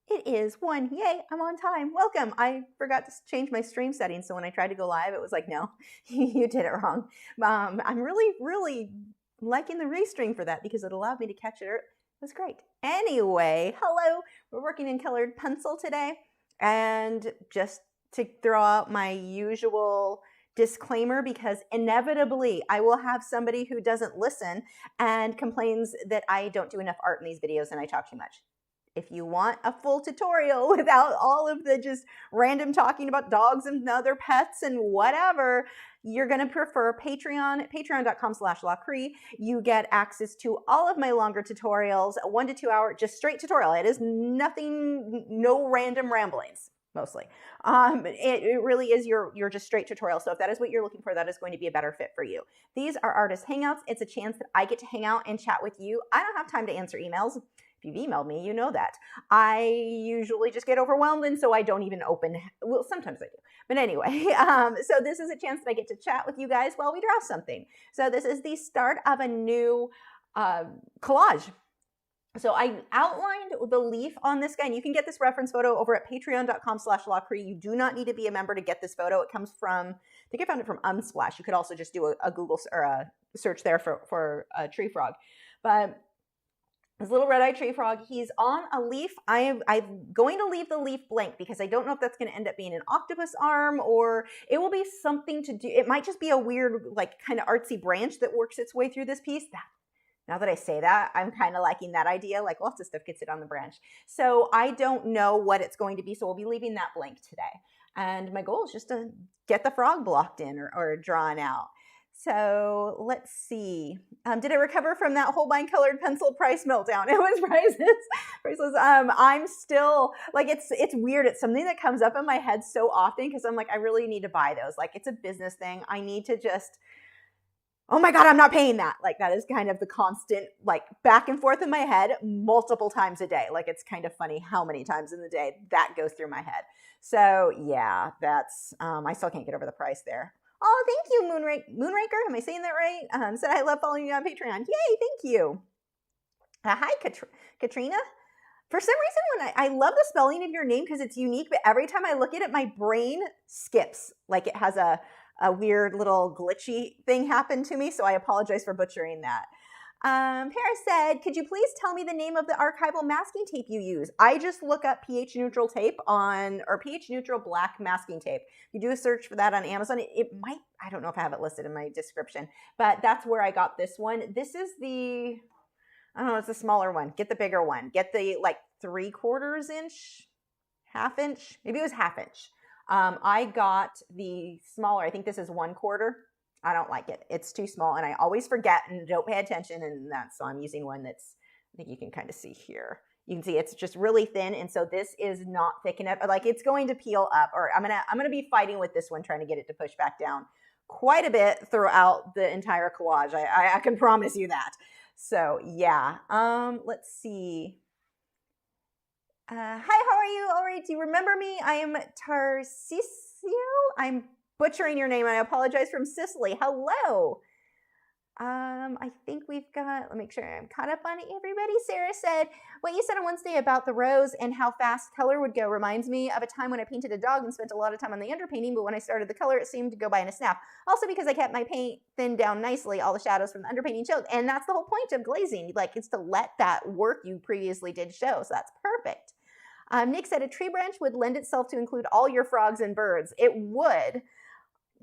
It is 1. Yay, I'm on time. Welcome. I forgot to change my stream settings, so when I tried to go live, it was like, no, you did it wrong. I'm really liking the restream for that because it allowed me to catch it. It was great. Anyway, hello. We're working in colored pencil today. And just to throw out my usual disclaimer, because inevitably I will have somebody who doesn't listen and complains that I don't do enough art in these videos and I talk too much. If you want a full tutorial without all of the just random talking about dogs and other pets and whatever, you're going to prefer Patreon, patreon.com/Lachri. You get access to all of my longer tutorials, 1 to 2 hour, just straight tutorial. It is nothing, no random ramblings, mostly. It really is your just straight tutorial. So if that is what you're looking for, that is going to be a better fit for you. These are artist hangouts. It's a chance that I get to hang out and chat with you. I don't have time to answer emails. If you've emailed me, you know that. I usually just get overwhelmed, and so I don't even open, well, sometimes I do. But anyway, so this is a chance that I get to chat with you guys while we draw something. So this is the start of a new collage. So I outlined the leaf on this guy, and you can get this reference photo over at patreon.com/Lachri. You do not need to be a member to get this photo. It comes from, I think I found it from Unsplash. You could also just do a Google or a search there for a tree frog. But this little red-eyed tree frog, he's on a leaf. I'm going to leave the leaf blank because I don't know if that's going to end up being an octopus arm or it will be something to do. It might just be a weird, like, kind of artsy branch that works its way through this piece. Now that I say that, I'm kind of liking that idea. Like, lots of stuff gets it on the branch. So I don't know what it's going to be, so we'll be leaving that blank today. And my goal is just to get the frog blocked in or drawn out. So let's see. Did I recover from that Holbein colored pencil price meltdown? It was priceless. I'm still, like, it's weird. It's something that comes up in my head so often because I'm like, I really need to buy those. Like, it's a business thing. I need to just, oh my God, I'm not paying that. Like, that is kind of the constant, like, back and forth in my head multiple times a day. Like, it's kind of funny how many times in the day that goes through my head. So yeah, that's, I still can't get over the price there. Oh, thank you, Moonraker. Am I saying that right? Said I love following you on Patreon. Yay, thank you. Hi, Katrina. For some reason, I love the spelling of your name because it's unique, but every time I look at it, my brain skips. Like it has a weird little glitchy thing happen to me, so I apologize for butchering that. Paris said, could you please tell me the name of the archival masking tape you use? I just look up pH neutral tape or pH neutral black masking tape. You do a search for that on Amazon. It might, I don't know if I have it listed in my description, but that's where I got this one. This is the, I don't know, it's the smaller one. Get the bigger one. Get the like 3/4 inch, 1/2 inch. Maybe it was 1/2 inch. I got the smaller. I think this is 1/4. I don't like it. It's too small, and I always forget and don't pay attention, and so I'm using one that's, I think you can kind of see here. You can see it's just really thin, and so this is not thick enough. Like, it's going to peel up, or I'm gonna be fighting with this one, trying to get it to push back down quite a bit throughout the entire collage. I can promise you that. So yeah, let's see. Hi, how are you? All right, do you remember me? I am Tarcisio. I'm butchering your name. I apologize, from Sicily. Hello. I think we've got, let me make sure I'm caught up on it, everybody. Sarah said, what you said on Wednesday about the rose and how fast color would go reminds me of a time when I painted a dog and spent a lot of time on the underpainting, but when I started the color, it seemed to go by in a snap. Also because I kept my paint thinned down nicely, all the shadows from the underpainting showed. And that's the whole point of glazing. Like, it's to let that work you previously did show. So that's perfect. Nick said a tree branch would lend itself to include all your frogs and birds. It would.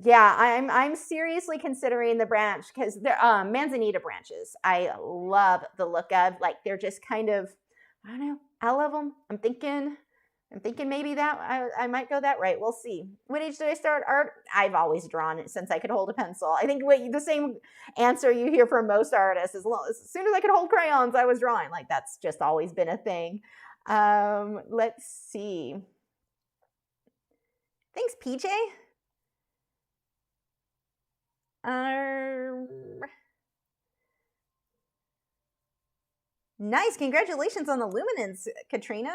Yeah, I'm seriously considering the branch because they're manzanita branches. I love the look of, like, they're just kind of, I don't know, I love them. I'm thinking maybe that I might go that right. We'll see. What age did I start art? I've always drawn it since I could hold a pencil. I think the same answer you hear from most artists, as soon as I could hold crayons, I was drawing. Like, that's just always been a thing. Let's see. Thanks, PJ. Nice, congratulations on the luminance, Katrina.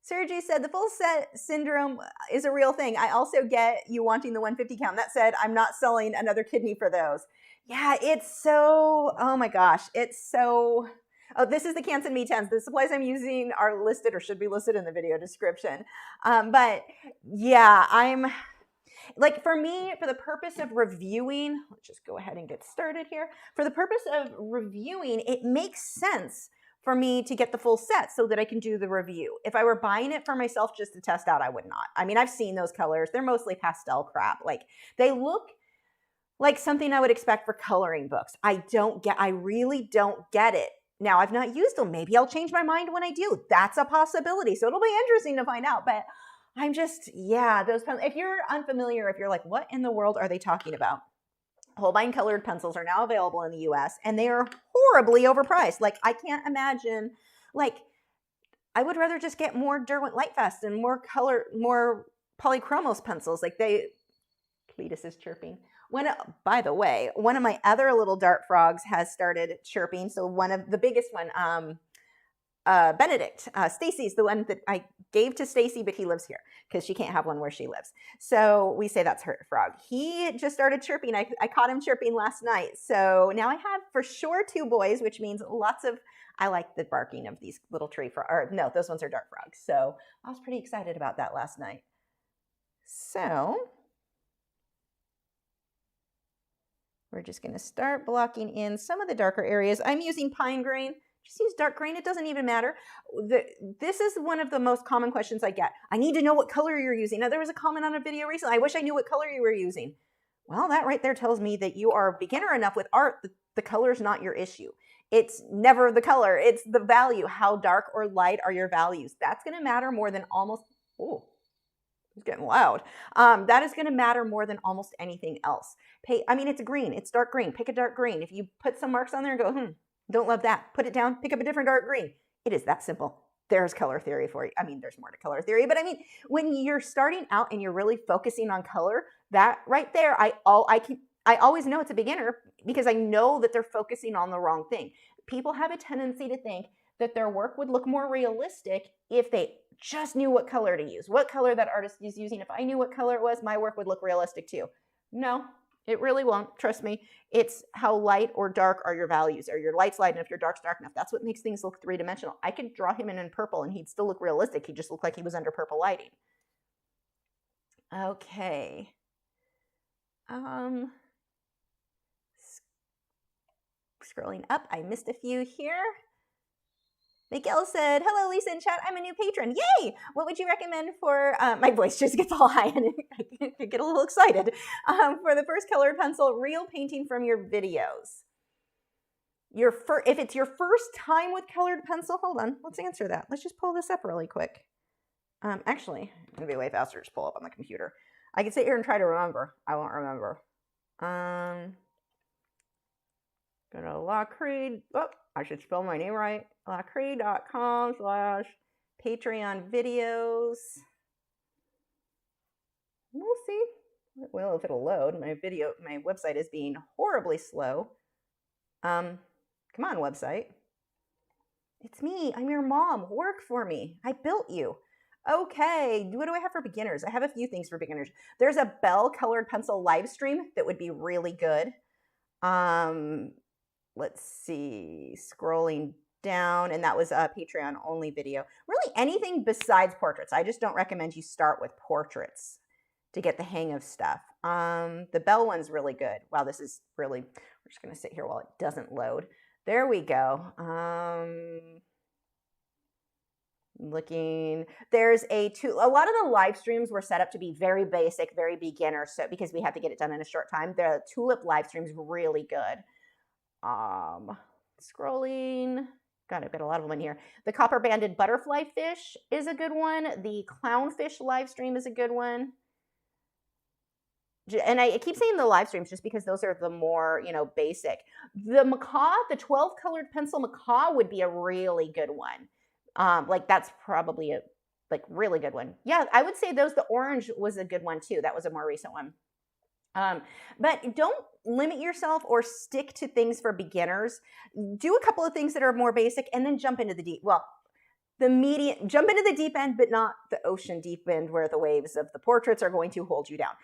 Sergey said the full set syndrome is a real thing. I also get you wanting the 150 count. That said, I'm not selling another kidney for those. Yeah, it's so, oh my gosh, it's so, Oh, this is the Canson Mi-Teintes. The supplies I'm using are listed or should be listed in the video description. But yeah, I'm like, for me, for the purpose of reviewing, let's just go ahead and get started here. For the purpose of reviewing, it makes sense for me to get the full set so that I can do the review. If I were buying it for myself just to test out, I would not. I mean, I've seen those colors. They're mostly pastel crap. Like, they look like something I would expect for coloring books. I really don't get it. Now, I've not used them. Maybe I'll change my mind when I do. That's a possibility. So it'll be interesting to find out. But I'm just, yeah, those pencils. If you're unfamiliar, if you're like, what in the world are they talking about? Holbein colored pencils are now available in the US and they are horribly overpriced. Like, I can't imagine, like, I would rather just get more Derwent Lightfast and more Polychromos pencils. Like, Cletus is chirping. By the way, one of my other little dart frogs has started chirping. So one of the biggest one, Benedict, Stacy's the one that I gave to Stacy, but he lives here because she can't have one where she lives. So we say that's her frog. He just started chirping. I caught him chirping last night. So now I have for sure 2 boys, which means I like the barking of these little tree frogs. Or no, those ones are dart frogs. So I was pretty excited about that last night. So we're just going to start blocking in some of the darker areas. I'm using pine green. Just use dark green. It doesn't even matter. This is one of the most common questions I get. I need to know what color you're using. Now, there was a comment on a video recently. I wish I knew what color you were using. Well, that right there tells me that you are beginner enough with art that the color is not your issue. It's never the color. It's the value. How dark or light are your values? That's going to matter more than almost, oh, it's getting loud. That is going to matter more than almost anything else. I mean, it's green. It's dark green. Pick a dark green. If you put some marks on there and go, don't love that, put it down, pick up a different dark green. It is that simple. There's color theory for you. I mean, there's more to color theory, but I mean, when you're starting out and you're really focusing on color, that right there, I always know it's a beginner because I know that they're focusing on the wrong thing. People have a tendency to think that their work would look more realistic if they just knew what color to use, what color that artist is using. If I knew what color it was, my work would look realistic too. No, it really won't. Trust me. It's how light or dark are your values. Are your lights light enough? Your dark's dark enough? That's what makes things look 3-dimensional. I could draw him in purple and he'd still look realistic. He'd just look like he was under purple lighting. Okay. Scrolling up, I missed a few here. Miguel said, hello, Lisa in chat. I'm a new patron. Yay! What would you recommend for, my voice just gets all high and I get a little excited. For the first colored pencil, real painting from your videos. If it's your first time with colored pencil, hold on, let's answer that. Let's just pull this up really quick. Actually, it'll be way faster to just pull up on the computer. I can sit here and try to remember. I won't remember. Go to Lachri. Oh, I should spell my name right. Lachri.com/Patreon videos. We'll see. Well, if it'll load. My website is being horribly slow. Come on, website. It's me. I'm your mom. Work for me. I built you. Okay, what do I have for beginners? I have a few things for beginners. There's a Bell colored pencil live stream that would be really good. Let's see, scrolling down, and that was a Patreon only video. Really anything besides portraits. I just don't recommend you start with portraits to get the hang of stuff. The Bell one's really good. Wow, this is really, we're just gonna sit here while it doesn't load. There we go. Looking, there's a lot of the live streams were set up to be very basic, very beginner, so because we have to get it done in a short time. The Tulip live stream's really good. Scrolling, God, I've got a lot of them in here. The copper banded butterfly fish is a good one. The clownfish live stream is a good one. And I keep saying the live streams just because those are the more, basic. The macaw, the 12 colored pencil macaw would be a really good one. That's probably a really good one. Yeah, I would say the orange was a good one too. That was a more recent one. But don't limit yourself or stick to things for beginners. Do a couple of things that are more basic and then jump into the deep. Well, the medium, jump into the deep end, but not the ocean deep end where the waves of the portraits are going to hold you down.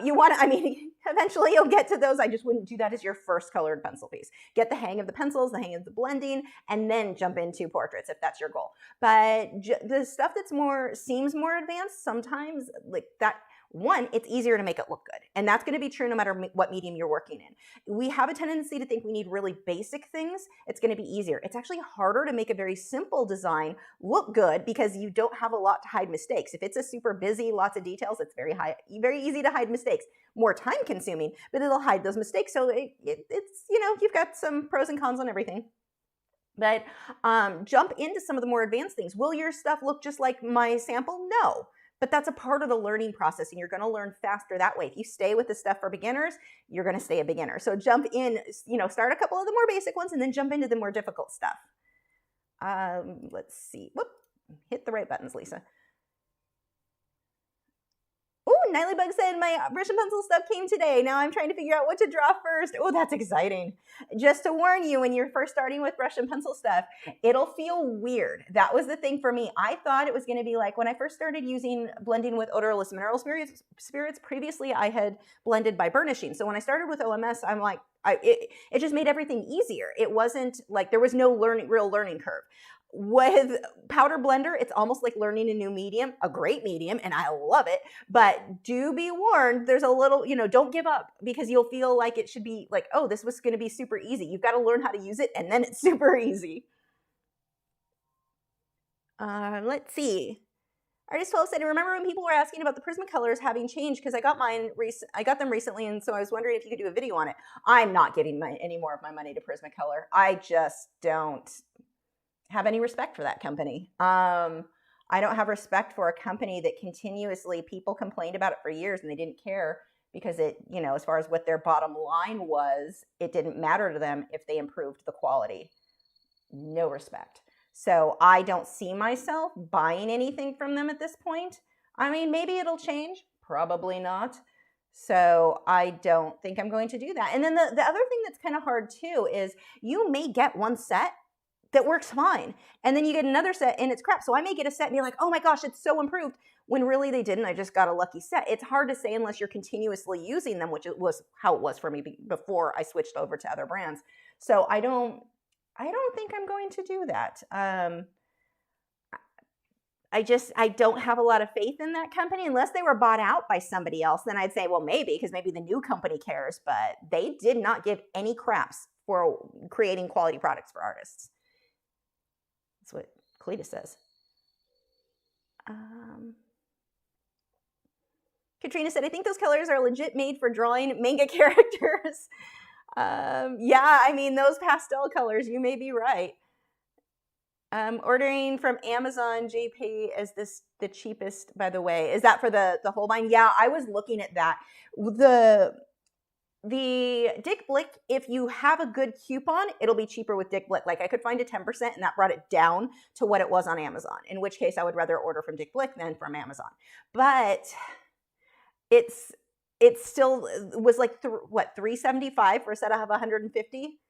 You want to, I mean, eventually you'll get to those. I just wouldn't do that as your first colored pencil piece. Get the hang of the pencils, the hang of the blending, and then jump into portraits if that's your goal. But the stuff that's seems more advanced, sometimes like that, one, it's easier to make it look good. And that's going to be true no matter what medium you're working in. We have a tendency to think we need really basic things. It's going to be easier. It's actually harder to make a very simple design look good because you don't have a lot to hide mistakes. If it's a super busy, lots of details, it's very easy to hide mistakes. More time consuming, but it'll hide those mistakes. So it's, you know, you've got some pros and cons on everything. But jump into some of the more advanced things. Will your stuff look just like my sample? No. But that's a part of the learning process, and you're going to learn faster that way. If you stay with the stuff for beginners, you're going to stay a beginner. So jump in, you know, start a couple of the more basic ones and then jump into the more difficult stuff. Let's see. Whoop, hit the right buttons, Lisa. Oh, Nightly Bug said, my brush and pencil stuff came today. Now I'm trying to figure out what to draw first. Oh, that's exciting. Just to warn you, when you're first starting with brush and pencil stuff, it'll feel weird. That was the thing for me. I thought it was going to be like when I first started blending with odorless mineral spirits. Previously, I had blended by burnishing. So when I started with OMS, I'm like, it just made everything easier. It wasn't like there was no real learning curve. With Powder Blender, it's almost like learning a new medium, a great medium, and I love it. But do be warned, there's a little, you know, don't give up because you'll feel like it should be like, oh, this was going to be super easy. You've got to learn how to use it, and then it's super easy. Let's see. Artist 12 said, I remember when people were asking about the Prismacolors having changed because I got them recently, and so I was wondering if you could do a video on it. I'm not giving any more of my money to Prismacolor. I just don't have any respect for that company. I don't have respect for a company that continuously people complained about it for years and they didn't care because it, you know, as far as what their bottom line was, it didn't matter to them if they improved the quality. No respect. So I don't see myself buying anything from them at this point. I mean, maybe it'll change, probably not. So I don't think I'm going to do that. And then the other thing that's kind of hard too is you may get one set that works fine. And then you get another set and it's crap. So I may get a set and be like, oh my gosh, it's so improved, when really they didn't. I just got a lucky set. It's hard to say unless you're continuously using them, which was how it was for me before I switched over to other brands. So I don't think I'm going to do that. I don't have a lot of faith in that company unless they were bought out by somebody else. Then I'd say, well, maybe, because maybe the new company cares, but they did not give any craps for creating quality products for artists. That's what Cletus says. Katrina said, I think those colors are legit made for drawing manga characters. Yeah, I mean, those pastel colors, you may be right. Ordering from Amazon JP is the cheapest, by the way. Is that for the whole line? Yeah, I was looking at that. The Dick Blick, if you have a good coupon, it'll be cheaper with Dick Blick. Like I could find a 10% and that brought it down to what it was on Amazon, in which case I would rather order from Dick Blick than from Amazon. But it still was like, $375 for a set of 150?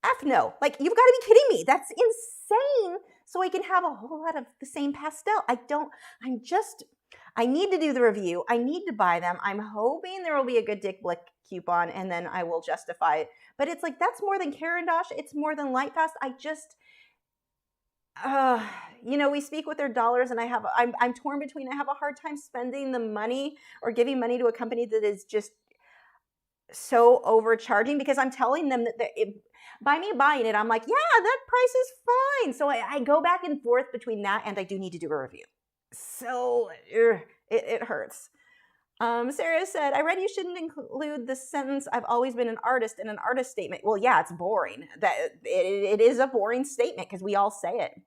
F no. Like, you've got to be kidding me. That's insane. So I can have a whole lot of the same pastel. I need to do the review. I need to buy them. I'm hoping there will be a good Dick Blick coupon and then I will justify it. But it's like, that's more than Caran d'Ache. It's more than Lightfast. We speak with their dollars and I'm torn between, I have a hard time spending the money or giving money to a company that is just so overcharging, because I'm telling them that by me buying it, I'm like, yeah, that price is fine. So I go back and forth between that and I do need to do a review. So it hurts. Sarah said, I read you shouldn't include the sentence, I've always been an artist, in an artist statement. Well, yeah, it's boring. It is a boring statement because we all say it.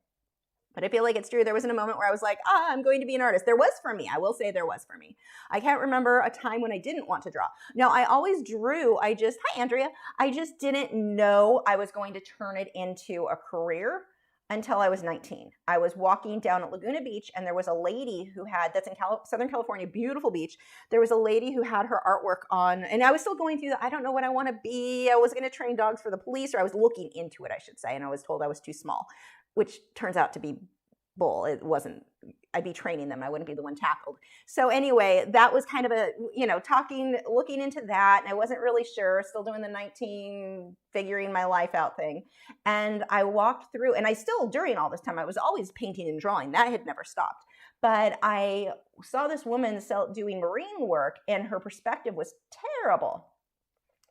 But I feel like it's true. There wasn't a moment where I was like, I'm going to be an artist. There was for me. I will say there was for me. I can't remember a time when I didn't want to draw. Now, I always drew. Hi, Andrea. I just didn't know I was going to turn it into a career until I was 19. I was walking down at Laguna Beach and there was a lady that's in Southern California, beautiful beach. There was a lady who had her artwork on, and I was still going through I don't know what I want to be. I was going to train dogs for the police, or I was looking into it, I should say, and I was told I was too small. which turns out to be bull. It wasn't, I'd be training them. I wouldn't be the one tackled. So anyway, that was kind of a, looking into that. And I wasn't really sure, still doing the 19 figuring my life out thing. And I walked through, and I still, during all this time, I was always painting and drawing. That had never stopped. But I saw this woman doing marine work, and her perspective was terrible.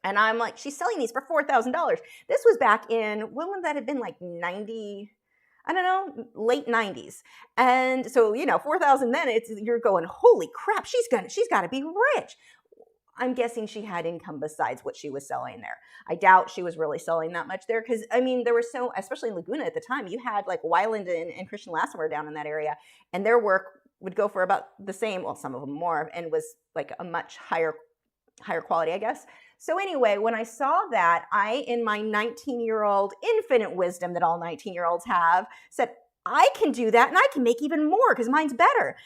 And I'm like, she's selling these for $4,000. This was back in, when would that have been, like 90, I don't know, late 90s. And so, $4,000 then, you're going, holy crap, she's got to be rich. I'm guessing she had income besides what she was selling there. I doubt she was really selling that much there, because, there were especially in Laguna at the time, you had like Wyland and Christian Lassemer down in that area, and their work would go for about the same, well, some of them more, and was like a much higher quality, I guess. So anyway, when I saw that, I, in my 19-year-old infinite wisdom that all 19-year-olds have, said, I can do that, and I can make even more because mine's better.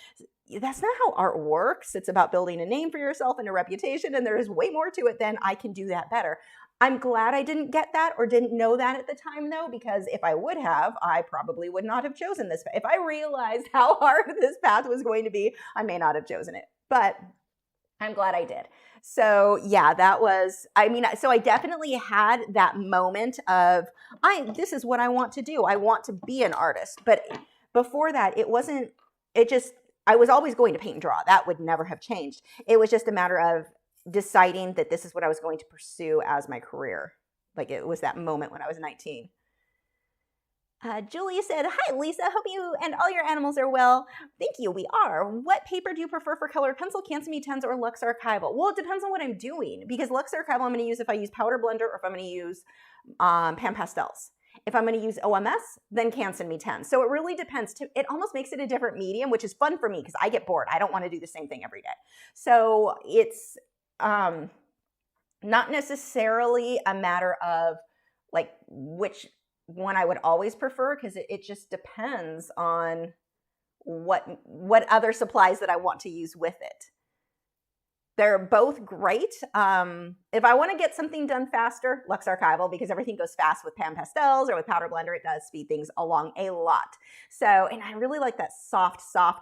That's not how art works. It's about building a name for yourself and a reputation, and there is way more to it than I can do that better. I'm glad I didn't get that or didn't know that at the time, though, because if I would have, I probably would not have chosen this. If I realized how hard this path was going to be, I may not have chosen it, but I'm glad I did. So yeah, that was, so I definitely had that moment of, this is what I want to do. I want to be an artist. But before that, I was always going to paint and draw. That would never have changed. It was just a matter of deciding that this is what I was going to pursue as my career. Like, it was that moment when I was 19. Julia said, hi, Lisa. Hope you and all your animals are well. Thank you. We are. What paper do you prefer for colored pencil, Canson Mi-Teintes, or Lux Archival? Well, it depends on what I'm doing, because Lux Archival I'm going to use if I use powder blender or if I'm going to use pan pastels. If I'm going to use OMS, then Canson Mi-Teintes. So it really depends. It almost makes it a different medium, which is fun for me because I get bored. I don't want to do the same thing every day. So it's not necessarily a matter of like which one I would always prefer, because it just depends on what other supplies that I want to use with it. They're both great. If I want to get something done faster, Lux Archival, because everything goes fast with pan pastels or with powder blender, it does speed things along a lot. So, and I really like that soft,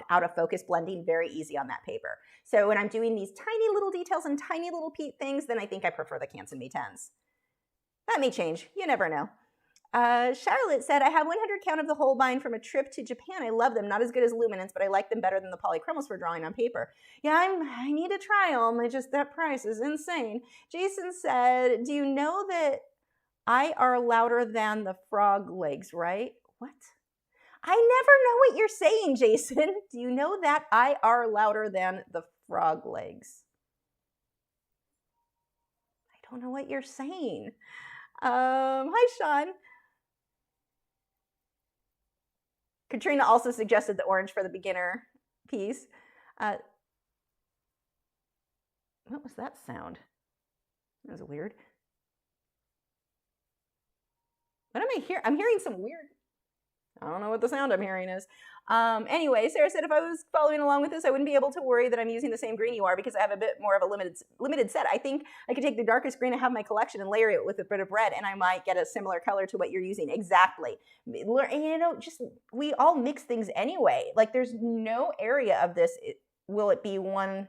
out of focus blending, very easy on that paper. So when I'm doing these tiny little details and tiny little things, then I think I prefer the Canson Mi-Teintes. That may change, you never know. Charlotte said, I have 100 count of the Holbein from a trip to Japan. I love them. Not as good as Luminance, but I like them better than the Polychromos for drawing on paper. Yeah, I need to try them. That price is insane. Jason said, do you know that I are louder than the frog legs, right? What? I never know what you're saying, Jason. Do you know that I are louder than the frog legs? I don't know what you're saying. Hi, Sean. Katrina also suggested the orange for the beginner piece. What was that sound? That was weird. What am I hearing? I'm hearing some weird, I don't know what the sound I'm hearing is. Anyway, Sarah said, if I was following along with this, I wouldn't be able to worry that I'm using the same green you are, because I have a bit more of a limited set. I think I could take the darkest green I have in my collection and layer it with a bit of red, and I might get a similar color to what you're using. Exactly. We all mix things anyway. Like, there's no area of this, will it be one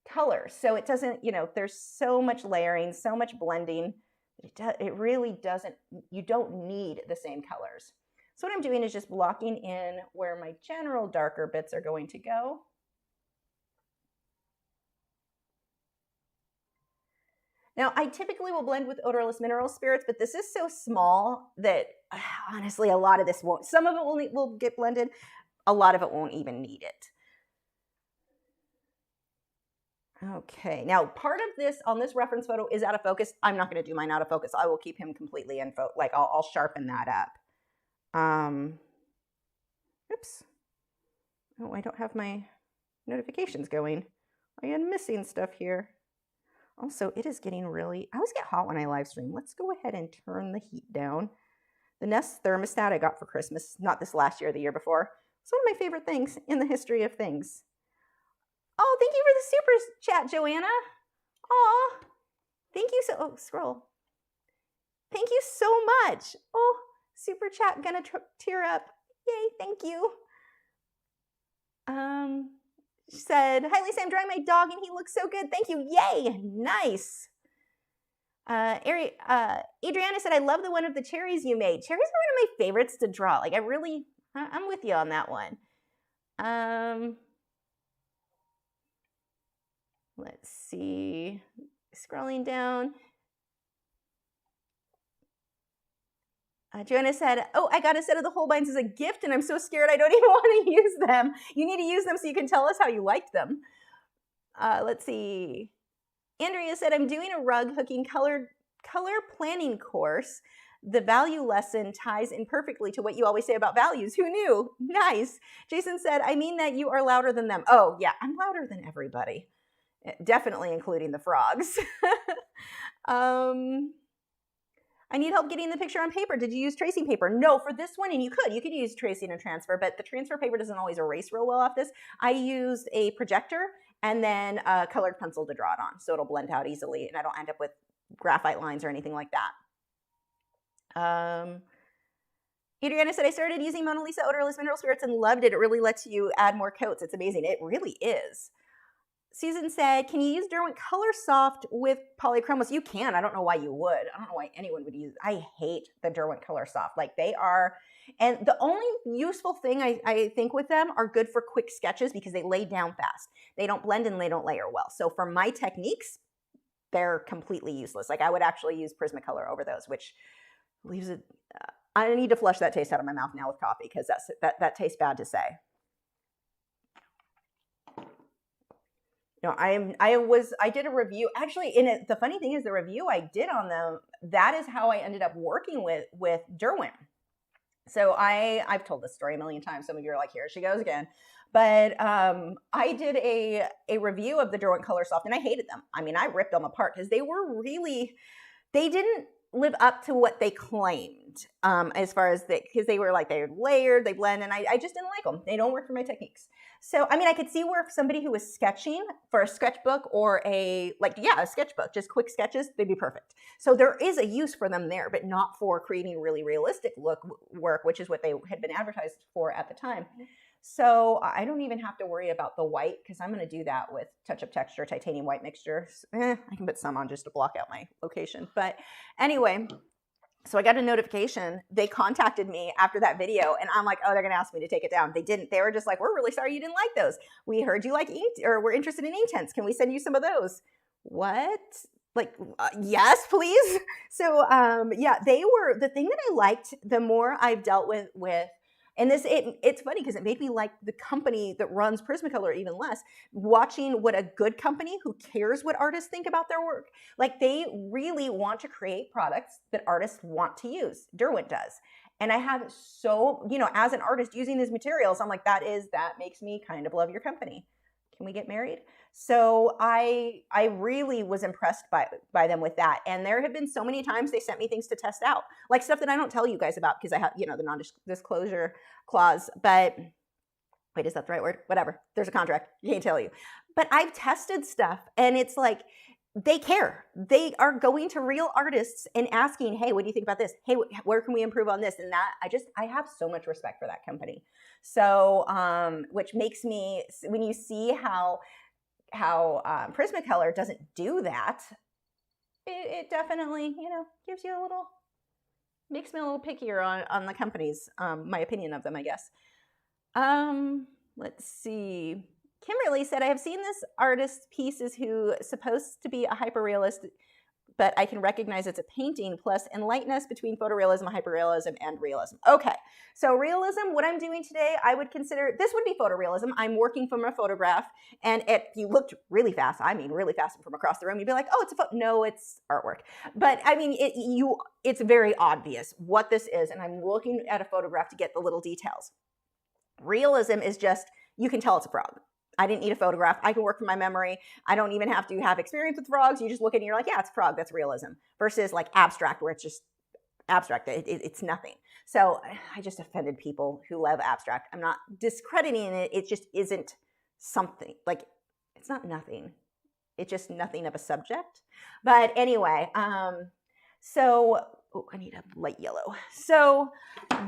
color? So it doesn't, there's so much layering, so much blending. It really doesn't, you don't need the same colors. So what I'm doing is just blocking in where my general darker bits are going to go. Now, I typically will blend with odorless mineral spirits, but this is so small that honestly, a lot of this won't. Some of it will get blended. A lot of it won't even need it. Okay, now part of this on this reference photo is out of focus. I'm not going to do mine out of focus. I will keep him completely in focus. Like, I'll sharpen that up. Oops. Oh, I don't have my notifications going. I am missing stuff here. Also, it is getting really, I always get hot when I live stream. Let's go ahead and turn the heat down. The Nest thermostat I got for Christmas, not this last year, the year before. It's one of my favorite things in the history of things. Oh, thank you for the super chat, Joanna. Aw, thank you so, oh, scroll. Thank you so much. Oh, super chat, gonna tear up. Yay, thank you. She said, hi Lisa, I'm drawing my dog and he looks so good. Thank you. Yay, nice. Adriana said, I love the one of the cherries you made. Cherries are one of my favorites to draw. Like I'm with you on that one. Let's see, scrolling down. Joanna said, oh, I got a set of the Holbeins as a gift and I'm so scared I don't even want to use them. You need to use them so you can tell us how you liked them. Let's see. Andrea said, I'm doing a rug hooking color planning course. The value lesson ties in perfectly to what you always say about values. Who knew? Nice. Jason said, I mean that you are louder than them. Oh, yeah, I'm louder than everybody. Definitely including the frogs. I need help getting the picture on paper. Did you use tracing paper? No, for this one, and you could use tracing and transfer, but the transfer paper doesn't always erase real well off this. I used a projector and then a colored pencil to draw it on, so it'll blend out easily, and I don't end up with graphite lines or anything like that. Adriana said, I started using Mona Lisa odorless mineral spirits and loved it. It really lets you add more coats. It's amazing. It really is. Susan said, can you use Derwent Color Soft with Polychromos? You can. I don't know why you would. I don't know why anyone would use it. I hate the Derwent Color Soft. Like they are, and the only useful thing I think with them are good for quick sketches because they lay down fast. They don't blend and they don't layer well. So for my techniques, they're completely useless. Like I would actually use Prismacolor over those, which leaves it, I need to flush that taste out of my mouth now with coffee because that tastes bad to say. No, I did a review. Actually, the funny thing is the review I did on them, that is how I ended up working with Derwent. So I've told this story a million times. Some of you are like, here she goes again. But I did a review of the Derwent Color Soft and I hated them. I mean, I ripped them apart because they didn't live up to what they claimed as far as because they were like, they're layered, they blend, and I just didn't like them. They don't work for my techniques. So, I mean, I could see where if somebody who was sketching for a sketchbook or a sketchbook, just quick sketches, they'd be perfect. So there is a use for them there, but not for creating really realistic work, which is what they had been advertised for at the time. So I don't even have to worry about the white because I'm going to do that with Touch-Up Texture titanium white mixture. I can put some on just to block out my location. But anyway, so I got a notification. They contacted me after that video and I'm like, oh, they're going to ask me to take it down. They didn't. They were just like, we're really sorry you didn't like those. We heard you like we're interested in Inktense. Can we send you some of those? What? Like, yes, please. So yeah, they were the thing that I liked the more I've dealt with and it's funny because it made me like the company that runs Prismacolor even less, watching what a good company who cares what artists think about their work. Like they really want to create products that artists want to use. Derwent does. And I have as an artist using these materials, I'm like, that makes me kind of love your company. Can we get married? So I really was impressed by them with that. And there have been so many times they sent me things to test out, like stuff that I don't tell you guys about because I have, the non-disclosure clause. But wait, is that the right word? Whatever. There's a contract. You can't tell you. But I've tested stuff and it's like, they care. They are going to real artists and asking, hey, what do you think about this? Hey, where can we improve on this? And that, I have so much respect for that company. So, which makes me, when you see how Prismacolor doesn't do that, it definitely, gives you makes me a little pickier on the companies, my opinion of them, I guess. Let's see. Kimberly said, I have seen this artist's pieces who supposed to be a hyperrealist, but I can recognize it's a painting, plus enlighten us between photorealism, hyperrealism, and realism. Okay, so realism, what I'm doing today, I would consider, this would be photorealism. I'm working from a photograph, and if you looked really fast, really fast from across the room, you'd be like, oh, it's a photo. No, it's artwork. But I mean, it's very obvious what this is, and I'm looking at a photograph to get the little details. Realism is just, you can tell it's a frog. I didn't need a photograph. I can work from my memory. I don't even have to have experience with frogs. You just look at it and you're like, yeah, it's a frog. That's realism. Versus like abstract, where it's just abstract. It's nothing. So I just offended people who love abstract. I'm not discrediting it. It just isn't something. Like, it's not nothing. It's just nothing of a subject. But anyway, so oh, I need a light yellow. So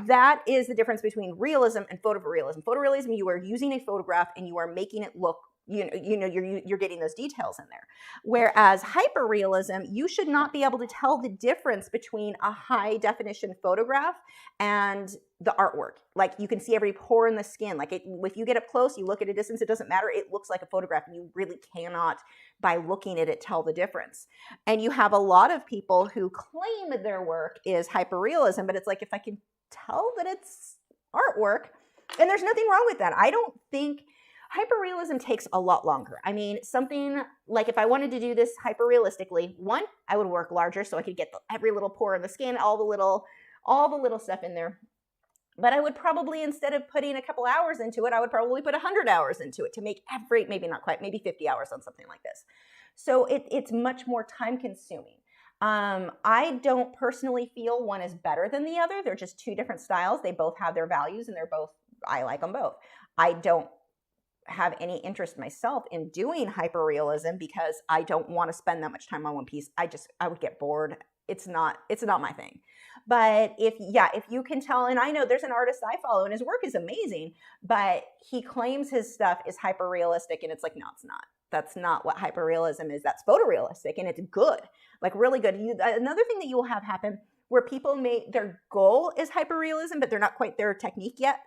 that is the difference between realism and photorealism. Photorealism, you are using a photograph and you are making it look, you're getting those details in there. Whereas hyperrealism, you should not be able to tell the difference between a high definition photograph and the artwork. Like you can see every pore in the skin. Like if you get up close, you look at a distance, it doesn't matter. It looks like a photograph, and you really cannot, by looking at it, tell the difference. And you have a lot of people who claim that their work is hyperrealism, but it's like, if I can tell that it's artwork, and there's nothing wrong with that. I don't think hyperrealism takes a lot longer. I mean, something like if I wanted to do this hyperrealistically, one, I would work larger so I could get every little pore in the skin, all the little stuff in there. But I would probably, instead of putting a couple hours into it, I would probably put 100 hours into it to make maybe not quite, maybe 50 hours on something like this. So it's much more time consuming. I don't personally feel one is better than the other. They're just two different styles. They both have their values, and I like them both. I don't have any interest myself in doing hyperrealism because I don't want to spend that much time on one piece. I would get bored. It's not my thing. But if you can tell, and I know there's an artist I follow and his work is amazing, but he claims his stuff is hyperrealistic, and it's like, no, it's not. That's not what hyperrealism is. That's photorealistic, and it's good, like really good. Another thing that you will have happen where people their goal is hyperrealism, but they're not quite there technique yet.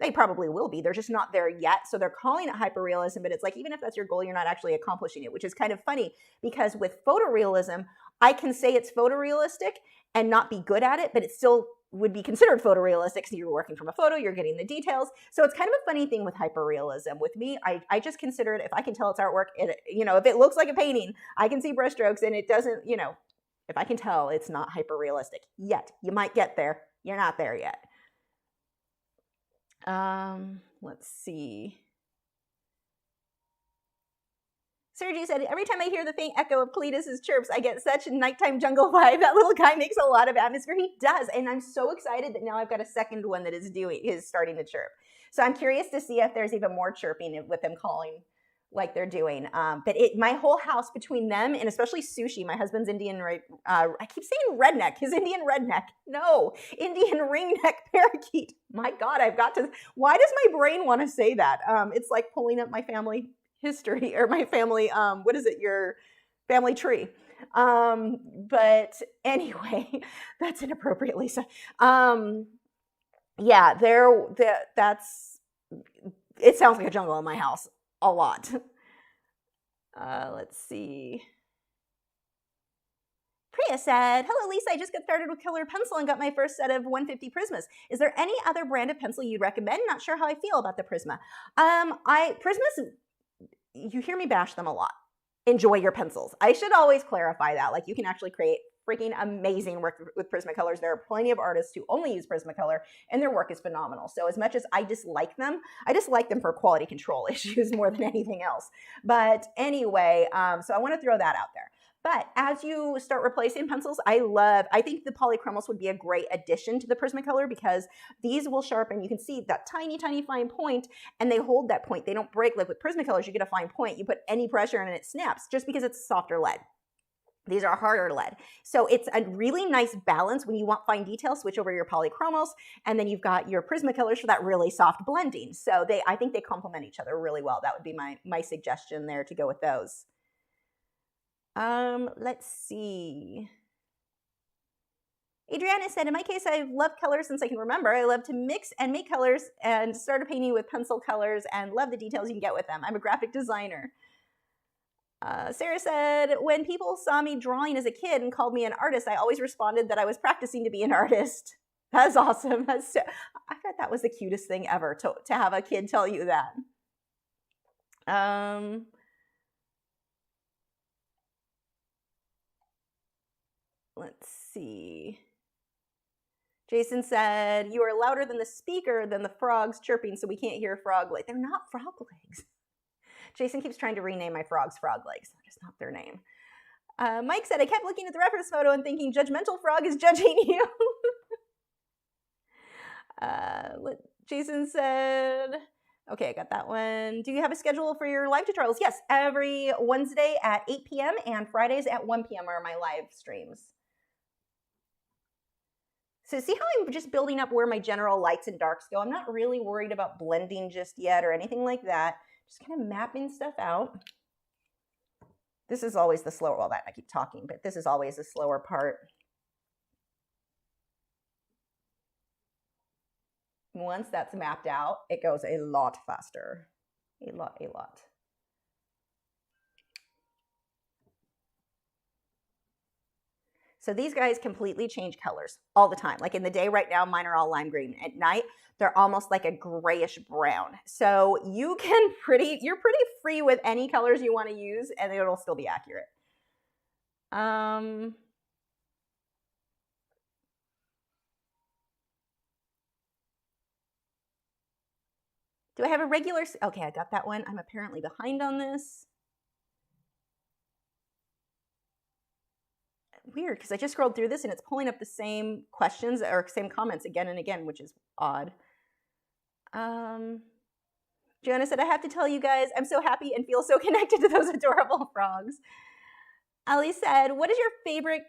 They probably will be. They're just not there yet. So they're calling it hyperrealism, but it's like, even if that's your goal, you're not actually accomplishing it, which is kind of funny, because with photorealism, I can say it's photorealistic and not be good at it, but it still would be considered photorealistic. So you're working from a photo, you're getting the details. So it's kind of a funny thing with hyperrealism. With me, I just consider it, if I can tell it's artwork, if it looks like a painting, I can see brushstrokes, and it doesn't, if I can tell, it's not hyper-realistic yet. You might get there. You're not there yet. Let's see. Sergi said, every time I hear the faint echo of Cletus's chirps, I get such a nighttime jungle vibe. That little guy makes a lot of atmosphere. He does, and I'm so excited that now I've got a second one that is starting to chirp. So I'm curious to see if there's even more chirping with them calling like they're doing. But my whole house, between them and especially Sushi, my husband's Indian, I keep saying redneck, his Indian redneck. No, Indian ringneck parakeet. My God, why does my brain want to say that? It's like pulling up my family history, or my family, your family tree. But anyway, that's inappropriate, Lisa. It sounds like a jungle in my house. A lot. Let's see. Priya said, hello, Lisa. I just got started with colored pencil and got my first set of 150 Prismas. Is there any other brand of pencil you'd recommend? Not sure how I feel about the Prisma. Prismas, you hear me bash them a lot. Enjoy your pencils. I should always clarify that. Like, you can actually create freaking amazing work with Prismacolors. There are plenty of artists who only use Prismacolor, and their work is phenomenal. So as much as I dislike them for quality control issues more than anything else. But anyway, so I want to throw that out there. But as you start replacing pencils, I think the Polychromos would be a great addition to the Prismacolor, because these will sharpen. You can see that tiny, tiny fine point, and they hold that point. They don't break. Like with Prismacolors, you get a fine point. You put any pressure in and it snaps, just because it's softer lead. These are harder lead. So it's a really nice balance. When you want fine detail, switch over your Polychromos, and then you've got your Prismacolors for that really soft blending. So I think they complement each other really well. That would be my suggestion there, to go with those. Let's see. Adriana said, in my case, I've loved colors since I can remember. I love to mix and make colors and start a painting with pencil colors, and love the details you can get with them. I'm a graphic designer. Sarah said, when people saw me drawing as a kid and called me an artist, I always responded that I was practicing to be an artist. That's awesome. I thought that was the cutest thing ever, to have a kid tell you that. Let's see. Jason said, you are louder than the speaker than the frogs chirping, so we can't hear frog legs. They're not frog legs. Jason keeps trying to rename my frogs frog legs. They're just not their name. Mike said, I kept looking at the reference photo and thinking judgmental frog is judging you. Jason said, okay, I got that one. Do you have a schedule for your live tutorials? Yes, every Wednesday at 8 p.m. and Fridays at 1 p.m. are my live streams. So see how I'm just building up where my general lights and darks go? I'm not really worried about blending just yet or anything like that. Just kind of mapping stuff out. This is always the slower, well, that I keep talking, but this is always the slower part. Once that's mapped out, it goes a lot faster. A lot. So these guys completely change colors all the time. Like in the day right now, mine are all lime green. At night, they're almost like a grayish brown. So you're pretty free with any colors you want to use and it'll still be accurate. Do I have a regular? Okay, I got that one. I'm apparently behind on this. Weird, because I just scrolled through this and it's pulling up the same questions or same comments again and again, which is odd. Joanna said, I have to tell you guys, I'm so happy and feel so connected to those adorable frogs. Ali said, what is your favorite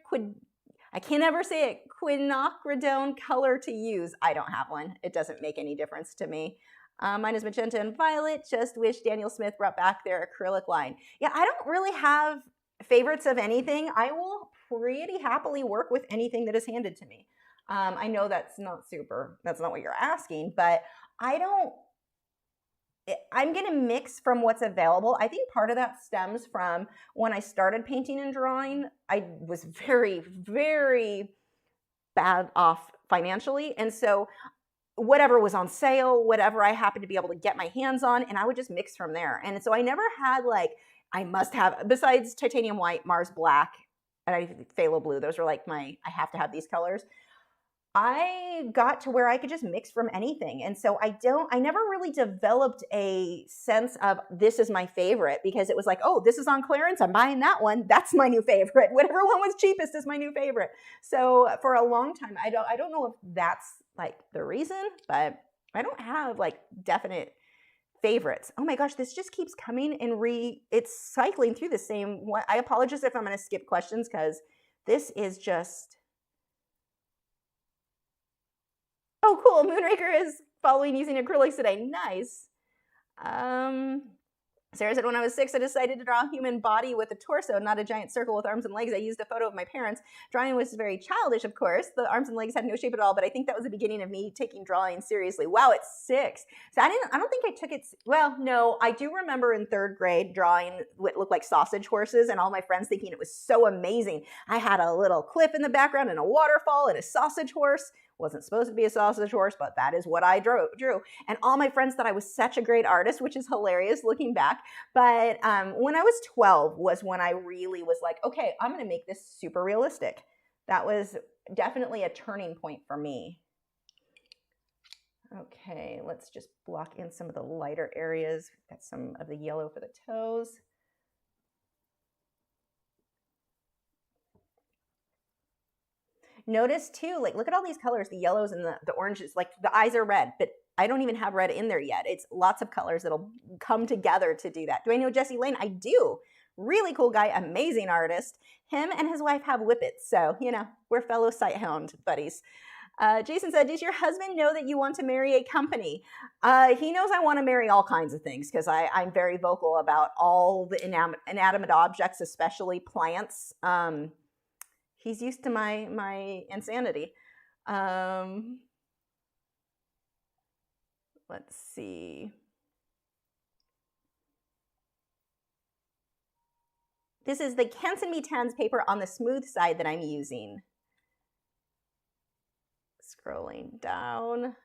I can't ever say it, quinacridone color to use? I don't have one. It doesn't make any difference to me. Mine is magenta and violet. Just wish Daniel Smith brought back their acrylic line. Yeah, I don't really have favorites of anything. I will pretty happily work with anything that is handed to me. I know that's not what you're asking, but I'm going to mix from what's available. I think part of that stems from when I started painting and drawing, I was very, very bad off financially. And so whatever was on sale, whatever I happened to be able to get my hands on, and I would just mix from there. And so I never had like, I must have, besides titanium white, Mars black, and phthalo blue, those were like I have to have these colors. I got to where I could just mix from anything. And so I never really developed a sense of this is my favorite because it was like, oh, this is on clearance. I'm buying that one. That's my new favorite. Whatever one was cheapest is my new favorite. So for a long time, I don't know if that's like the reason, but I don't have like definite favorites. Oh my gosh, this just keeps coming and it's cycling through the same one. I apologize if I'm going to skip questions because this is just, oh cool, Moonraker is following using acrylics today. Nice. Sarah said, when I was 6, I decided to draw a human body with a torso, not a giant circle with arms and legs. I used a photo of my parents. Drawing was very childish, of course. The arms and legs had no shape at all, but I think that was the beginning of me taking drawing seriously. Wow, it's 6. So I don't think I took it, well, no, I do remember in 3rd grade drawing what looked like sausage horses and all my friends thinking it was so amazing. I had a little cliff in the background and a waterfall and a sausage horse. Wasn't supposed to be a sausage horse, but that is what I drew. And all my friends thought I was such a great artist, which is hilarious looking back. But when I was 12 was when I really was like, okay, I'm going to make this super realistic. That was definitely a turning point for me. Okay, let's just block in some of the lighter areas. Got some of the yellow for the toes. Notice too, like look at all these colors, the yellows and the oranges, like the eyes are red, but I don't even have red in there yet. It's lots of colors that'll come together to do that. Do I know Jesse Lane? I do. Really cool guy, amazing artist. Him and his wife have whippets, so, you know, we're fellow sighthound buddies. Jason said, does your husband know that you want to marry a company? He knows I want to marry all kinds of things because I'm very vocal about all the inanimate objects, especially plants. He's used to my insanity. Let's see. This is the Canson Mi-Teintes paper on the smooth side that I'm using. Scrolling down.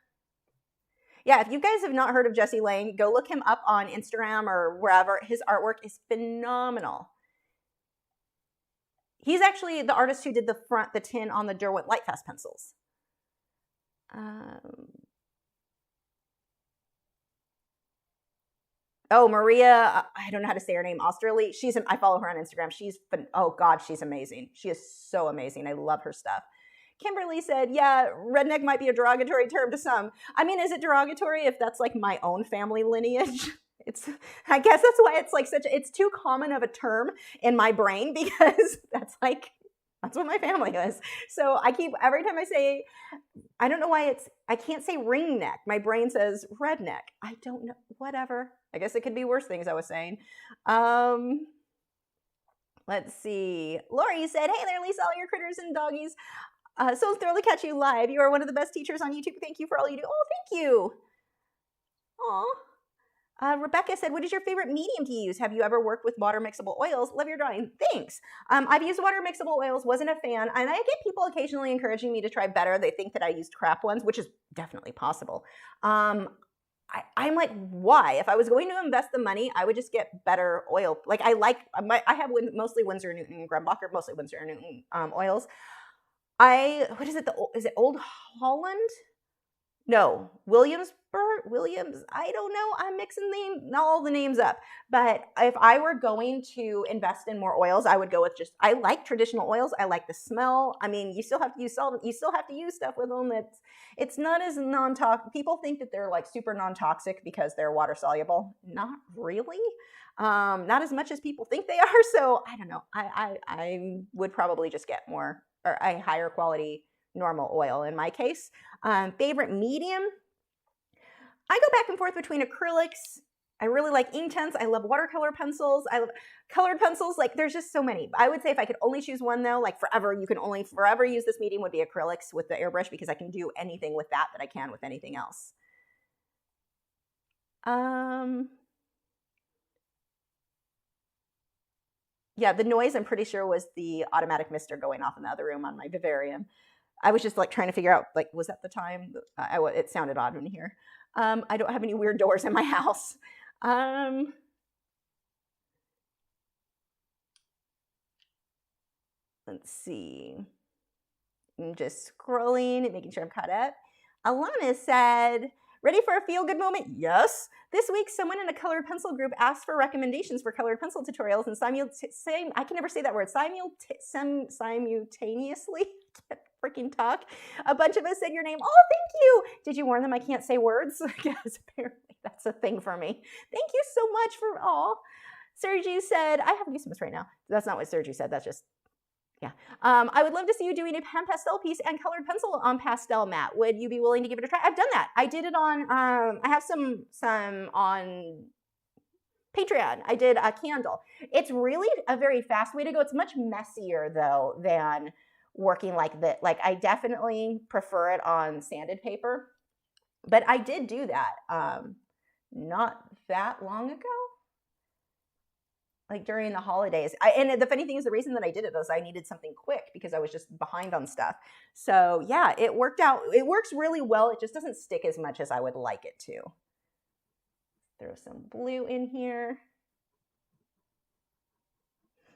Yeah, if you guys have not heard of Jesse Lane, go look him up on Instagram or wherever. His artwork is phenomenal. He's actually the artist who did the tin on the Derwent Lightfast pencils. Oh, Maria, I don't know how to say her name, Austerley. I follow her on Instagram. Oh God, she's amazing. She is so amazing. I love her stuff. Kimberly said, yeah, redneck might be a derogatory term to some. I mean, is it derogatory if that's like my own family lineage? I guess that's why it's like it's too common of a term in my brain because that's like That's what my family is. So I keep, every time I say, I don't know why I can't say ring neck. My brain says redneck. I don't know, whatever. I guess it could be worse things I was saying. Let's see. Lori said, hey there, Lisa, all your critters and doggies. So thrilled to catch you live. You are one of the best teachers on YouTube. Thank you for all you do. Oh, thank you. Aw. Rebecca said, what is your favorite medium to use? Have you ever worked with water mixable oils? Love your drawing. Thanks. I've used water mixable oils, wasn't a fan, and I get people occasionally encouraging me to try better. They think that I used crap ones, which is definitely possible. I'm like, why? If I was going to invest the money, I would just get better oil. Like I have mostly Winsor & Newton and Grumbacher, mostly Winsor & Newton oils. What is it? Is it Old Holland? No, Williams, I don't know. I'm mixing all the names up. But if I were going to invest in more oils, I would go with I like traditional oils. I like the smell. I mean, you still have to use stuff with them. It's not as non-toxic. People think that they're like super non-toxic because they're water soluble. Not really. Not as much as people think they are. So I don't know. I would probably just get more or a higher quality normal oil in my case. Favorite medium? I go back and forth between acrylics. I really like Inktense. I love watercolor pencils. I love colored pencils. Like there's just so many. I would say if I could only choose one though, like forever, you can only forever use this medium would be acrylics with the airbrush because I can do anything with that I can with anything else. Yeah, the noise I'm pretty sure was the automatic mister going off in the other room on my vivarium. I was just like trying to figure out, like, was that the time? It sounded odd in here. I don't have any weird doors in my house. Let's see. I'm just scrolling and making sure I'm caught up. Alana said, ready for a feel-good moment? Yes. This week, someone in a colored pencil group asked for recommendations for colored pencil tutorials and I can never say that word, simultaneously. Freaking talk. A bunch of us said your name. Oh, thank you. Did you warn them I can't say words? Because apparently that's a thing for me. Thank you so much for all. Sergio said, I have Goosemas right now. That's not what Sergio said. That's just, yeah. I would love to see you doing a pan pastel piece and colored pencil on pastel mat. Would you be willing to give it a try? I've done that. I did it on, I have some on Patreon. I did a candle. It's really a very fast way to go. It's much messier though than working like that. Like I definitely prefer it on sanded paper, but I did do that not that long ago, like during the holidays. And the funny thing is the reason that I did it was I needed something quick because I was just behind on stuff. So yeah, it worked out. It works really well. It just doesn't stick as much as I would like it to. Throw some blue in here.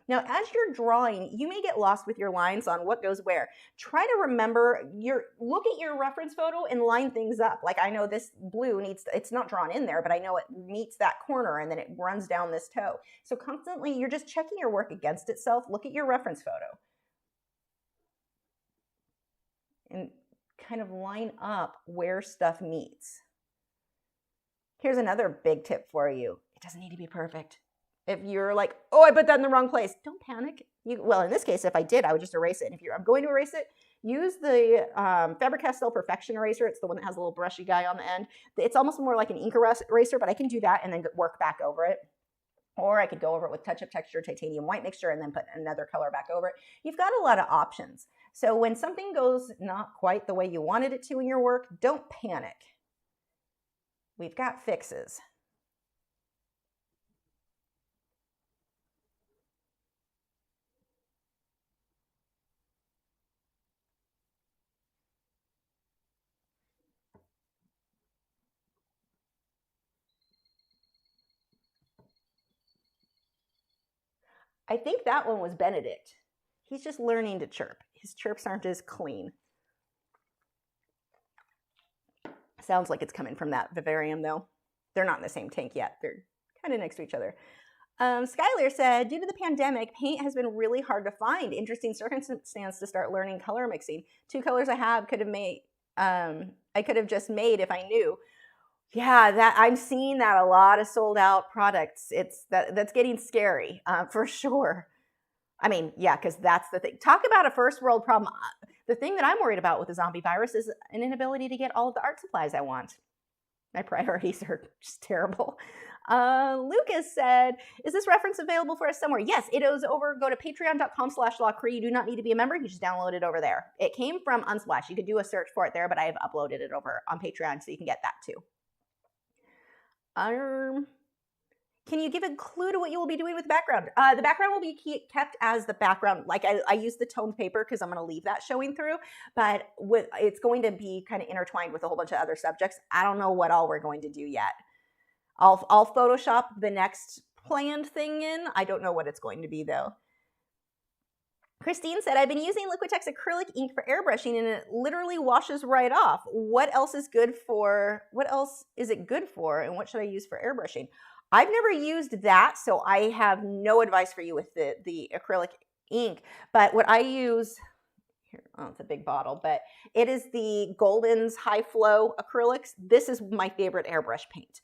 Now, as you're drawing, you may get lost with your lines on what goes where. Try to remember, look at your reference photo and line things up. Like I know this blue it's not drawn in there, but I know it meets that corner and then it runs down this toe. So constantly, you're just checking your work against itself. Look at your reference photo. And kind of line up where stuff meets. Here's another big tip for you. It doesn't need to be perfect. If you're like, oh, I put that in the wrong place, don't panic. Well, in this case, if I did, I would just erase it. And if I'm going to erase it, use the Faber-Castell Perfection Eraser. It's the one that has a little brushy guy on the end. It's almost more like an ink eraser, but I can do that and then work back over it. Or I could go over it with Touch Up Texture titanium white mixture and then put another color back over it. You've got a lot of options. So when something goes not quite the way you wanted it to in your work, don't panic. We've got fixes. I think that one was Benedict. He's just learning to chirp. His chirps aren't as clean. Sounds like it's coming from that vivarium though. They're not in the same tank yet. They're kind of next to each other. Skylar said, due to the pandemic, paint has been really hard to find. Interesting circumstance to start learning color mixing. 2 colors I have could have made, I could have just made if I knew. Yeah, that I'm seeing that a lot of sold out products. That's getting scary for sure. I mean, yeah, because that's the thing. Talk about a first world problem. The thing that I'm worried about with the zombie virus is an inability to get all of the art supplies I want. My priorities are just terrible. Lucas said, is this reference available for us somewhere? Yes, it is over. Go to patreon.com/Lachri. You do not need to be a member. You just download it over there. It came from Unsplash. You could do a search for it there, but I have uploaded it over on Patreon, so you can get that too. Can you give a clue to what you will be doing with the background? The background will be kept as the background. Like I use the toned paper because I'm going to leave that showing through, but it's going to be kind of intertwined with a whole bunch of other subjects. I don't know what all we're going to do yet. I'll Photoshop the next planned thing in. I don't know what it's going to be though. Christine said, I've been using Liquitex acrylic ink for airbrushing and it literally washes right off. What else is it good for and what should I use for airbrushing? I've never used that, so I have no advice for you with the acrylic ink. But what I use, here, oh, it's a big bottle, but it is the Golden's High Flow acrylics. This is my favorite airbrush paint.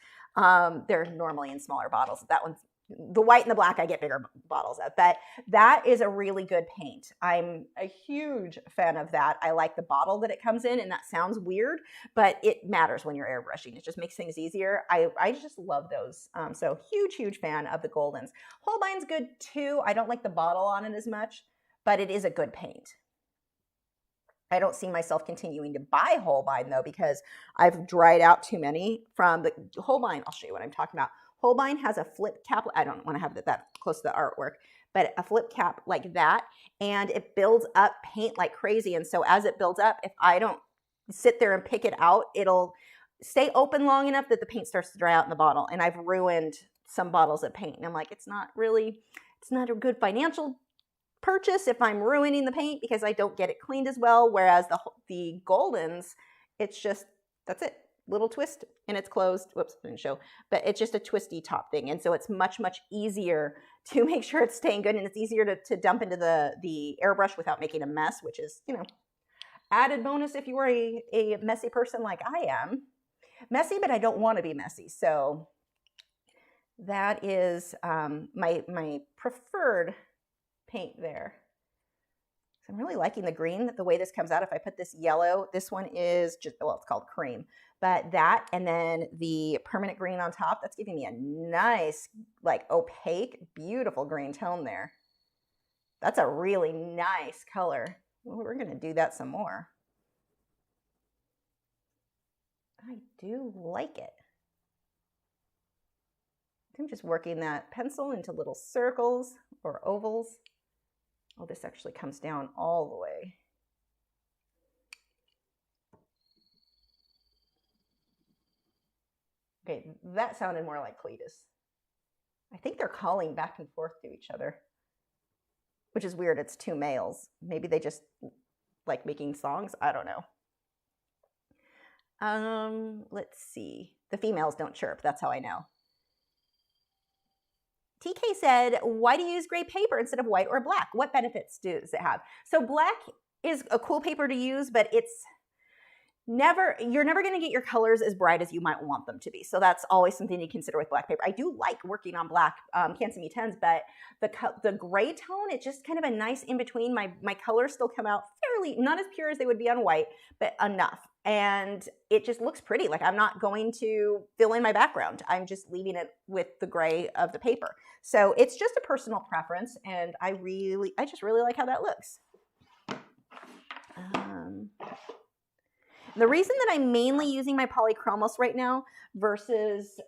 They're normally in smaller bottles. That one's the white and the black, I get bigger bottles of, but that is a really good paint. I'm a huge fan of that. I like the bottle that it comes in, and that sounds weird, but it matters when you're airbrushing. It just makes things easier. I just love those. So huge fan of the Goldens. Holbein's good too. I don't like the bottle on it as much, but it is a good paint. I don't see myself continuing to buy Holbein though, because I've dried out too many from the Holbein. I'll show you what I'm talking about. Holbein has a flip cap. I don't want to have that close to the artwork, but a flip cap like that, and it builds up paint like crazy. And so as it builds up, if I don't sit there and pick it out, it'll stay open long enough that the paint starts to dry out in the bottle. And I've ruined some bottles of paint. And I'm like, it's not a good financial purchase if I'm ruining the paint because I don't get it cleaned as well. Whereas the Goldens, it's just, that's it. Little twist and it's closed. Whoops, didn't show, but it's just a twisty top thing. And so it's much easier to make sure it's staying good, and it's easier to dump into the airbrush without making a mess, which is, added bonus if you are a messy person like I am. Messy, but I don't want to be messy. So that is my preferred paint there. So I'm really liking the green, the way this comes out. If I put this yellow, this one is just, well, it's called cream, but that, and then the permanent green on top, that's giving me a nice, like opaque, beautiful green tone there. That's a really nice color. Well, we're going to do that some more. I do like it. I'm just working that pencil into little circles or ovals. Oh, this actually comes down all the way. Okay, that sounded more like Cletus. I think they're calling back and forth to each other, which is weird. It's two males. Maybe they just like making songs. I don't know. Let's see. The females don't chirp. That's how I know. TK said, why do you use gray paper instead of white or black? What benefits does it have? So black is a cool paper to use, but you're never going to get your colors as bright as you might want them to be. So that's always something to consider with black paper. I do like working on black Canson Mi-Teintes, but the gray tone, it's just kind of a nice in-between. My colors still come out fairly, not as pure as they would be on white, but enough. And it just looks pretty. Like I'm not going to fill in my background. I'm just leaving it with the gray of the paper. So it's just a personal preference, and I just really like how that looks. The reason that I'm mainly using my Polychromos right now versus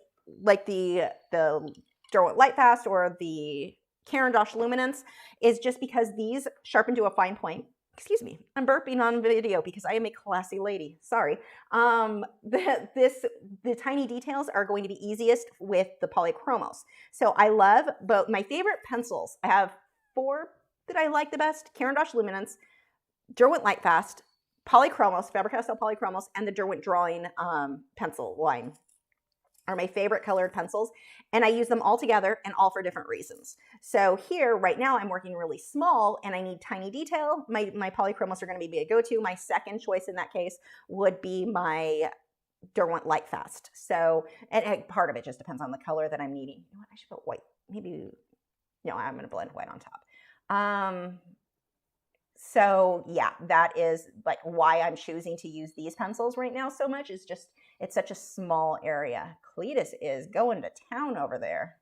like the Derwent Lightfast or the Caran Luminance is just because these sharpen to a fine point. Excuse me, I'm burping on video because I am a classy lady. Sorry. The tiny details are going to be easiest with the Polychromos. So I love both. My favorite pencils, I have 4 that I like the best: Caran Luminance, Derwent Lightfast, Polychromos, Faber-Castell Polychromos, and the Derwent Drawing pencil line are my favorite colored pencils, and I use them all together and all for different reasons. So here, right now, I'm working really small and I need tiny detail. My Polychromos are going to be a go-to. My second choice in that case would be my Derwent Lightfast. So, and part of it just depends on the color that I'm needing. You know what, I should put white. Maybe, no, I'm going to blend white on top. So yeah, that is like why I'm choosing to use these pencils right now so much, is just, it's such a small area. Cletus is going to town over there.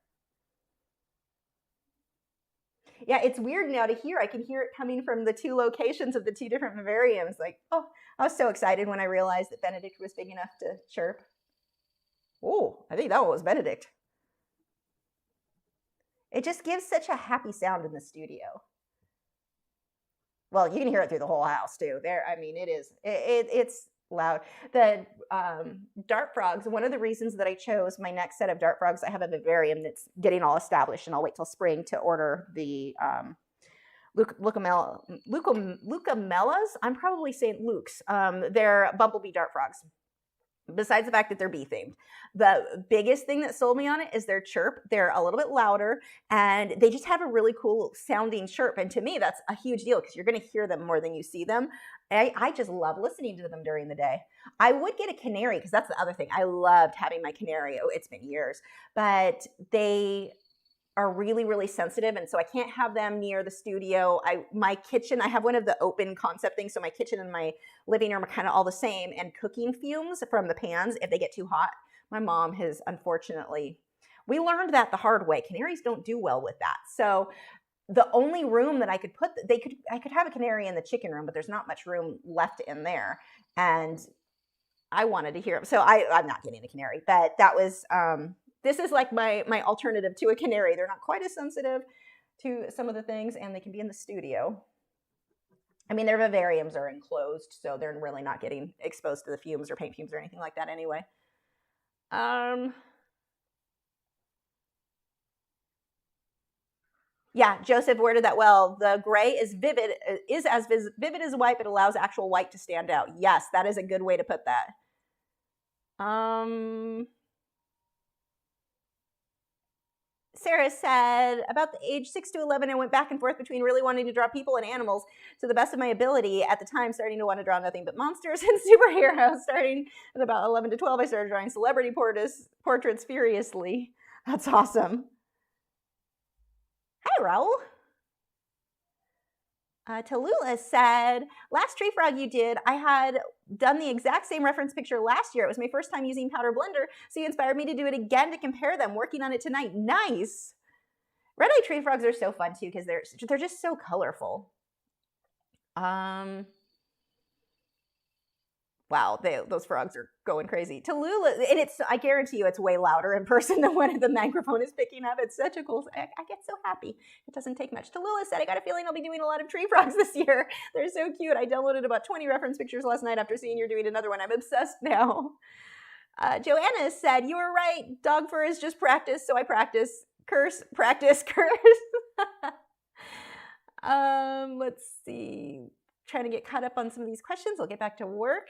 Yeah, it's weird now to hear. I can hear it coming from the two locations of the two different vivariums. Like, oh, I was so excited when I realized that Benedict was big enough to chirp. Oh, I think that one was Benedict. It just gives such a happy sound in the studio. Well, you can hear it through the whole house too. There, I mean, it's loud. The dart frogs, one of the reasons that I chose my next set of dart frogs, I have a vivarium that's getting all established, and I'll wait till spring to order the Lucamellas. I'm probably saying Luke's. They're bumblebee dart frogs. Besides the fact that they're bee themed, the biggest thing that sold me on it is their chirp. They're a little bit louder, and they just have a really cool sounding chirp. And to me, that's a huge deal because you're going to hear them more than you see them. I just love listening to them during the day. I would get a canary because that's the other thing. I loved having my canary. Oh, it's been years, but they are really, really sensitive, and so I can't have them near the studio. My kitchen, I have one of the open concept things, so my kitchen and my living room are kind of all the same, and cooking fumes from the pans, if they get too hot, my mom has unfortunately, we learned that the hard way. Canaries don't do well with that. So the only room that I could put, I could have a canary in the chicken room, but there's not much room left in there, and I wanted to hear it. So I'm not getting a canary, but that was, this is like my alternative to a canary. They're not quite as sensitive to some of the things, and they can be in the studio. I mean, their vivariums are enclosed, so they're really not getting exposed to the fumes or paint fumes or anything like that anyway. Yeah, Joseph worded that well. The gray is vivid, is as vivid as white, but allows actual white to stand out. Yes, that is a good way to put that. Sarah said, about the age 6 to 11, I went back and forth between really wanting to draw people and animals to the best of my ability. At the time, starting to want to draw nothing but monsters and superheroes. Starting at about 11 to 12, I started drawing celebrity portraits furiously. That's awesome. Hi, Raul. Tallulah said, last tree frog you did, I had done the exact same reference picture last year. It was my first time using powder blender, so you inspired me to do it again to compare them. Working on it tonight. Nice. Red-eye tree frogs are so fun too because they're just so colorful. Wow, those frogs are going crazy. Tallulah, and I guarantee you it's way louder in person than when the microphone is picking up. It's such a cool, I get so happy. It doesn't take much. Tallulah said, I got a feeling I'll be doing a lot of tree frogs this year. They're so cute. I downloaded about 20 reference pictures last night after seeing you're doing another one. I'm obsessed now. Joanna said, you were right. Dog fur is just practice, so I practice. Curse, practice, curse. Let's see. Trying to get caught up on some of these questions. I'll get back to work.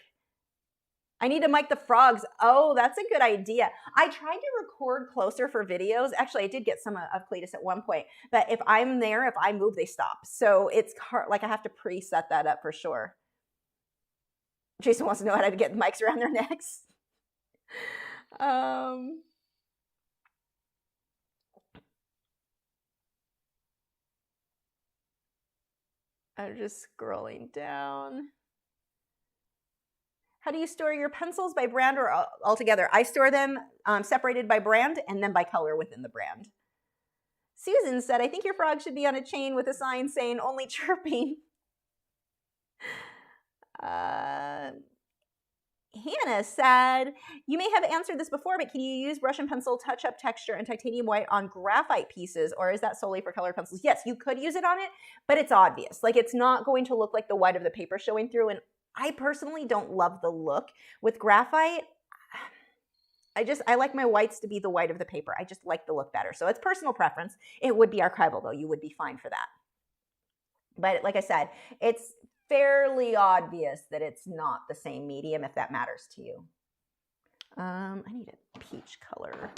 I need to mic the frogs. Oh, that's a good idea. I tried to record closer for videos. Actually, I did get some of Cletus at one point, but if I'm there, if I move, they stop. So it's hard, like I have to preset that up for sure. Jason wants to know how to get mics around their necks. I'm just scrolling down. How do you store your pencils, by brand or altogether? I store them separated by brand and then by color within the brand. Susan said, I think your frog should be on a chain with a sign saying only chirping. Hannah said, you may have answered this before, but can you use brush and pencil touch-up texture and titanium white on graphite pieces, or is that solely for colored pencils? Yes, you could use it on it, but it's obvious. Like, it's not going to look like the white of the paper showing through, and I personally don't love the look. With graphite, I like my whites to be the white of the paper. I just like the look better. So it's personal preference. It would be archival, though. You would be fine for that. But like I said, it's fairly obvious that it's not the same medium, if that matters to you. I need a peach color.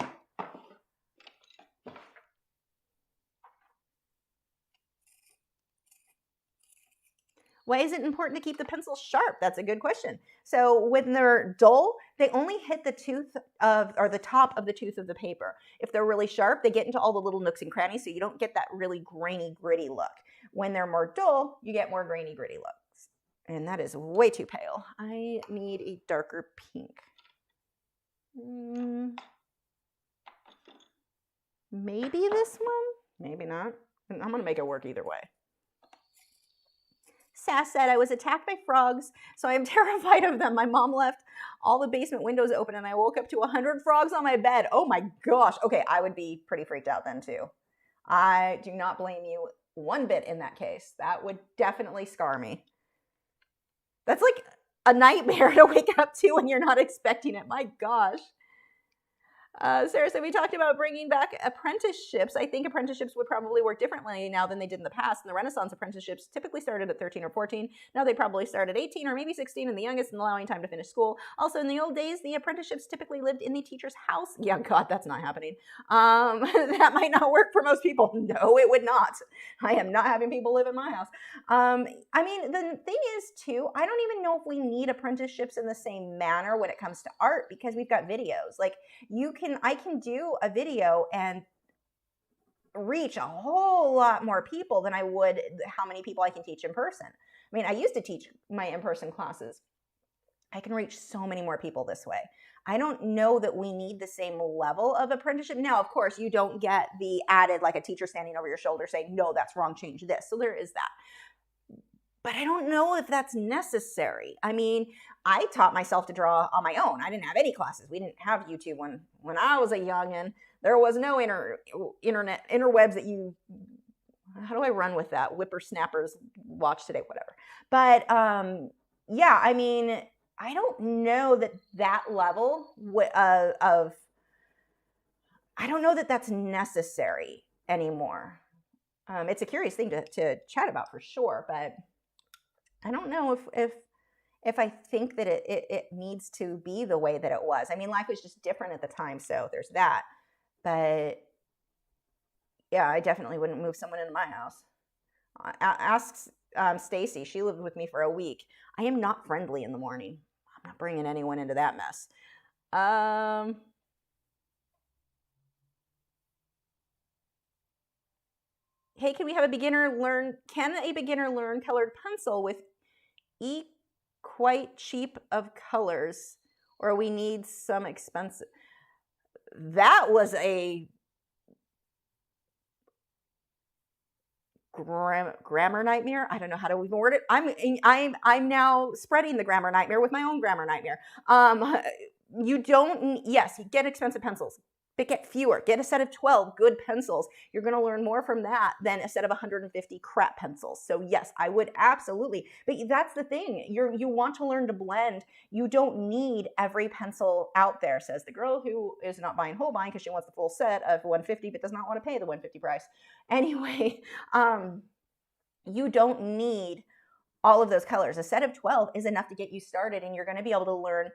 Why is it important to keep the pencils sharp? That's a good question. So when they're dull, they only hit the tooth of, or the top of the tooth of the paper. If they're really sharp, they get into all the little nooks and crannies, so you don't get that really grainy, gritty look. When they're more dull, you get more grainy, gritty looks. And that is way too pale. I need a darker pink. Maybe this one? Maybe not. I'm going to make it work either way. Sass said, I was attacked by frogs, so I am terrified of them. My mom left all the basement windows open, and I woke up to 100 frogs on my bed. Oh my gosh. Okay, I would be pretty freaked out then too. I do not blame you one bit in that case. That would definitely scar me. That's like a nightmare to wake up to when you're not expecting it. My gosh. Sarah said, we talked about bringing back apprenticeships. I think apprenticeships would probably work differently now than they did in the past. And the Renaissance apprenticeships typically started at 13 or 14. Now they probably start at 18 or maybe 16 and the youngest, and allowing time to finish school. Also, in the old days, the apprenticeships typically lived in the teacher's house. Yeah, God, that's not happening. That might not work for most people. No, it would not. I am not having people live in my house. I mean, the thing is, too, I don't even know if we need apprenticeships in the same manner when it comes to art, because we've got videos. Like, I can do a video and reach a whole lot more people than I would how many people I can teach in person. I mean, I used to teach my in-person classes. I can reach so many more people this way. I don't know that we need the same level of apprenticeship. Now, of course, you don't get the added, like a teacher standing over your shoulder saying, no, that's wrong, change this. So there is that. But I don't know if that's necessary. I mean, I taught myself to draw on my own. I didn't have any classes. We didn't have YouTube when I was a youngin'. There was no interwebs that you, how do I run with that? Whippersnappers watch today, whatever. But yeah, I mean, I don't know that level of, I don't know that that's necessary anymore. It's a curious thing to chat about for sure, but I don't know if I think that it needs to be the way that it was. I mean, life was just different at the time, so there's that. But yeah, I definitely wouldn't move someone into my house. Ask Stacy. She lived with me for a week. I am not friendly in the morning. I'm not bringing anyone into that mess. Hey, can a beginner learn colored pencil with quite cheap of colors, or we need some expensive? That was a grammar nightmare. I don't know how to even word it. I'm now spreading the grammar nightmare with my own grammar nightmare. Yes, get expensive pencils, but get fewer. Get a set of 12 good pencils. You're going to learn more from that than a set of 150 crap pencils. So yes, I would absolutely. But that's the thing. You want to learn to blend. You don't need every pencil out there, says the girl who is not buying Holbein because she wants the full set of 150 but does not want to pay the 150 price. Anyway, you don't need all of those colors. A set of 12 is enough to get you started, and you're going to be able to learn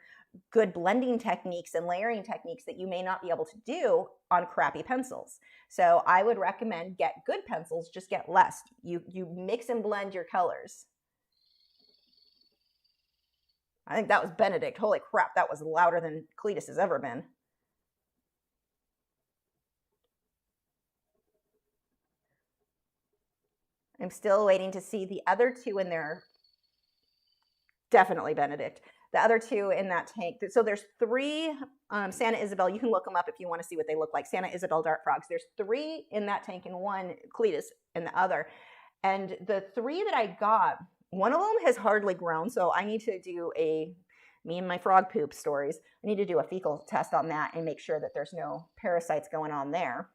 good blending techniques and layering techniques that you may not be able to do on crappy pencils. So I would recommend get good pencils, just get less. You mix and blend your colors. I think that was Benedict. Holy crap, that was louder than Cletus has ever been. I'm still waiting to see the other two in there. Definitely Benedict. The other two in that tank. So there's 3 Santa Isabel. You can look them up if you want to see what they look like. Santa Isabel dart frogs. There's 3 in that tank and 1 Cletus in the other. And the 3 that I got, one of them has hardly grown. So I need to do me and my frog poop stories. I need to do a fecal test on that and make sure that there's no parasites going on there.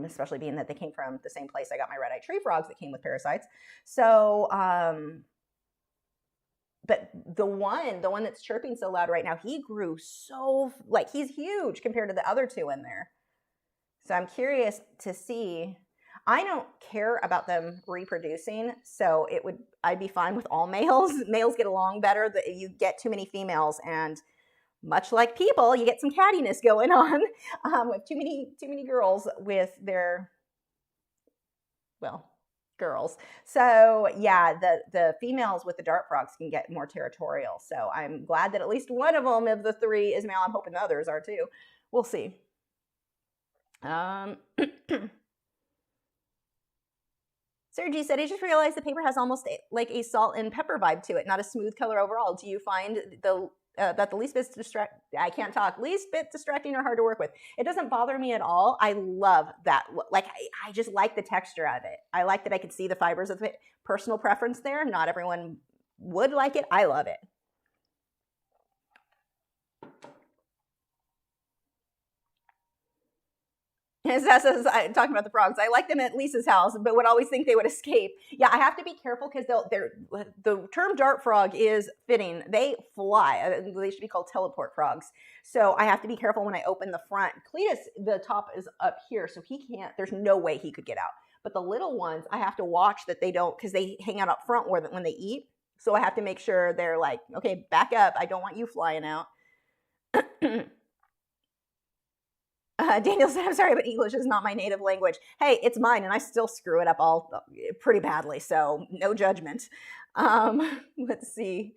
Especially being that they came from the same place I got my red-eye tree frogs that came with parasites. So, but the one that's chirping so loud right now, he grew so, like, he's huge compared to the other 2 in there. So I'm curious to see. I don't care about them reproducing, so I'd be fine with all males. Males get along better. You get too many females, and much like people, you get some cattiness going on with too many girls with their, well, girls. So yeah, the females with the dart frogs can get more territorial. So I'm glad that at least one of them of the three is male. I'm hoping the others are too. We'll see. Sergi said, I just realized the paper has almost like a salt and pepper vibe to it, not a smooth color overall. Do you find that the least bit least bit distracting or hard to work with? It doesn't bother me at all. I love that. Like, I just like the texture of it. I like that I could see the fibers of it. Personal preference there. Not everyone would like it. I love it. Talking about the frogs, I like them at Lisa's house, but would always think they would escape. Yeah, I have to be careful because the term dart frog is fitting. They fly. They should be called teleport frogs. So I have to be careful when I open the front. Cletus, the top is up here, so he can't. There's no way he could get out. But the little ones, I have to watch that they don't, because they hang out up front when they eat. So I have to make sure they're like, okay, back up. I don't want you flying out. Daniel said, I'm sorry, but English is not my native language. Hey, it's mine, and I still screw it up all pretty badly, so no judgment. Let's see.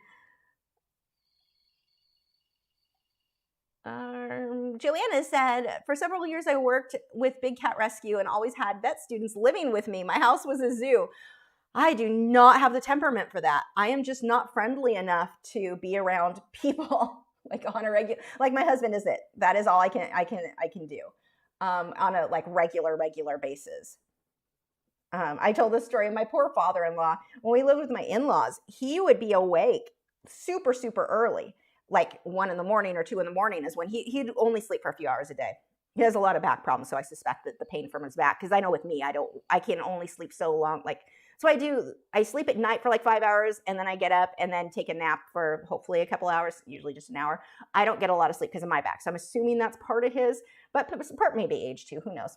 Joanna said, for several years I worked with Big Cat Rescue and always had vet students living with me. My house was a zoo. I do not have the temperament for that. I am just not friendly enough to be around people. Like on a regular, like my husband is it. That is all I can do on a like regular basis. I told this story of my poor father-in-law. When we lived with my in-laws, he would be awake super early, like 1 in the morning or 2 in the morning is when he'd only sleep for a few hours a day. He has a lot of back problems, so I suspect that the pain from his back, because I know with me, I can only sleep so long, like. So I sleep at night for like 5 hours, and then I get up and then take a nap for hopefully a couple hours, usually just an hour. I don't get a lot of sleep because of my back. So I'm assuming that's part of his, but part may be age too, who knows.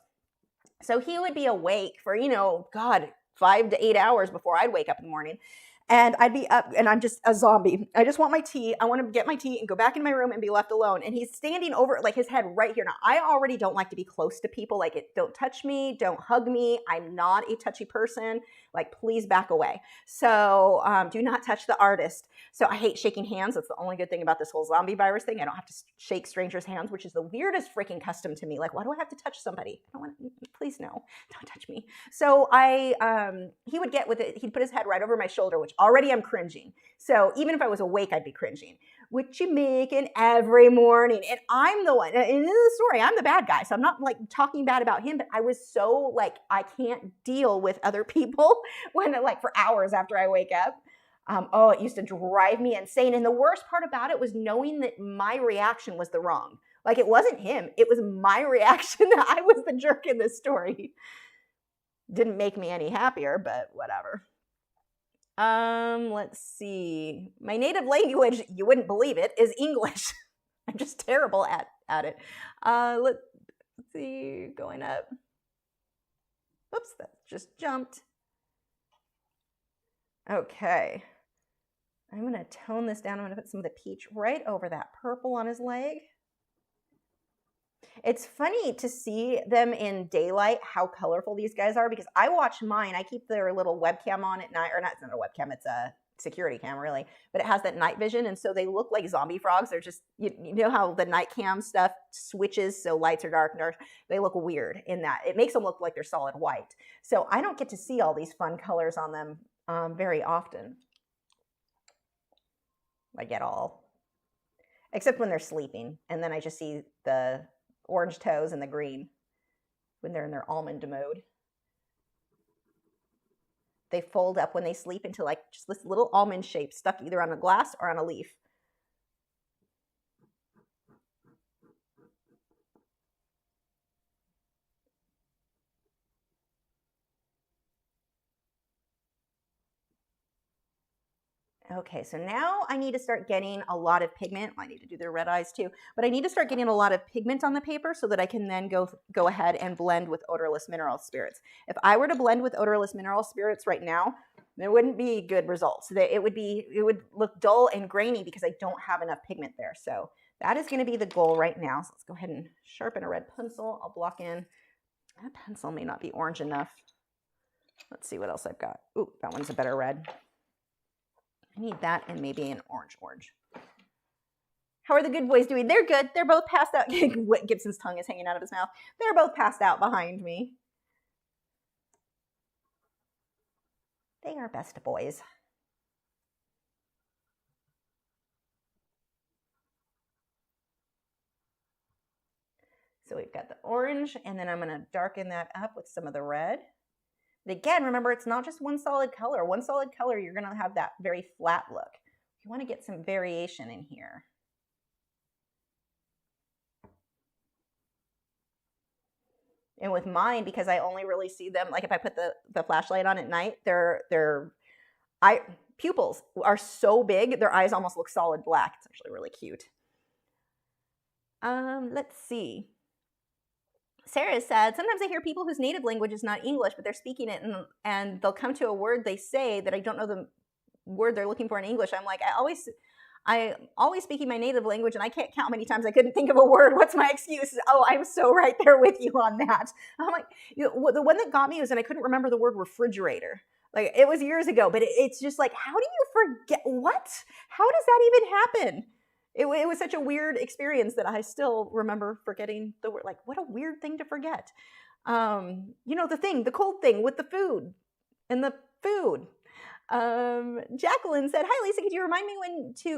So he would be awake for, 5 to 8 hours before I'd wake up in the morning. And I'd be up and I'm just a zombie. I just want my tea. I want to get my tea and go back in my room and be left alone. And he's standing over, like his head right here. Now, I already don't like to be close to people. Like, don't touch me. Don't hug me. I'm not a touchy person. Like, please back away. So do not touch the artist. So I hate shaking hands. That's the only good thing about this whole zombie virus thing. I don't have to shake strangers' hands, which is the weirdest freaking custom to me. Like, why do I have to touch somebody? I don't want to, please no, don't touch me. So he would get with it. He'd put his head right over my shoulder, which already I'm cringing. So even if I was awake, I'd be cringing. What you making every morning? And I'm the one, and in the story, I'm the bad guy. So I'm not like talking bad about him, but I was so like, I can't deal with other people when like for hours after I wake up. It used to drive me insane. And the worst part about it was knowing that my reaction was the wrong. Like, it wasn't him. It was my reaction that I was the jerk in this story. Didn't make me any happier, but whatever. Let's see. My native language, you wouldn't believe it, is English. I'm just terrible at it. Let's see, going up. Oops, that just jumped. Okay. I'm going to tone this down. I'm going to put some of the peach right over that purple on his leg. It's funny to see them in daylight, how colorful these guys are, because I watch mine. I keep their little webcam on at night, or not, it's not a webcam, it's a security cam really, but it has that night vision, and so they look like zombie frogs. They're just, you know how the night cam stuff switches, so lights are dark and dark. They look weird in that. It makes them look like they're solid white. So I don't get to see all these fun colors on them very often. Like at all. Except when they're sleeping, and then I just see the orange toes and the green when they're in their almond mode. They fold up when they sleep into like just this little almond shape stuck either on a glass or on a leaf. Okay, so now I need to start getting a lot of pigment. I need to do their red eyes too, but I need to start getting a lot of pigment on the paper so that I can then go ahead and blend with odorless mineral spirits. If I were to blend with odorless mineral spirits right now, there wouldn't be good results. It would look dull and grainy because I don't have enough pigment there. So that is going to be the goal right now. So let's go ahead and sharpen a red pencil. I'll block in. That pencil may not be orange enough. Let's see what else I've got. Ooh, that one's a better red. I need that and maybe an orange. How are the good boys doing? They're good. They're both passed out. Gibson's tongue is hanging out of his mouth. They're both passed out behind me. They are best boys. So we've got the orange, and then I'm going to darken that up with some of the red. But again, remember, it's not just one solid color. One solid color, you're going to have that very flat look. You want to get some variation in here. And with mine, because I only really see them, like if I put the flashlight on at night, their pupils are so big, their eyes almost look solid black. It's actually really cute. Let's see. Sarah said, sometimes I hear people whose native language is not English, but they're speaking it, and they'll come to a word they say that I don't know the word they're looking for in English. I'm like, I'm always speaking my native language, and I can't count how many times I couldn't think of a word. What's my excuse? Oh, I'm so right there with you on that. I'm like, the one that got me was that I couldn't remember the word refrigerator. Like, it was years ago, but it's just like, how do you forget? What? How does that even happen? It was such a weird experience that I still remember forgetting the word. Like, what a weird thing to forget. You know, the cold thing with the food and the food. Jacqueline said, hi Lisa, could you remind me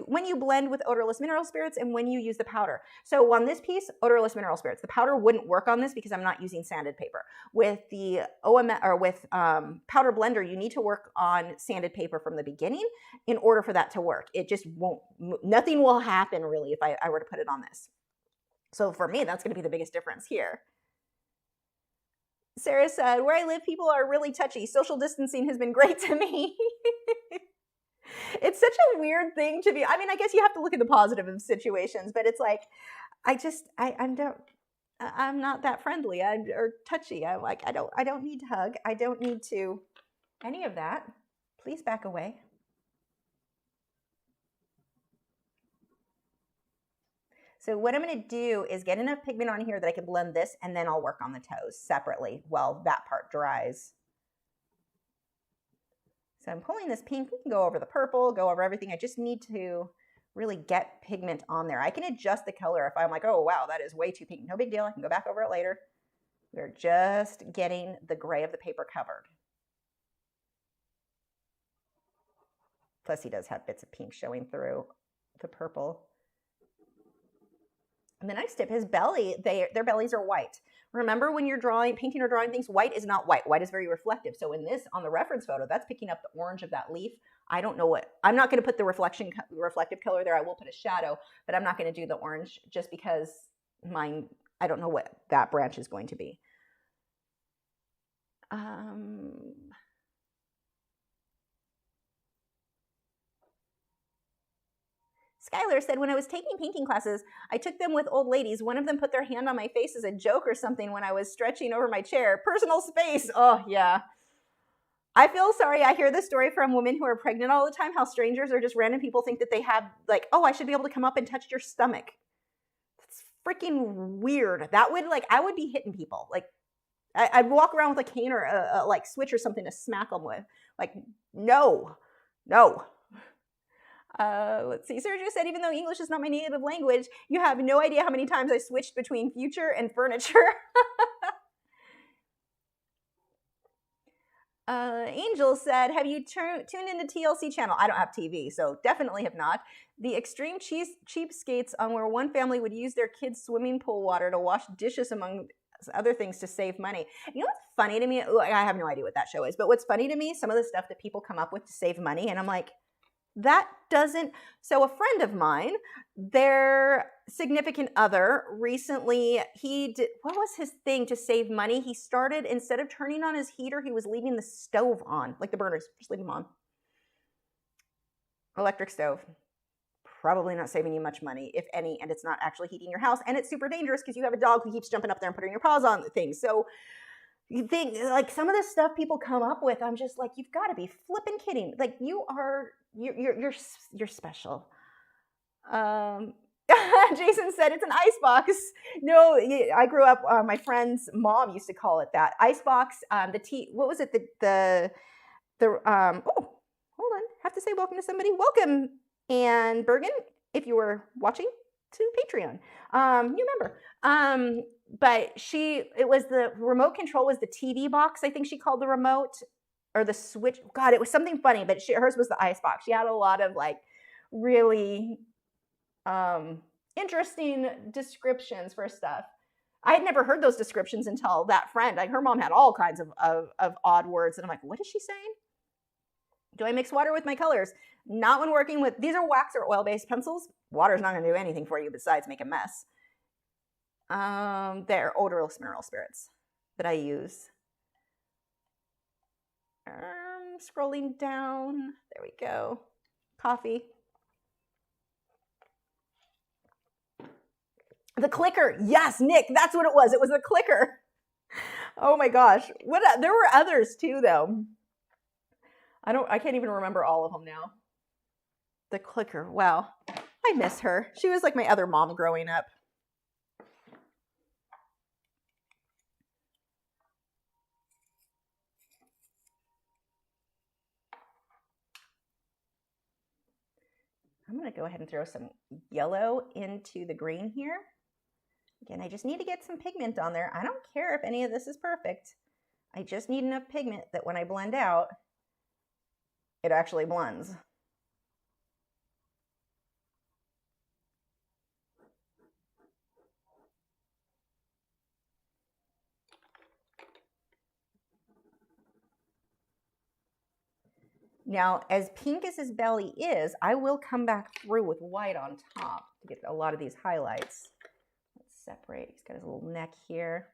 when you blend with odorless mineral spirits and when you use the powder? So on this piece, odorless mineral spirits, the powder wouldn't work on this because I'm not using sanded paper. With the powder blender, you need to work on sanded paper from the beginning in order for that to work. It just won't, nothing will happen really if I were to put it on this. So for me, that's going to be the biggest difference here. Sarah said, where I live, people are really touchy. Social distancing has been great to me. It's such a weird thing to be. I mean, I guess you have to look at the positive of situations, but it's like, I'm not that friendly or touchy. I'm like, I don't need to hug. I don't need to any of that. Please back away. So what I'm going to do is get enough pigment on here that I can blend this, and then I'll work on the toes separately while that part dries. So I'm pulling this pink. We can go over the purple, go over everything. I just need to really get pigment on there. I can adjust the color if I'm like, oh, wow, that is way too pink. No big deal. I can go back over it later. We're just getting the gray of the paper covered. Plus he does have bits of pink showing through the purple. And the next tip, his belly, their bellies are white. Remember when you're painting or drawing things, white is not white. White is very reflective. So in this, on the reference photo, that's picking up the orange of that leaf. I don't know I'm not going to put the reflective color there. I will put a shadow, but I'm not going to do the orange just because I don't know what that branch is going to be. Skylar said, when I was taking painting classes, I took them with old ladies. One of them put their hand on my face as a joke or something when I was stretching over my chair. Personal space. Oh, yeah. I feel sorry. I hear this story from women who are pregnant all the time, how strangers or just random people think that they have, like, oh, I should be able to come up and touch your stomach. That's freaking weird. That would, like, I would be hitting people. Like, I'd walk around with a cane or a like, switch or something to smack them with. Like, no. Let's see. Sergio said, even though English is not my native language, you have no idea how many times I switched between future and furniture. Angel said, have you tuned into TLC channel? I don't have TV, so definitely have not. The extreme cheapskates on where one family would use their kids' swimming pool water to wash dishes among other things to save money. You know what's funny to me? I have no idea what that show is, but what's funny to me, some of the stuff that people come up with to save money, and I'm like, that doesn't. So a friend of mine, their significant other recently, what was his thing to save money? He started, instead of turning on his heater, he was leaving the stove on, like the burners, just leave them on. Electric stove. Probably not saving you much money, if any, and it's not actually heating your house, and it's super dangerous because you have a dog who keeps jumping up there and putting your paws on things. So you think, like, some of the stuff people come up with, I'm just like, you've got to be flipping kidding. Like, you're special. Jason said it's an icebox. No, I grew up, my friend's mom used to call it that. Icebox, what was it? Oh, hold on. Have to say welcome to somebody. Welcome, Ann Bergen, if you were watching, to Patreon. You remember. But it was the remote control was the TV box, I think she called the remote, or the switch. God, it was something funny, but hers was the icebox. She had a lot of like really interesting descriptions for stuff. I had never heard those descriptions until that friend. Like her mom had all kinds of odd words, and I'm like, what is she saying? Do I mix water with my colors? Not when working with, these are wax or oil-based pencils. Water's not gonna do anything for you besides make a mess. They're odorless mineral spirits that I use. Scrolling down, there we go. Coffee. The clicker, yes, Nick, that's what it was. It was the clicker. Oh my gosh, there were others too, though. I can't even remember all of them now. The clicker, wow, I miss her. She was like my other mom growing up. I'm gonna go ahead and throw some yellow into the green here. Again, I just need to get some pigment on there. I don't care if any of this is perfect. I just need enough pigment that when I blend out, it actually blends. Now, as pink as his belly is, I will come back through with white on top to get a lot of these highlights. Let's separate. He's got his little neck here.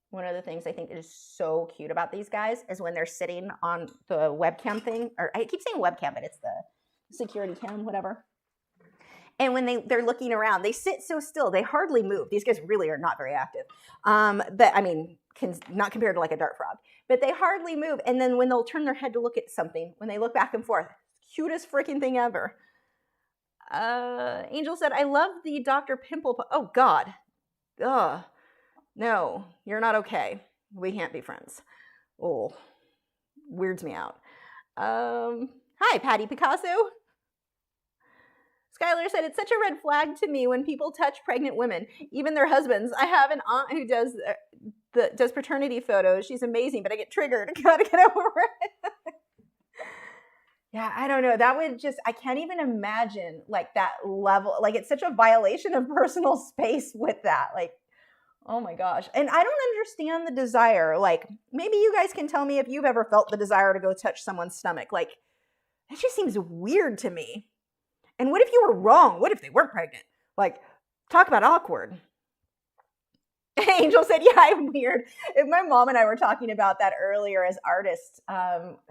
One of the things I think is so cute about these guys is when they're sitting on the webcam thing, or I keep saying webcam, but it's the security cam, whatever. And when they're looking around, they sit so still, they hardly move. These guys really are not very active. But I mean, not compared to like a dart frog, but they hardly move. And then when they'll turn their head to look at something, when they look back and forth, cutest freaking thing ever. Angel said, I love the Dr. Pimple. Oh God. Ugh. No, you're not okay. We can't be friends. Oh, weirds me out. Hi, Patty Picasso. Skylar said, it's such a red flag to me when people touch pregnant women, even their husbands. I have an aunt who does paternity photos. She's amazing, but I get triggered. Gotta get over it. Yeah, I don't know. That would just, I can't even imagine like that level. Like it's such a violation of personal space with that. Like, oh my gosh. And I don't understand the desire. Like maybe you guys can tell me if you've ever felt the desire to go touch someone's stomach. Like that just seems weird to me. And what if you were wrong? What if they weren't pregnant? Like, talk about awkward. Angel said, yeah, I'm weird. If my mom and I were talking about that earlier as artists,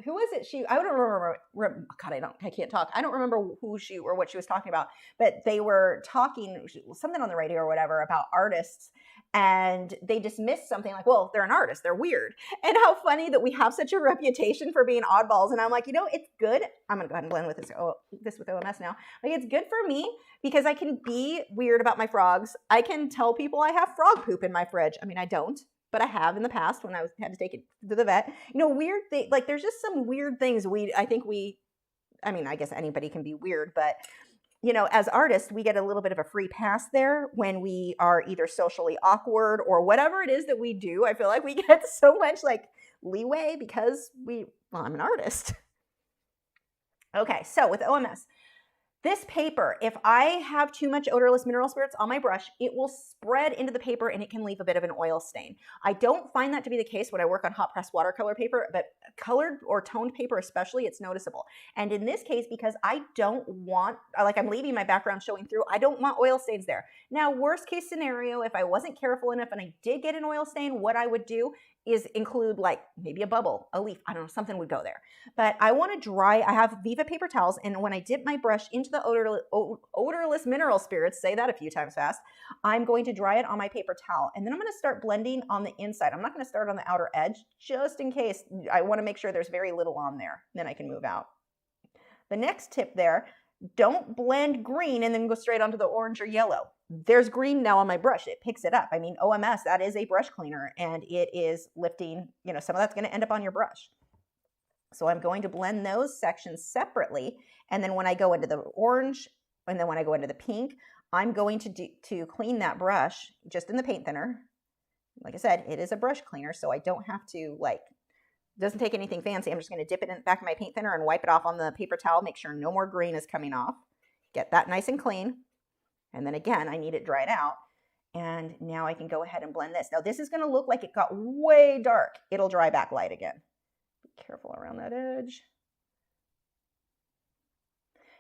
who was it? I don't remember. God, I can't talk. I don't remember who she or what she was talking about, but they were talking something on the radio or whatever about artists. And they dismissed something like, well, they're an artist, they're weird. And how funny that we have such a reputation for being oddballs. And I'm like, it's good. I'm gonna go ahead and blend with this with OMS now. Like it's good for me because I can be weird about my frogs. I can tell people I have frog poop in my fridge. I mean, I don't, but I have in the past when I had to take it to the vet. Weird thing, like there's just some weird things I guess anybody can be weird, but as artists, we get a little bit of a free pass there when we are either socially awkward or whatever it is that we do. I feel like we get so much like leeway because I'm an artist. Okay, so with OMS, this paper, if I have too much odorless mineral spirits on my brush, it will spread into the paper and it can leave a bit of an oil stain. I don't find that to be the case when I work on hot press watercolor paper, but colored or toned paper especially, it's noticeable. And in this case, because I don't want, like I'm leaving my background showing through, I don't want oil stains there. Now, worst case scenario, if I wasn't careful enough and I did get an oil stain, what I would do is include like maybe a bubble, a leaf, I don't know, something would go there. But I want to dry, I have Viva paper towels, and when I dip my brush into the odorless mineral spirits, say that a few times fast, I'm going to dry it on my paper towel. And then I'm going to start blending on the inside. I'm not going to start on the outer edge, just in case. I want to make sure there's very little on there. Then I can move out. The next tip there, don't blend green and then go straight onto the orange or yellow. There's green now on my brush. It picks it up. I mean, OMS, that is a brush cleaner, and it is lifting, you know, some of that's going to end up on your brush. So I'm going to blend those sections separately. And then when I go into the orange, and then when I go into the pink, I'm going to clean that brush just in the paint thinner. Like I said, it is a brush cleaner, so I don't have to, like, it doesn't take anything fancy. I'm just going to dip it in the back of my paint thinner and wipe it off on the paper towel, make sure no more green is coming off. Get that nice and clean. And then again, I need it dried out. And now I can go ahead and blend this. Now this is going to look like it got way dark. It'll dry back light again. Be careful around that edge.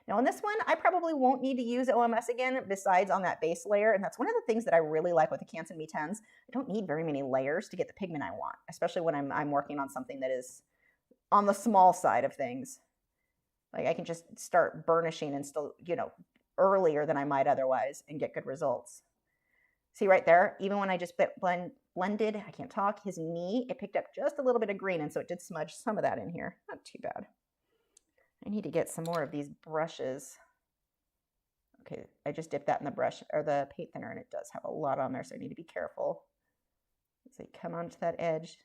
Now on this one, I probably won't need to use OMS again besides on that base layer. And that's one of the things that I really like with the Canson Mi-Teintes. I don't need very many layers to get the pigment I want, especially when I'm working on something that is on the small side of things. Like I can just start burnishing and still, you know, earlier than I might otherwise and get good results. See right there, even when I just blended, I can't talk, his knee, it picked up just a little bit of green, and so it did smudge some of that in here. Not too bad. I need to get some more of these brushes. Okay, I just dipped that in the brush or the paint thinner, and it does have a lot on there, so I need to be careful as I come onto that edge.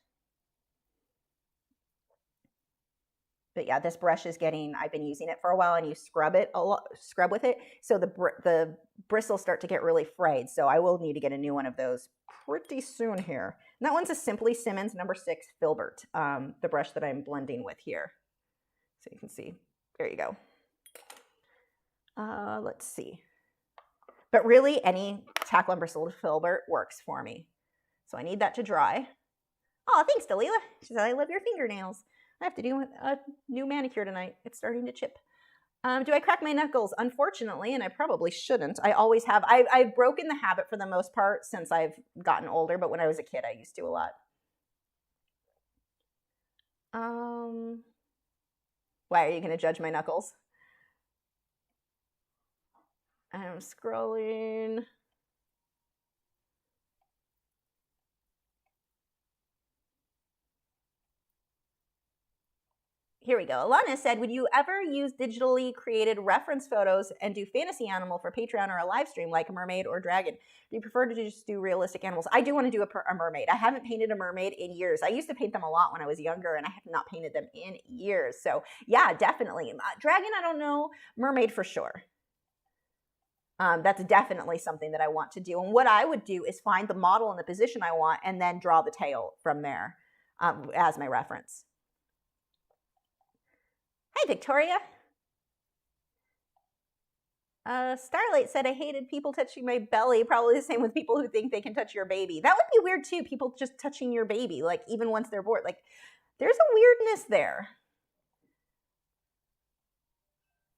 But yeah, this brush is getting, I've been using it for a while, and you scrub it a lot, scrub with it, so the bristles start to get really frayed. So I will need to get a new one of those pretty soon here. And that one's a Simply Simmons No. 6 Filbert, the brush that I'm blending with here. So you can see, there you go. Let's see. But really, any tackle and bristle filbert works for me. So I need that to dry. Oh, thanks, Dalila. She said, I love your fingernails. I have to do a new manicure tonight. It's starting to chip. Do I crack my knuckles? Unfortunately, and I probably shouldn't. I always have. I've broken the habit for the most part since I've gotten older, but when I was a kid, I used to a lot. Why are you going to judge my knuckles? I'm scrolling. Here we go. Alana said, would you ever use digitally created reference photos and do fantasy animal for Patreon or a live stream like a mermaid or dragon? Do you prefer to just do realistic animals? I do want to do a mermaid. I haven't painted a mermaid in years. I used to paint them a lot when I was younger, and I have not painted them in years. So yeah, definitely. Dragon, I don't know. Mermaid for sure. That's definitely something that I want to do. And what I would do is find the model in the position I want and then draw the tail from there as my reference. Hi, Victoria. Starlight said, I hated people touching my belly. Probably the same with people who think they can touch your baby. That would be weird too, people just touching your baby, like even once they're born. Like, there's a weirdness there.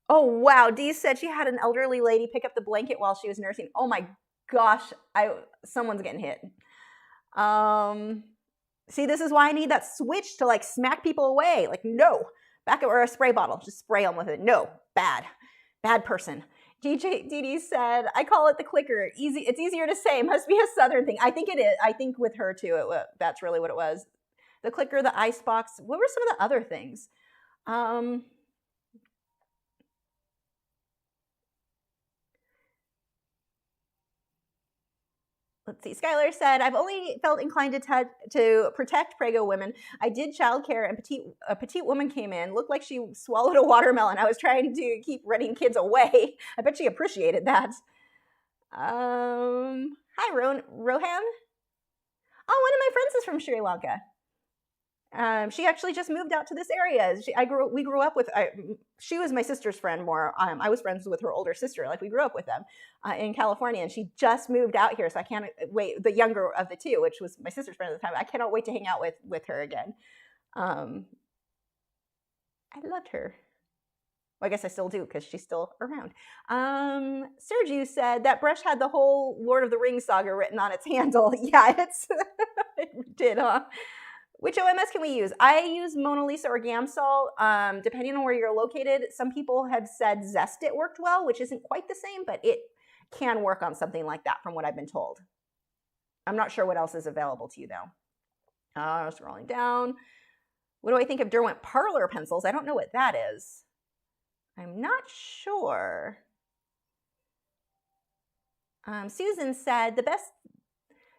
Oh, wow. Dee said she had an elderly lady pick up the blanket while she was nursing. Oh my gosh, someone's getting hit. See, this is why I need that switch to like smack people away. Like, no. Back or a spray bottle, just spray them with it. No, bad person. Dee said, I call it the clicker. Easy, it's easier to say. Must be a Southern thing. I think it is. I think with her too, that's really what it was. The clicker, the ice box. What were some of the other things? Let's see. Skylar said, I've only felt inclined to protect prego women. I did childcare, and a petite woman came in, looked like she swallowed a watermelon. I was trying to keep running kids away. I bet she appreciated that. Hi, Rohan. Oh, one of my friends is from Sri Lanka. She actually just moved out to this area. We grew up with. She was my sister's friend more. I was friends with her older sister. Like, we grew up with them in California, and she just moved out here. So I can't wait. The younger of the two, which was my sister's friend at the time, I cannot wait to hang out with her again. I loved her. Well, I guess I still do because she's still around. Sergio said that brush had the whole Lord of the Rings saga written on its handle. Yeah, it did, huh? Which OMS can we use? I use Mona Lisa or Gamsol, depending on where you're located. Some people have said Zest It worked well, which isn't quite the same, but it can work on something like that from what I've been told. I'm not sure what else is available to you, though. Scrolling down. What do I think of Derwent Parlor pencils? I don't know what that is. I'm not sure. Susan said, the best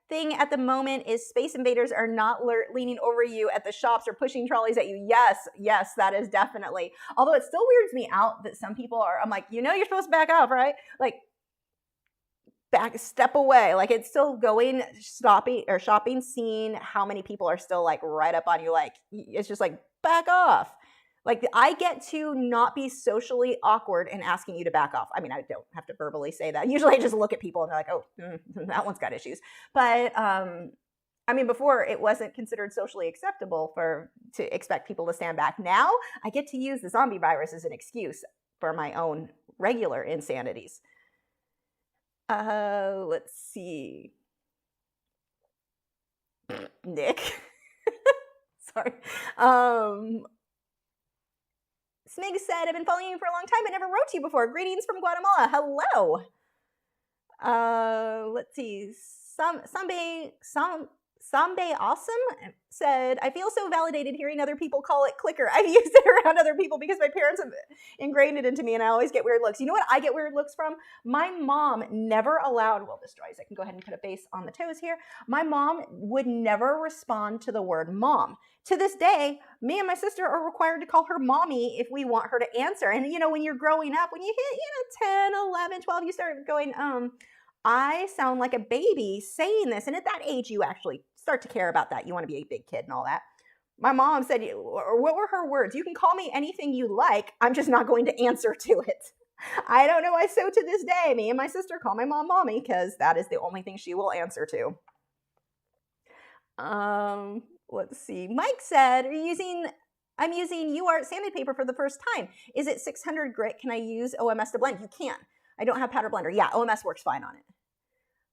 thing at the moment is Space Invaders are not leaning over you at the shops or pushing trolleys at you. Yes, that is definitely. Although it still weirds me out that some people are, I'm like, you know, you're supposed to back off, right? Like, step away. Like, it's still going, shopping, seeing how many people are still like right up on you. Like, it's just like, back off. Like, I get to not be socially awkward in asking you to back off. I mean, I don't have to verbally say that. Usually I just look at people and they're like, oh, that one's got issues. But, I mean, before it wasn't considered socially acceptable to expect people to stand back. Now I get to use the zombie virus as an excuse for my own regular insanities. Let's see. Nick. Sorry. Smig said, I've been following you for a long time, but never wrote to you before. Greetings from Guatemala. Hello. Let's see. Sambe Awesome said, I feel so validated hearing other people call it clicker. I've used it around other people because my parents have ingrained it into me and I always get weird looks. You know what I get weird looks from? My mom never allowed, well, this dries. I can go ahead and put a base on the toes here. My mom would never respond to the word mom. To this day, me and my sister are required to call her mommy if we want her to answer. And, you know, when you're growing up, when you hit, 10, 11, 12, you start going, I sound like a baby saying this. And at that age, you actually start to care about that. You want to be a big kid and all that. My mom said, what were her words? You can call me anything you like. I'm just not going to answer to it. I don't know why. So to this day, me and my sister call my mom mommy because that is the only thing she will answer to. Let's see. Mike said, I'm using UArt sandpaper for the first time. Is it 600 grit? Can I use OMS to blend? You can. I don't have powder blender. Yeah, OMS works fine on it.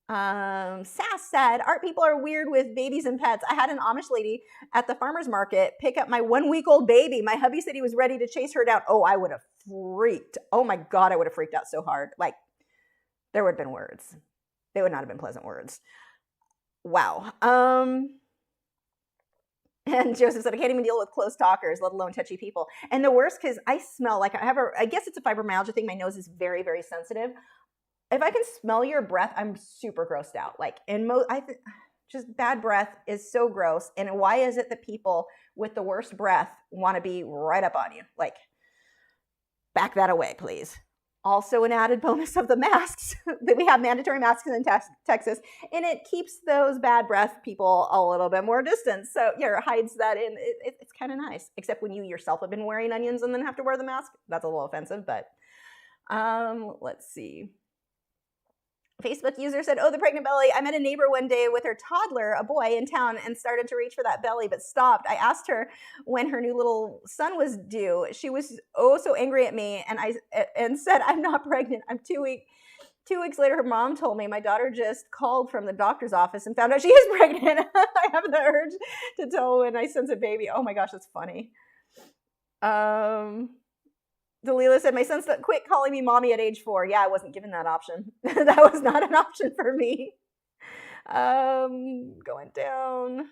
Sass said, art people are weird with babies and pets. I had an Amish lady at the farmer's market pick up my 1-week-old baby. My hubby said he was ready to chase her down. Oh, I would have freaked. Oh my God, I would have freaked out so hard. Like, there would have been words. They would not have been pleasant words. Wow. And Joseph said, I can't even deal with close talkers, let alone touchy people. And the worst, because I smell like I guess it's a fibromyalgia thing. My nose is very, very sensitive. If I can smell your breath, I'm super grossed out. Like, just bad breath is so gross. And why is it that people with the worst breath want to be right up on you? Like, back that away, please. Also, an added bonus of the masks that we have mandatory masks in Texas, and it keeps those bad breath people a little bit more distant. So, yeah, it hides that in. It's kind of nice, except when you yourself have been wearing onions and then have to wear the mask. That's a little offensive, but let's see. Facebook user said, oh, the pregnant belly. I met a neighbor one day with her toddler, a boy, in town and started to reach for that belly, but stopped. I asked her when her new little son was due. She was so angry at me and said, I'm not pregnant. I'm 2 weeks. 2 weeks later, her mom told me my daughter just called from the doctor's office and found out she is pregnant. I have the urge to tell when I sense a baby. Oh my gosh, that's funny. Delila said, my son quit calling me mommy at age 4. Yeah, I wasn't given that option. That was not an option for me. Going down.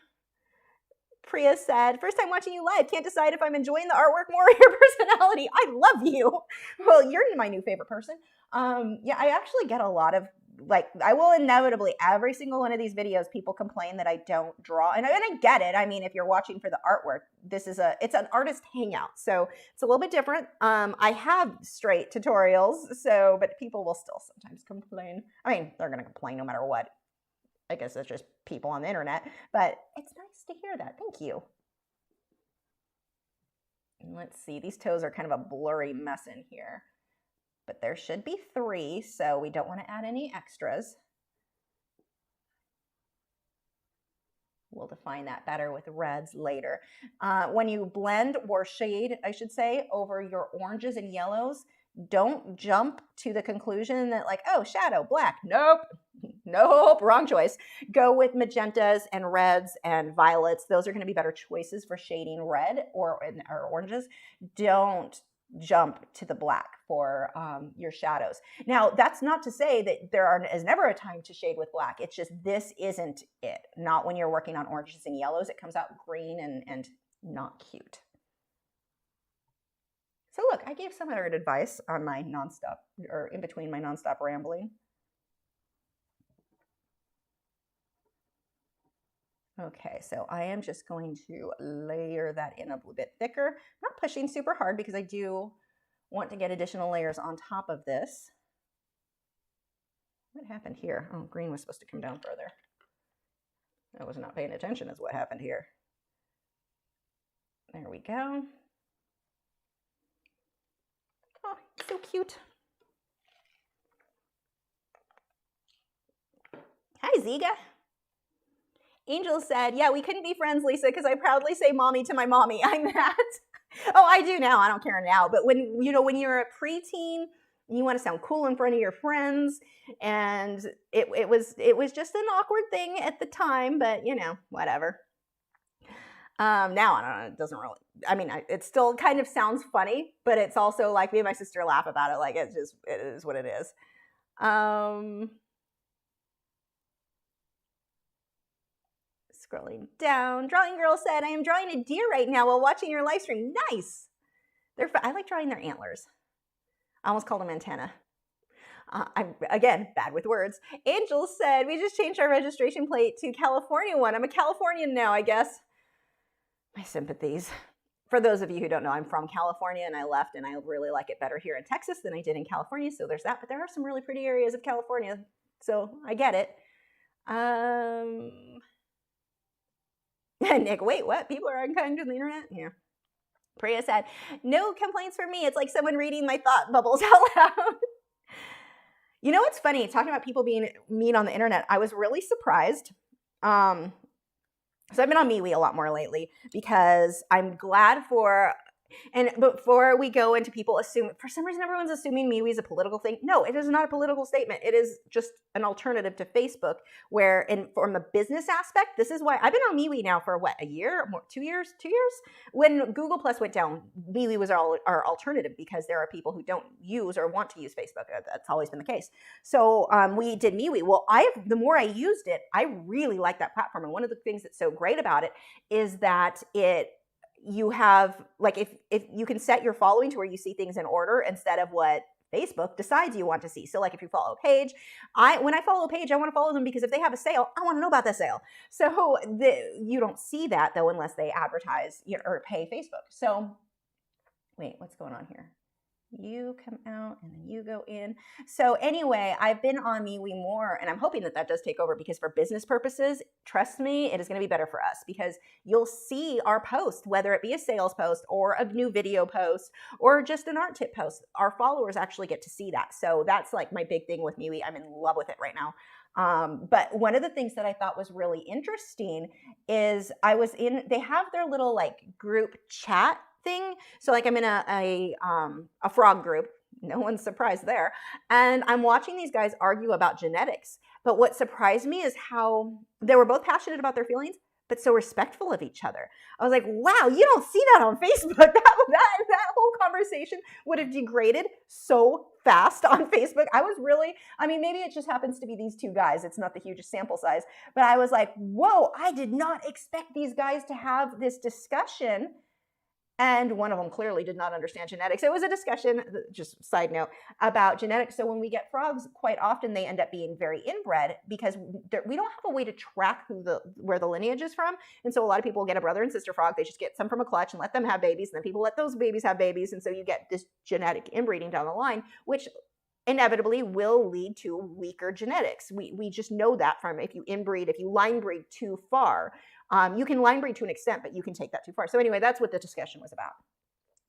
Priya said, first time watching you live. Can't decide if I'm enjoying the artwork more or your personality. I love you. Well, you're my new favorite person. Yeah, I actually get a lot of, like, I will inevitably, every single one of these videos, people complain that I don't draw. And I get it. I mean, if you're watching for the artwork, it's an artist hangout. So it's a little bit different. I have straight tutorials, but people will still sometimes complain. I mean, they're going to complain no matter what. I guess it's just people on the internet, but it's nice to hear that. Thank you. And let's see. These toes are kind of a blurry mess in here. But there should be 3, so we don't want to add any extras. We'll define that better with reds later. When you blend or shade, I should say, over your oranges and yellows, don't jump to the conclusion that, like, oh, shadow, black. Nope. Nope, wrong choice. Go with magentas and reds and violets. Those are going to be better choices for shading red or oranges. Don't jump to the black for your shadows. Now, that's not to say that there is never a time to shade with black. It's just this isn't it. Not when you're working on oranges and yellows. It comes out green and not cute. So look, I gave some other advice on my nonstop, or in between my nonstop rambling. Okay, so I am just going to layer that in a little bit thicker. I'm not pushing super hard because I do want to get additional layers on top of this. What happened here? Oh, green was supposed to come down further. I was not paying attention is what happened here. There we go. Oh, so cute. Hi, Ziga. Angel said, yeah, we couldn't be friends, Lisa, because I proudly say mommy to my mommy. I'm that. Oh, I do now. I don't care now. But when, you know, when you're a preteen, you want to sound cool in front of your friends, and it was just an awkward thing at the time, but you know, whatever. Now I don't know, it doesn't really, I mean, it still kind of sounds funny, but it's also like me and my sister laugh about it. Like it is what it is. Scrolling down, Drawing Girl said, I am drawing a deer right now while watching your live stream. Nice. I like drawing their antlers. I almost called them antenna. I'm, again, bad with words. Angel said, we just changed our registration plate to California one. I'm a Californian now, I guess. My sympathies. For those of you who don't know, I'm from California, and I left, and I really like it better here in Texas than I did in California, so there's that. But there are some really pretty areas of California, so I get it. Nick, wait, what? People are unkind to the internet? Yeah. Priya said, no complaints from me. It's like someone reading my thought bubbles out loud. You know what's funny? Talking about people being mean on the internet, I was really surprised. So I've been on MeWe a lot more lately because I'm glad for, and before we go into people assume, for some reason everyone's assuming MeWe is a political thing. No, it is not a political statement. It is just an alternative to Facebook where, from a business aspect, this is why I've been on MeWe now for what, a year, more, 2 years? 2 years? When Google Plus went down, MeWe was our alternative because there are people who don't use or want to use Facebook. That's always been the case. So we did MeWe. Well, the more I used it, I really like that platform. And one of the things that's so great about it is that you have, like, if you can set your following to where you see things in order instead of what Facebook decides you want to see. So like if you follow a page, when I follow a page, I want to follow them because if they have a sale, I want to know about the sale. So you don't see that though unless they advertise or pay Facebook. So wait, what's going on here? You come out and then you go in. So anyway, I've been on MeWe more, and I'm hoping that does take over because for business purposes, trust me, it is going to be better for us because you'll see our post, whether it be a sales post or a new video post or just an art tip post. Our followers actually get to see that. So that's like my big thing with MeWe. I'm in love with it right now. But one of the things that I thought was really interesting is they have their little like group chat thing. So like I'm in a frog group. No one's surprised there. And I'm watching these guys argue about genetics. But what surprised me is how they were both passionate about their feelings, but so respectful of each other. I was like, wow, you don't see that on Facebook. That whole conversation would have degraded so fast on Facebook. Maybe it just happens to be these two guys. It's not the hugest sample size. But I was like, whoa, I did not expect these guys to have this discussion. And one of them clearly did not understand genetics. It was a discussion, just side note, about genetics. So when we get frogs, quite often they end up being very inbred because we don't have a way to track where the lineage is from. And so a lot of people get a brother and sister frog. They just get some from a clutch and let them have babies. And then people let those babies have babies. And so you get this genetic inbreeding down the line, which inevitably will lead to weaker genetics. We just know that from if you line breed too far. You can line breed to an extent, but you can take that too far. So anyway, that's what the discussion was about.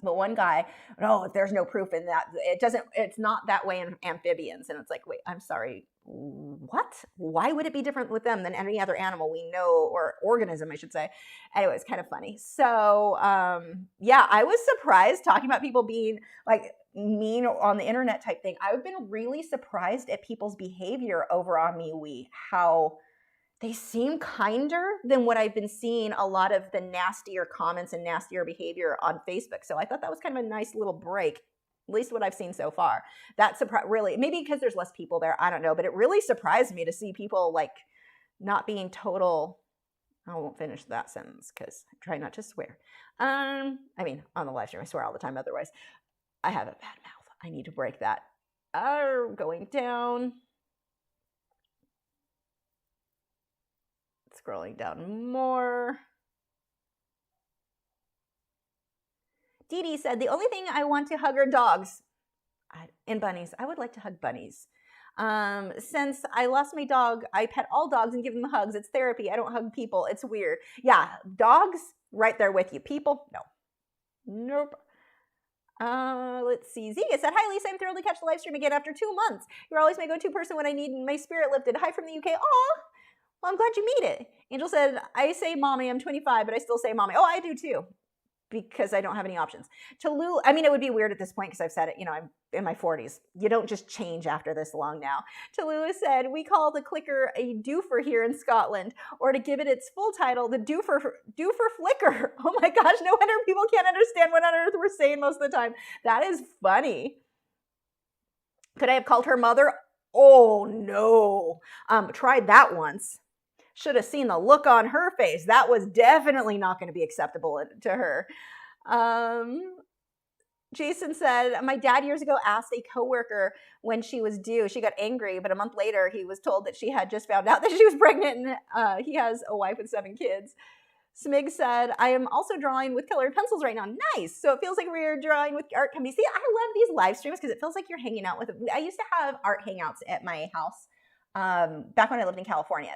But one guy, if there's no proof in that, it's not that way in amphibians. And it's like, wait, I'm sorry, what? Why would it be different with them than any other animal we know, or organism, I should say? Anyway, it's kind of funny. So yeah, I was surprised talking about people being like mean on the internet type thing. I've been really surprised at people's behavior over on MeWe, how they seem kinder than what I've been seeing a lot of the nastier comments and nastier behavior on Facebook. So I thought that was kind of a nice little break, at least what I've seen so far. That really, maybe because there's less people there, I don't know, but it really surprised me to see people like not being total. I won't finish that sentence because I try not to swear. On the live stream, I swear all the time otherwise. I have a bad mouth. I need to break that. Going down. Scrolling down more. Dee Dee said, the only thing I want to hug are dogs and bunnies. I would like to hug bunnies. Since I lost my dog, I pet all dogs and give them hugs. It's therapy. I don't hug people. It's weird. Yeah, dogs, right there with you. People, no. Nope. Let's see. Ziga said, hi, Lisa. I'm thrilled to catch the live stream again after 2 months. You're always my go-to person when I need my spirit lifted. Hi from the UK. Aw, well, I'm glad you made it. Angel said, I say mommy. I'm 25, but I still say mommy. Oh, I do too, because I don't have any options. Tallulah, I mean, it would be weird at this point because I've said it, I'm in my 40s. You don't just change after this long now. Tallulah said, we call the clicker a doofer here in Scotland, or to give it its full title, the doofer flicker. Oh my gosh, no wonder people can't understand what on earth we're saying most of the time. That is funny. Could I have called her mother? Oh no. Tried that once. Should have seen the look on her face. That was definitely not going to be acceptable to her. Jason said, my dad years ago asked a coworker when she was due. She got angry, but a month later he was told that she had just found out that she was pregnant, and he has a wife with 7 kids. Smig said, I am also drawing with colored pencils right now. Nice. So it feels like we're drawing with art company. See, I love these live streams because it feels like you're hanging out with. I used to have art hangouts at my house. Back when I lived in California,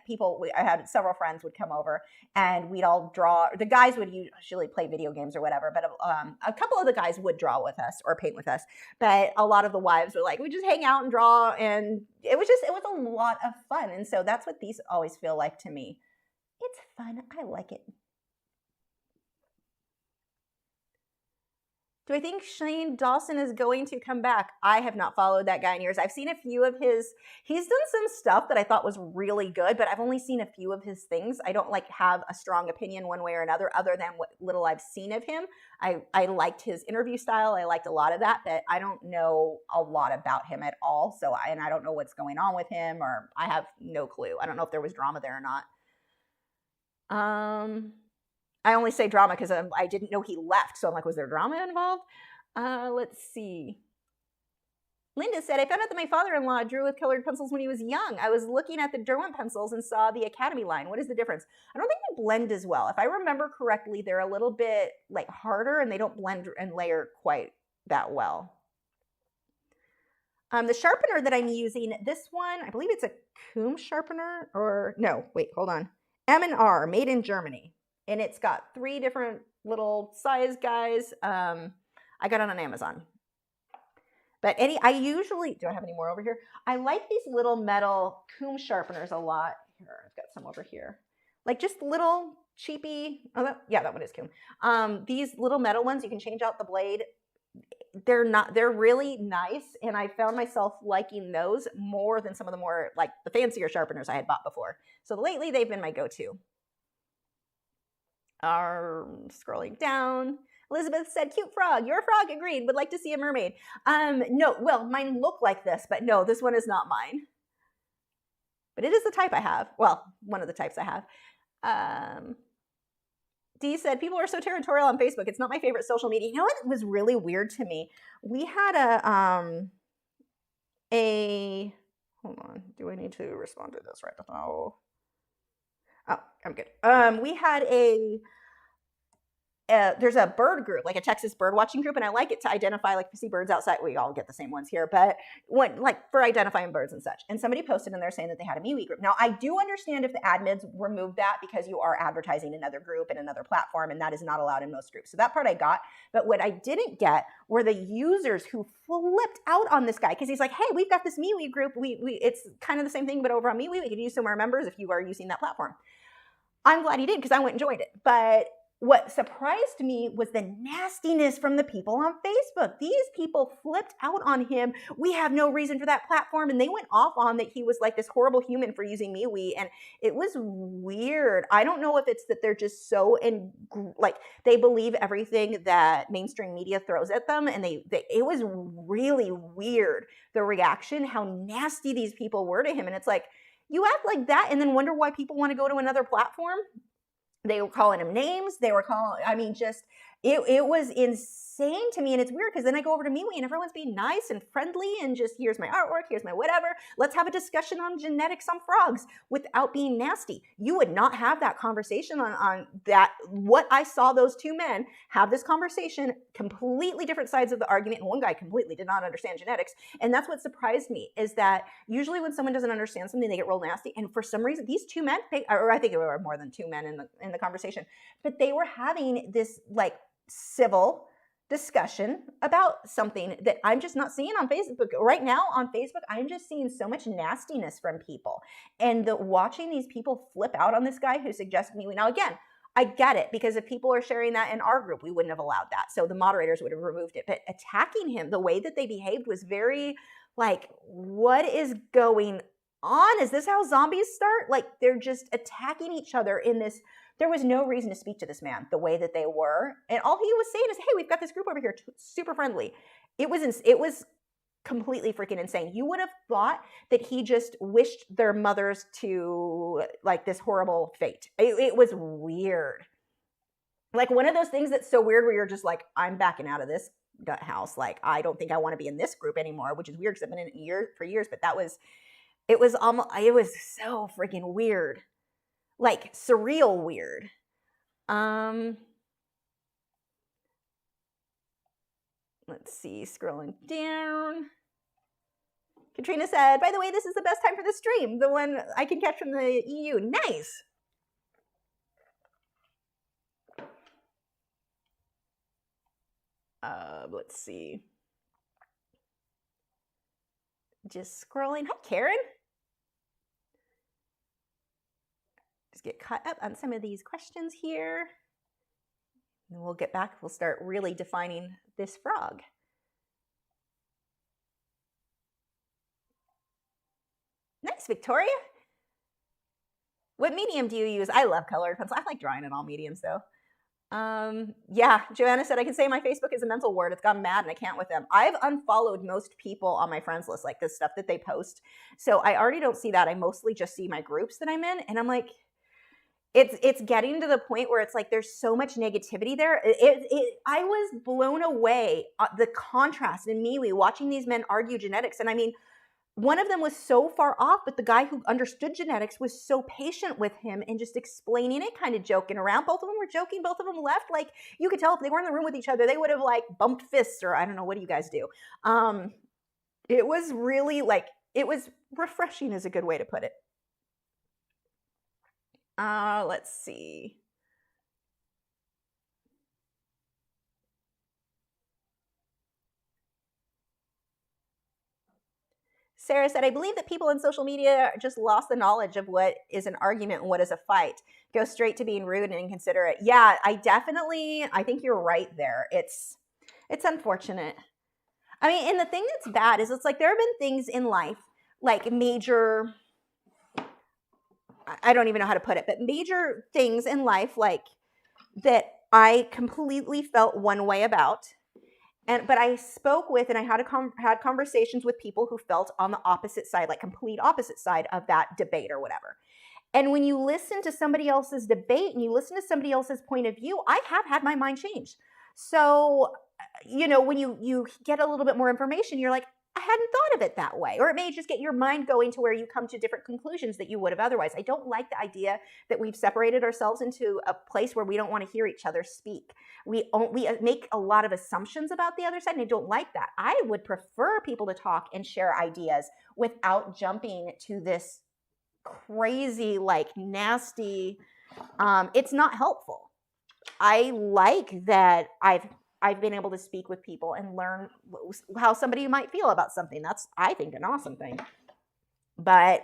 I had several friends would come over and we'd all draw. The guys would usually play video games or whatever, but a couple of the guys would draw with us or paint with us. But a lot of the wives were like, we just hang out and draw, and it was a lot of fun. And so that's what these always feel like to me. It's fun. I like it. Do I think Shane Dawson is going to come back? I have not followed that guy in years. I've seen a few of his. He's done some stuff that I thought was really good, but I've only seen a few of his things. I don't have a strong opinion one way or another, other than what little I've seen of him. I liked his interview style. I liked a lot of that, but I don't know a lot about him at all. So I don't know what's going on with him, or I have no clue. I don't know if there was drama there or not. I only say drama because I didn't know he left. So I'm like, was there drama involved? Let's see. Linda said, I found out that my father-in-law drew with colored pencils when he was young. I was looking at the Derwent pencils and saw the Academy line. What is the difference? I don't think they blend as well. If I remember correctly, they're a little bit harder and they don't blend and layer quite that well. The sharpener that I'm using, this one, I believe it's a Kum sharpener, or no, wait, hold on. M&R, made in Germany. And it's got 3 different little size guys. I got it on Amazon. But I usually, do I have any more over here? I like these little metal Kum sharpeners a lot. Here, I've got some over here. Just little cheapy, that one is Kum. These little metal ones, you can change out the blade. They're really nice. And I found myself liking those more than some of the more, the fancier sharpeners I had bought before. So lately they've been my go-to. Scrolling down. Elizabeth said, cute frog. You're a frog. Agreed. Would like to see a mermaid. No, well, mine look like this, but no, this one is not mine. But it is the type I have. Well, one of the types I have. Dee said, people are so territorial on Facebook. It's not my favorite social media. You know what was really weird to me? We had hold on. Do I need to respond to this right now? Oh, I'm good. We had there's a bird group, a Texas bird watching group, and I like it to identify, if you see birds outside, we all get the same ones here, but for identifying birds and such. And somebody posted in there saying that they had a MeWe group. Now, I do understand if the admins remove that because you are advertising another group and another platform, and that is not allowed in most groups. So that part I got, but what I didn't get were the users who flipped out on this guy because he's like, hey, we've got this MeWe group. It's kind of the same thing, but over on MeWe, we could use some more members if you are using that platform. I'm glad he did because I went and joined it. But what surprised me was the nastiness from the people on Facebook. These people flipped out on him. We have no reason for that platform. And they went off on that he was this horrible human for using MeWe. And it was weird. I don't know if it's that they're just so they believe everything that mainstream media throws at them. And it was really weird, the reaction, how nasty these people were to him. And it's you act like that and then wonder why people want to go to another platform. They were calling him names. They were calling, It was insane to me, and it's weird because then I go over to MeWe and everyone's being nice and friendly and just, here's my artwork, here's my whatever. Let's have a discussion on genetics on frogs without being nasty. You would not have that conversation on that. What I saw those two men have this conversation, completely different sides of the argument, and one guy completely did not understand genetics. And that's what surprised me, is that usually when someone doesn't understand something, they get real nasty. And for some reason, these two men, or I think there were more than two men in the conversation, but they were having this like civil discussion about something that I'm just not seeing on Facebook. Right now on Facebook, I'm just seeing so much nastiness from people. And watching these people flip out on this guy who suggested me. Now, again, I get it, because if people are sharing that in our group, we wouldn't have allowed that. So the moderators would have removed it. But attacking him, the way that they behaved was very like, what is going on? Is this how zombies start? Like, they're just attacking each other in this. There was no reason to speak to this man the way that they were. And all he was saying is, hey, we've got this group over here, super friendly. It was completely freaking insane. You would have thought that he just wished their mothers to like this horrible fate. It was weird. Like one of those things that's so weird where you're just like, I'm backing out of this gut house. Like, I don't think I want to be in this group anymore, which is weird because I've been in it for years, but it was so freaking weird. Like surreal weird. Let's see, scrolling down. Katrina said, by the way, this is the best time for the stream, the one I can catch from the EU. Nice. Let's see. Just scrolling. Hi, Karen. Just get caught up on some of these questions here. And we'll get back. We'll start really defining this frog. Nice, Victoria. What medium do you use? I love colored pencil. I like drawing in all mediums, though. Yeah, Joanna said, I can say my Facebook is a mental ward. It's gone mad and I can't with them. I've unfollowed most people on my friends list, like the stuff that they post. So I already don't see that. I mostly just see my groups that I'm in. And I'm like, it's getting to the point where it's like there's so much negativity there. I was blown away the contrast in MeWe watching these men argue genetics. And I mean, one of them was so far off, but the guy who understood genetics was so patient with him and just explaining it, kind of joking around. Both of them were joking. Both of them left. Like, you could tell if they were in the room with each other, they would have like bumped fists, or I don't know, what do you guys do? It was really like, it was refreshing is a good way to put it. Let's see. Sarah said, I believe that people in social media just lost the knowledge of what is an argument and what is a fight. Go straight to being rude and inconsiderate. Yeah, I think you're right there. It's unfortunate. I mean, and the thing that's bad is it's like there have been things in life, like major, I don't even know how to put it, but major things in life like that I completely felt one way about. But I spoke with and I had conversations with people who felt on the opposite side, like complete opposite side of that debate or whatever. And when you listen to somebody else's debate and you listen to somebody else's point of view, I have had my mind changed. So, you know, when you get a little bit more information, you're like, I hadn't thought of it that way. Or it may just get your mind going to where you come to different conclusions that you would have otherwise. I don't like the idea that we've separated ourselves into a place where we don't want to hear each other speak. We make a lot of assumptions about the other side, and I don't like that. I would prefer people to talk and share ideas without jumping to this crazy, like nasty, it's not helpful. I like that I've been able to speak with people and learn how somebody might feel about something. That's, I think, an awesome thing. But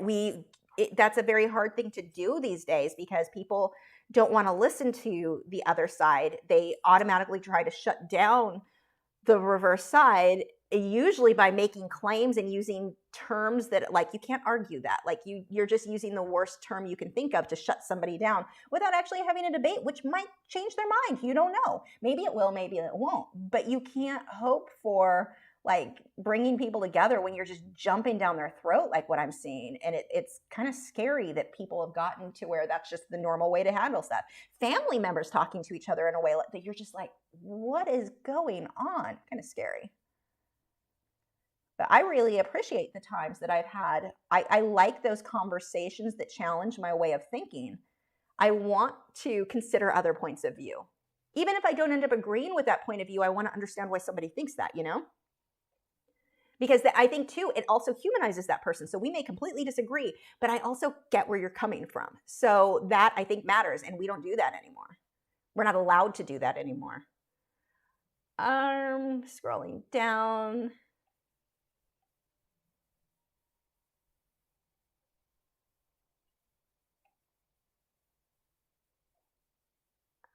that's a very hard thing to do these days because people don't want to listen to the other side. They automatically try to shut down the reverse side, usually by making claims and using terms that, like, you can't argue that. Like, you're just using the worst term you can think of to shut somebody down without actually having a debate, which might change their mind. You don't know. Maybe it will, maybe it won't. But you can't hope for, like bringing people together when you're just jumping down their throat like what I'm seeing. And it's kind of scary that people have gotten to where that's just the normal way to handle stuff. Family members talking to each other in a way that you're just like, what is going on? Kind of scary. But I really appreciate the times that I've had. I like those conversations that challenge my way of thinking. I want to consider other points of view. Even if I don't end up agreeing with that point of view, I want to understand why somebody thinks that, you know? Because I think, too, it also humanizes that person. So we may completely disagree, but I also get where you're coming from. So that, I think, matters, and we don't do that anymore. We're not allowed to do that anymore. Scrolling down.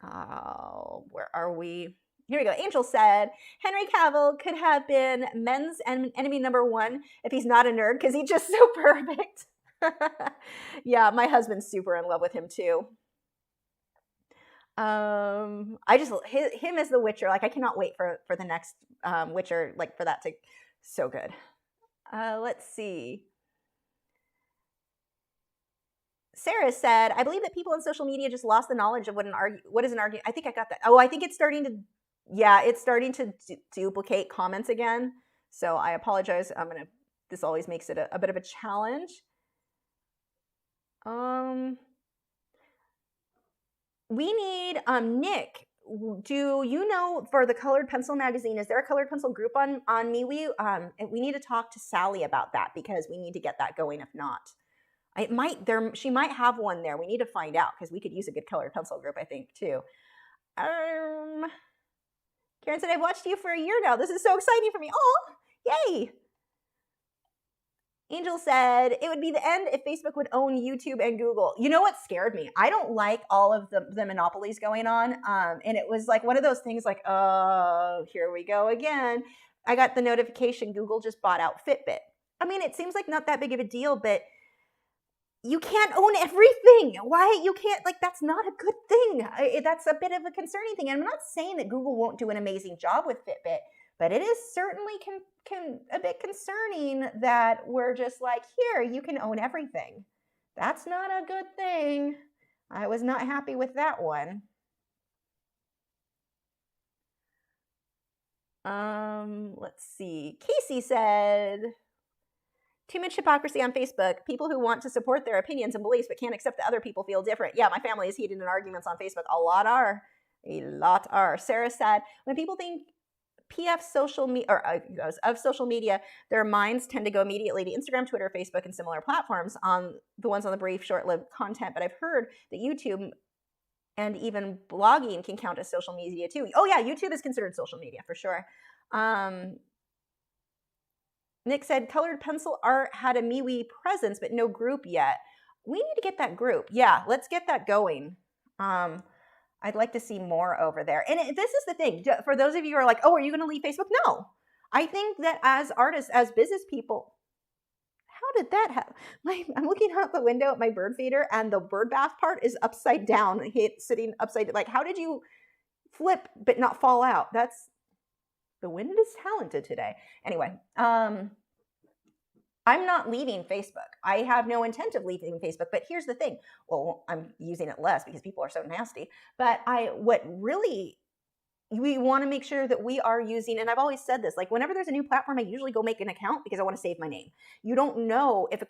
Oh, where are we? Here we go. Angel said, Henry Cavill could have been men's enemy number one if he's not a nerd because he's just so perfect. Yeah, my husband's super in love with him too. Him as the Witcher, like I cannot wait for the next Witcher, like for that to, so good. Let's see. Sarah said, I believe that people on social media just lost the knowledge of what is an argument. I think I got that. Oh, I think it's starting to duplicate comments again. So I apologize. This always makes it a bit of a challenge. We need, Nick, do you know for the Colored Pencil magazine, is there a Colored Pencil group on MeWe? We need to talk to Sally about that because we need to get that going if not. She might have one there. We need to find out because we could use a good Colored Pencil group, I think, too. Karen said, I've watched you for a year now. This is so exciting for me. Oh, yay. Angel said, it would be the end if Facebook would own YouTube and Google. You know what scared me? I don't like all of the monopolies going on. And it was like one of those things like, oh, here we go again. I got the notification Google just bought out Fitbit. I mean, it seems like not that big of a deal, but you can't own everything. Why? You can't, like, that's not a good thing. That's a bit of a concerning thing. And I'm not saying that Google won't do an amazing job with Fitbit, but it is certainly a bit concerning that we're just like, here, you can own everything. That's not a good thing. I was not happy with that one. Let's see. Casey said, too much hypocrisy on Facebook. People who want to support their opinions and beliefs but can't accept that other people feel different. Yeah, my family is heated in arguments on Facebook. A lot are. Sarah said, when people think PF social media or of social media, their minds tend to go immediately to Instagram, Twitter, Facebook, and similar platforms on the ones on the brief, short-lived content. But I've heard that YouTube and even blogging can count as social media too. Oh yeah, YouTube is considered social media for sure. Nick said, Colored Pencil Art had a MeWe presence, but no group yet. We need to get that group. Yeah, let's get that going. I'd like to see more over there. And this is the thing. For those of you who are like, oh, are you going to leave Facebook? No. I think that as artists, as business people, how did that happen? I'm looking out the window at my bird feeder, and the bird bath part is upside down, sitting upside down. Like, how did you flip but not fall out? The wind is talented today. Anyway, I'm not leaving Facebook. I have no intent of leaving Facebook, but here's the thing. Well, I'm using it less because people are so nasty, but we want to make sure that we are using, and I've always said this, like whenever there's a new platform, I usually go make an account because I want to save my name. You don't know if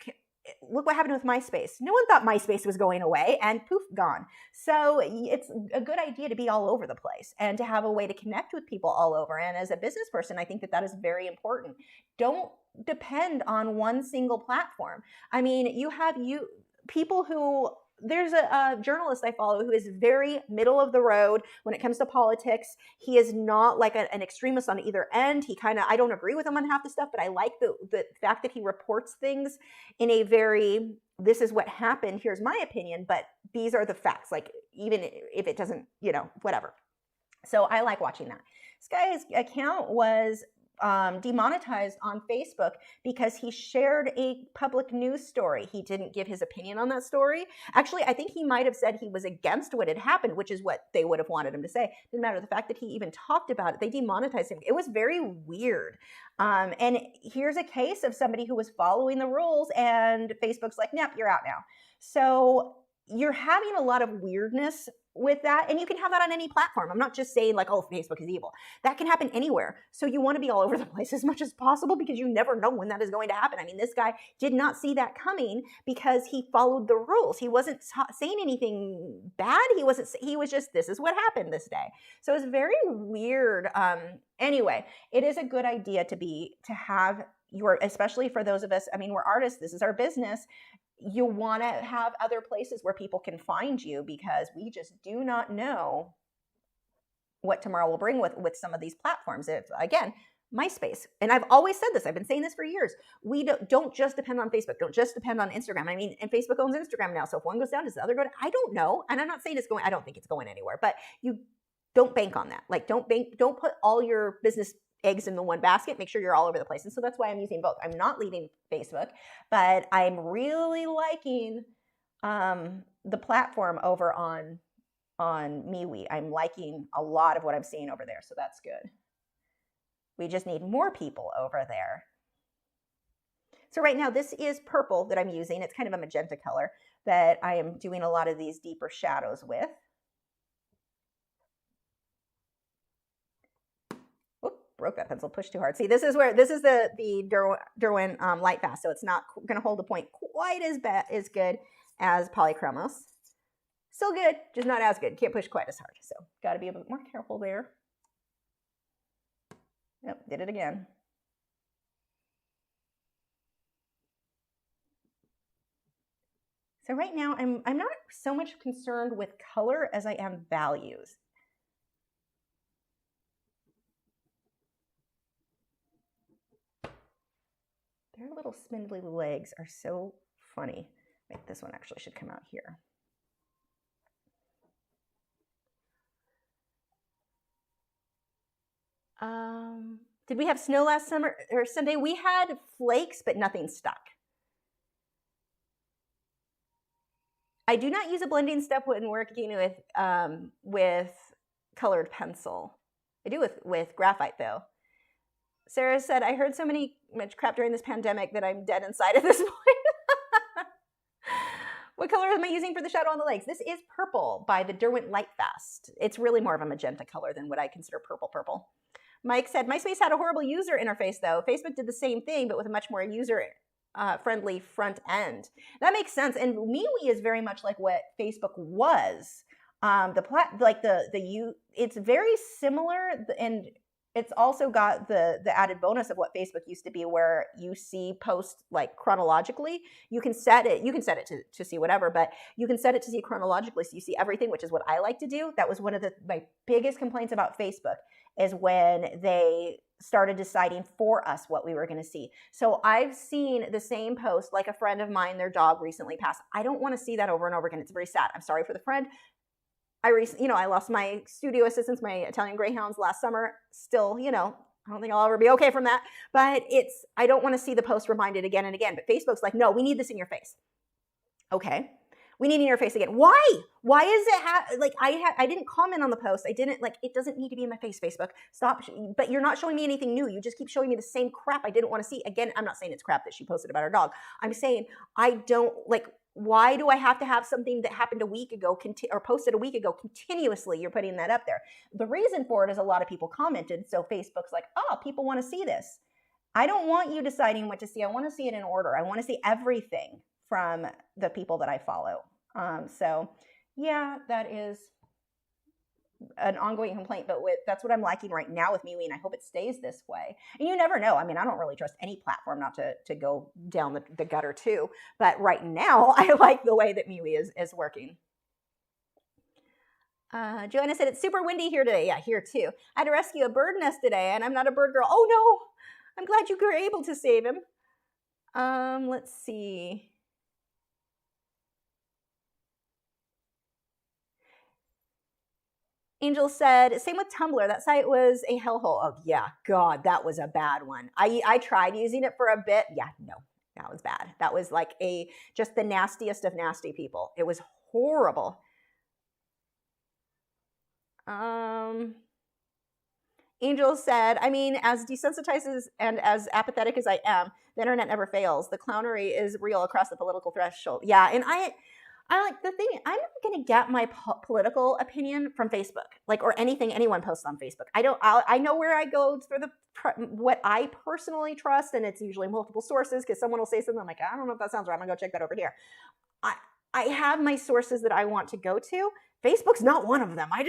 look what happened with MySpace. No one thought MySpace was going away, and poof, gone. So it's a good idea to be all over the place and to have a way to connect with people all over. And as a business person, I think that is very important. Don't depend on one single platform. I mean, people who, there's a journalist I follow who is very middle of the road when it comes to politics. He is not like an extremist on either end. I don't agree with him on half the stuff, but I like the fact that he reports things in a very, this is what happened, here's my opinion, but these are the facts, like even if it doesn't, whatever. So I like watching that. This guy's account was demonetized on Facebook because he shared a public news story. He didn't give his opinion on that story. Actually, I think he might have said he was against what had happened, which is what they would have wanted him to say. Didn't matter. The fact that he even talked about it, they demonetized him. It was very weird. And here's a case of somebody who was following the rules, and Facebook's like, nope, you're out now. So you're having a lot of weirdness with that, and you can have that on any platform. I'm not just saying like, oh, Facebook is evil. That can happen anywhere. So you want to be all over the place as much as possible because you never know when that is going to happen. I mean, this guy did not see that coming because he followed the rules. He wasn't saying anything bad. He was just, this is what happened this day. So it's very weird. Anyway, it is a good idea to have your, especially for those of us, I mean, we're artists, this is our business. You want to have other places where people can find you because we just do not know what tomorrow will bring with some of these platforms. If, again, MySpace. And I've always said this. I've been saying this for years. We don't just depend on Facebook. Don't just depend on Instagram. I mean, and Facebook owns Instagram now. So if one goes down, does the other go down? I don't know. And I'm not saying I don't think it's going anywhere. But you don't bank on that. Like, don't put all your business eggs in the one basket. Make sure you're all over the place. And so that's why I'm using both. I'm not leaving Facebook, but I'm really liking the platform over on MeWe. I'm liking a lot of what I'm seeing over there. So that's good. We just need more people over there. So right now, this is purple that I'm using. It's kind of a magenta color that I am doing a lot of these deeper shadows with. Broke that pencil, pushed too hard. See, this is the Derwent light fast, so it's not going to hold the point quite as good as Polychromos. Still good, just not as good. Can't push quite as hard, so got to be a bit more careful there. Yep, did it again. So right now, I'm not so much concerned with color as I am values. Their little spindly legs are so funny. Wait, this one actually should come out here. Did we have snow last summer or Sunday? We had flakes, but nothing stuck. I do not use a blending step when working with colored pencil. I do with graphite though. Sarah said, I heard so much crap during this pandemic that I'm dead inside at this point. What color am I using for the shadow on the legs? This is purple by the Derwent Light Fast. It's really more of a magenta color than what I consider purple. Mike said, MySpace had a horrible user interface though. Facebook did the same thing, but with a much more user-friendly front end. That makes sense. And MeWe is very much like what Facebook was. It's very similar, and it's also got the added bonus of what Facebook used to be, where you see posts like chronologically. You can set it to see whatever, but you can set it to see chronologically, so you see everything, which is what I like to do. That was one of my biggest complaints about Facebook, is when they started deciding for us what we were going to see. So I've seen the same post, like a friend of mine, their dog recently passed. I don't want to see that over and over again. It's very sad. I'm sorry for the friend. I lost my studio assistants, my Italian Greyhounds last summer. Still, I don't think I'll ever be okay from that. But I don't want to see the post reminded again and again. But Facebook's like, no, we need this in your face. Okay, we need it in your face again. Why? Why is it I didn't comment on the post. I didn't it doesn't need to be in my face, Facebook. Stop. But you're not showing me anything new. You just keep showing me the same crap I didn't want to see. Again, I'm not saying it's crap that she posted about her dog. I'm saying I don't why do I have to have something that happened a week ago or posted a week ago continuously? You're putting that up there. The reason for it is a lot of people commented. So Facebook's like, oh, people want to see this. I don't want you deciding what to see. I want to see it in order. I want to see everything from the people that I follow. So yeah, that is an ongoing complaint, but that's what I'm liking right now with MeWe, and I hope it stays this way. And you never know. I mean, I don't really trust any platform not to go down the gutter too, but right now I like the way that MeWe is working. Joanna said, it's super windy here today. Yeah, here too. I had to rescue a bird nest today, and I'm not a bird girl. Oh no, I'm glad you were able to save him. Let's see. Angel said, same with Tumblr. That site was a hellhole. Oh, yeah. God, that was a bad one. I tried using it for a bit. Yeah, no, that was bad. That was like just the nastiest of nasty people. It was horrible. Angel said, I mean, as desensitized and as apathetic as I am, the internet never fails. The clownery is real across the political threshold. Yeah, and I like the thing, I'm not going to get my political opinion from Facebook, like, or anything anyone posts on Facebook. I know where I go for what I personally trust, and it's usually multiple sources, because someone will say something, I'm like, I don't know if that sounds right, I'm going to go check that over here. I have my sources that I want to go to. Facebook's not one of them. I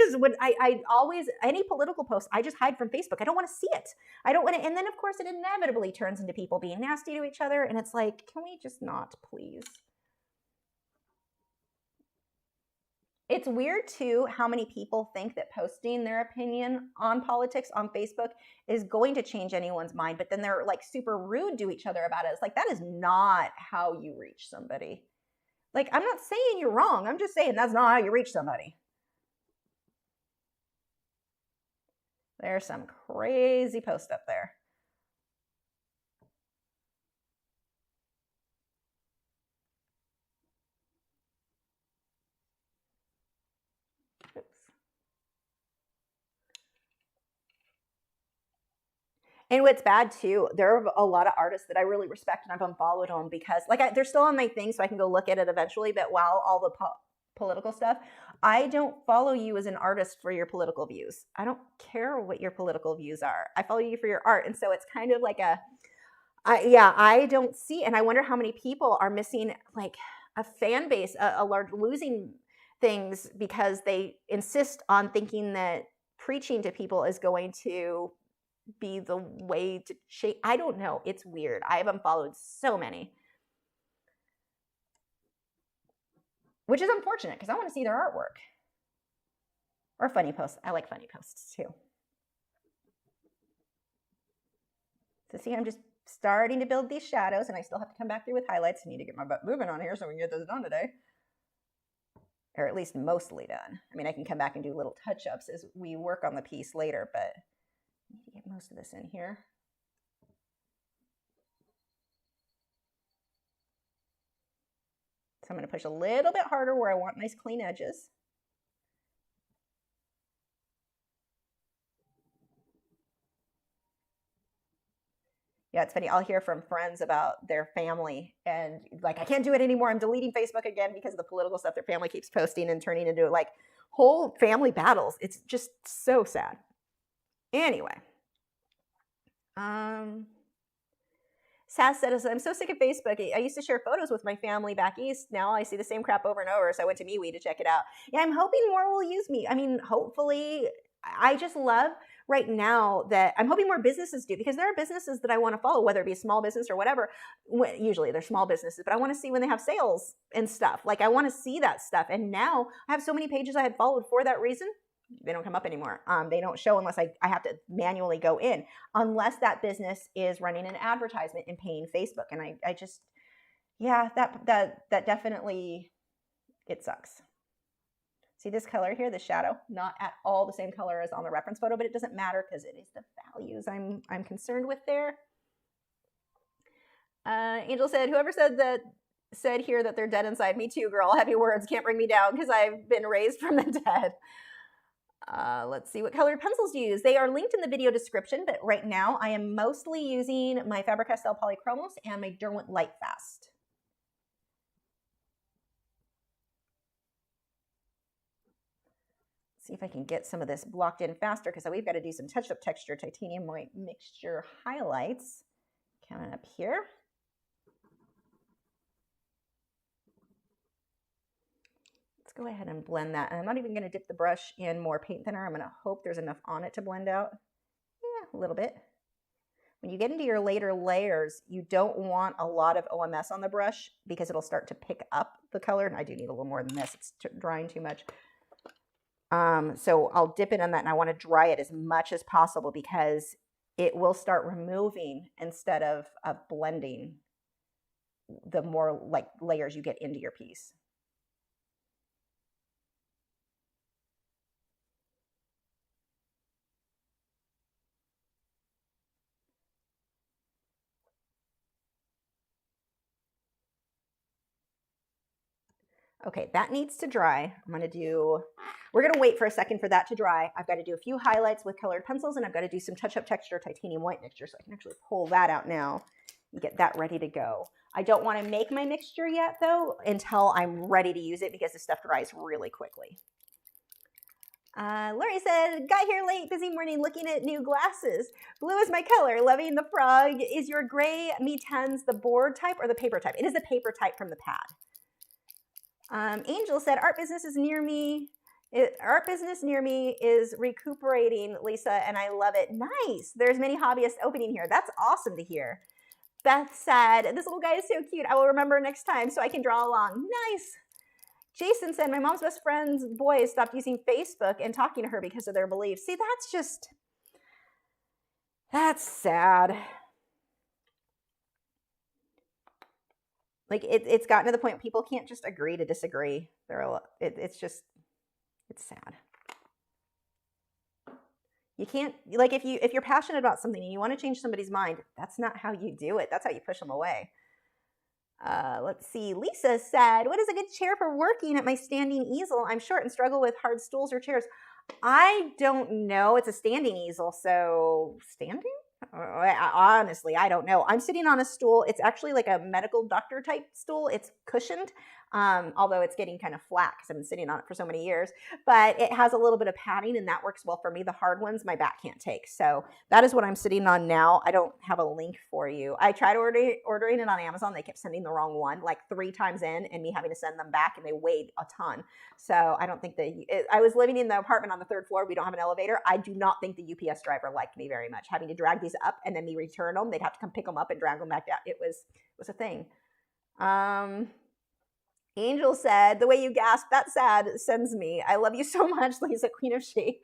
always, any political post, I just hide from Facebook. I don't want to see it. I don't want to, and then of course it inevitably turns into people being nasty to each other, and it's like, can we just not, please? It's weird too how many people think that posting their opinion on politics on Facebook is going to change anyone's mind, but then they're like super rude to each other about it. It's like, that is not how you reach somebody. Like, I'm not saying you're wrong. I'm just saying that's not how you reach somebody. There's some crazy post up there. Oops. And what's bad too, there are a lot of artists that I really respect, and I've unfollowed them because, like, they're still on my thing, so I can go look at it eventually. But while all the political stuff, I don't follow you as an artist for your political views. I don't care what your political views are. I follow you for your art, and so it's kind of like I don't see, and I wonder how many people are missing like a fan base, a large, losing things because they insist on thinking that preaching to people is going to be the way to shape. I don't know. It's weird. I have unfollowed so many, which is unfortunate because I want to see their artwork or funny posts. I like funny posts too. So see, I'm just starting to build these shadows, and I still have to come back through with highlights. I need to get my butt moving on here so we can get this done today, or at least mostly done. I mean, I can come back and do little touch-ups as we work on the piece later, but I need to get most of this in here. So I'm going to push a little bit harder where I want nice clean edges. Yeah, it's funny. I'll hear from friends about their family and like, I can't do it anymore. I'm deleting Facebook again because of the political stuff their family keeps posting and turning into like whole family battles. It's just so sad. Anyway. Sass said, I'm so sick of Facebook. I used to share photos with my family back east. Now I see the same crap over and over. So I went to MeWe to check it out. Yeah, I'm hoping more will use me. I mean, hopefully, I just love right now that I'm hoping more businesses do, because there are businesses that I want to follow, whether it be a small business or whatever. Usually they're small businesses, but I want to see when they have sales and stuff. Like, I want to see that stuff. And now I have so many pages I had followed for that reason. They don't come up anymore. They don't show unless I have to manually go in, unless that business is running an advertisement and paying Facebook. And I just, yeah, that definitely, it sucks. See this color here, the shadow, not at all the same color as on the reference photo, but it doesn't matter because it is the values I'm concerned with there. Angel said, whoever said here that they're dead inside, me too, girl. Heavy words, can't bring me down because I've been raised from the dead. Let's see, what colored pencils do you use? They are linked in the video description, but right now I am mostly using my Faber-Castell Polychromos and my Derwent Lightfast. See if I can get some of this blocked in faster, because we've got to do some touch-up texture titanium white mixture highlights coming up here. Let's go ahead and blend that. And I'm not even going to dip the brush in more paint thinner. I'm going to hope there's enough on it to blend out. Yeah, a little bit. When you get into your later layers, you don't want a lot of OMS on the brush because it'll start to pick up the color. And I do need a little more than this. It's drying too much. So I'll dip it in that, and I want to dry it as much as possible because it will start removing instead of blending the more like layers you get into your piece. Okay, that needs to dry. We're gonna wait for a second for that to dry. I've got to do a few highlights with colored pencils, and I've got to do some touch-up texture titanium white mixture, so I can actually pull that out now and get that ready to go. I don't want to make my mixture yet, though, until I'm ready to use it because this stuff dries really quickly. Lori said, got here late, busy morning, looking at new glasses. Blue is my color, loving the frog. Is your gray Mi-Teintes the board type or the paper type? It is the paper type from the pad. Angel said, art business near me is recuperating, Lisa, and I love it. Nice. There's many hobbyists opening here. That's awesome to hear. Beth said, this little guy is so cute. I will remember next time so I can draw along. Nice. Jason said, my mom's best friend's boys stopped using Facebook and talking to her because of their beliefs. See, that's sad. Like it's gotten to the point people can't just agree to disagree. It's sad. You can't, like, if you're passionate about something and you want to change somebody's mind, that's not how you do it. That's how you push them away. Let's see. Lisa said, what is a good chair for working at my standing easel? I'm short and struggle with hard stools or chairs. I don't know. It's a standing easel, so standing? Honestly, I don't know. I'm sitting on a stool. It's actually like a medical doctor type stool. It's cushioned, although it's getting kind of flat because I've been sitting on it for so many years. But it has a little bit of padding, and that works well for me. The hard ones, my back can't take. So that is what I'm sitting on now. I don't have a link for you. I tried ordering it on Amazon. They kept sending the wrong one like 3 times in, and me having to send them back, and they weighed a ton. So I don't think I was living in the apartment on the 3rd floor. We don't have an elevator. I do not think the UPS driver liked me very much. Having to drag these up and then me return them. They'd have to come pick them up and drag them back down. It was a thing. Angel said, the way you gasped, that's sad, sends me. I love you so much, Lisa, Queen of She.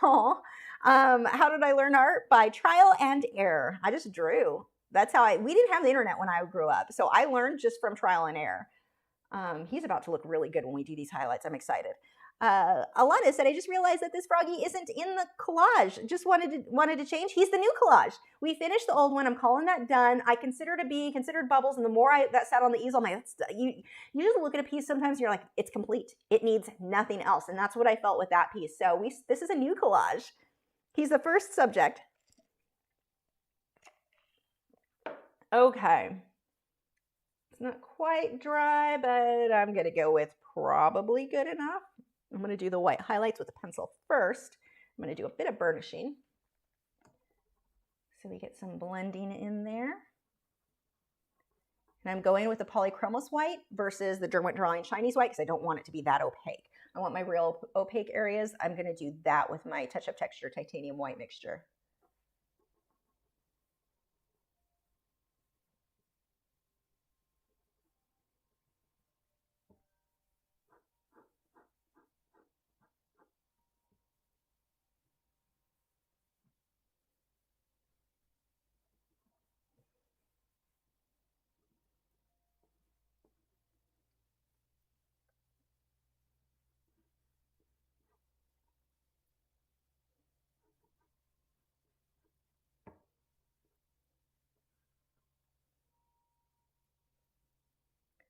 Oh, how did I learn art? By trial and error. I just drew. That's how we didn't have the internet when I grew up. So I learned just from trial and error. He's about to look really good when we do these highlights. I'm excited. Alana said, I just realized that this froggy isn't in the collage. Just wanted to change. He's the new collage. We finished the old one. I'm calling that done. I considered bubbles, and the more that sat on the easel, you just look at a piece sometimes and you're like, it's complete. It needs nothing else. And that's what I felt with that piece. So this is a new collage. He's the first subject. Okay. It's not quite dry, but I'm going to go with probably good enough. I'm going to do the white highlights with a pencil first. I'm going to do a bit of burnishing so we get some blending in there. And I'm going with the Polychromos white versus the Derwent Drawing Chinese white because I don't want it to be that opaque. I want my real opaque areas. I'm going to do that with my touch-up texture titanium white mixture.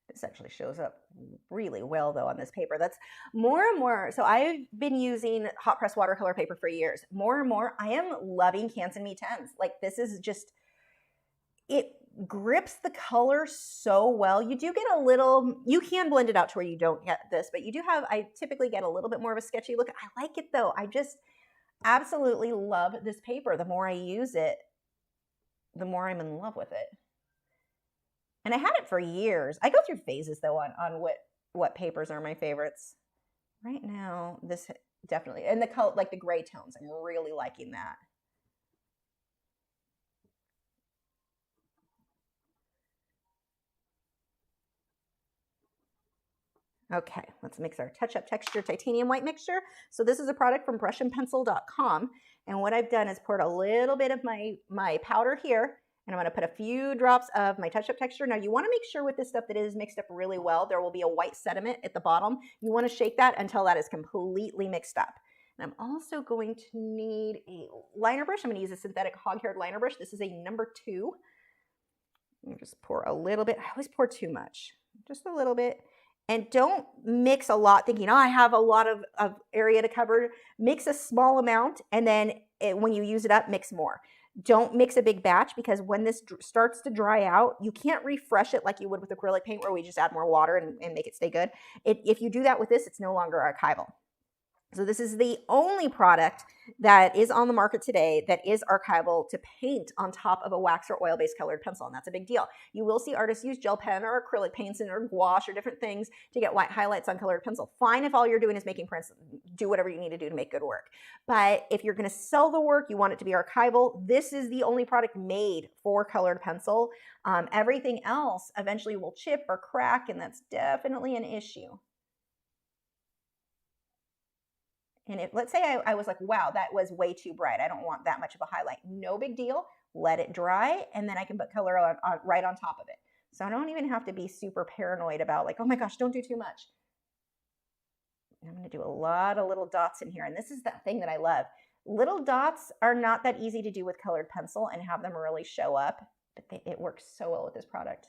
This actually shows up really well though on this paper. That's more and more. So I've been using hot press watercolor paper for years. More and more, I am loving Canson Mi-Teintes. Like this is just, it grips the color so well. You do get a little, you can blend it out to where you don't get this, but you do have, I typically get a little bit more of a sketchy look. I like it though. I just absolutely love this paper. The more I use it, the more I'm in love with it. And I had it for years. I go through phases though on what papers are my favorites. Right now, this definitely, and the color, like the gray tones, I'm really liking that. Okay, let's mix our touch-up texture titanium white mixture. So this is a product from brushandpencil.com. And what I've done is poured a little bit of my powder here, and I'm going to put a few drops of my touch-up texture. Now, you want to make sure with this stuff that it is mixed up really well. There will be a white sediment at the bottom. You want to shake that until that is completely mixed up. And I'm also going to need a liner brush. I'm going to use a synthetic hog-haired liner brush. This is a number 2. Just pour a little bit. I always pour too much. Just a little bit. And don't mix a lot thinking, oh, I have a lot of area to cover. Mix a small amount, and then when you use it up, mix more. Don't mix a big batch, because when this starts to dry out, you can't refresh it like you would with acrylic paint where we just add more water and make it stay good. If you do that with this, it's no longer archival. So this is the only product that is on the market today that is archival to paint on top of a wax or oil-based colored pencil, and that's a big deal. You will see artists use gel pen or acrylic paints or gouache or different things to get white highlights on colored pencil. Fine if all you're doing is making prints, do whatever you need to do to make good work. But if you're going to sell the work, you want it to be archival, this is the only product made for colored pencil. Everything else eventually will chip or crack, and that's definitely an issue. And if, let's say I was like, wow, that was way too bright, I don't want that much of a highlight. No big deal. Let it dry, and then I can put color on right on top of it. So I don't even have to be super paranoid about like, oh my gosh, don't do too much. I'm going to do a lot of little dots in here. And this is that thing that I love. Little dots are not that easy to do with colored pencil and have them really show up, but it works so well with this product.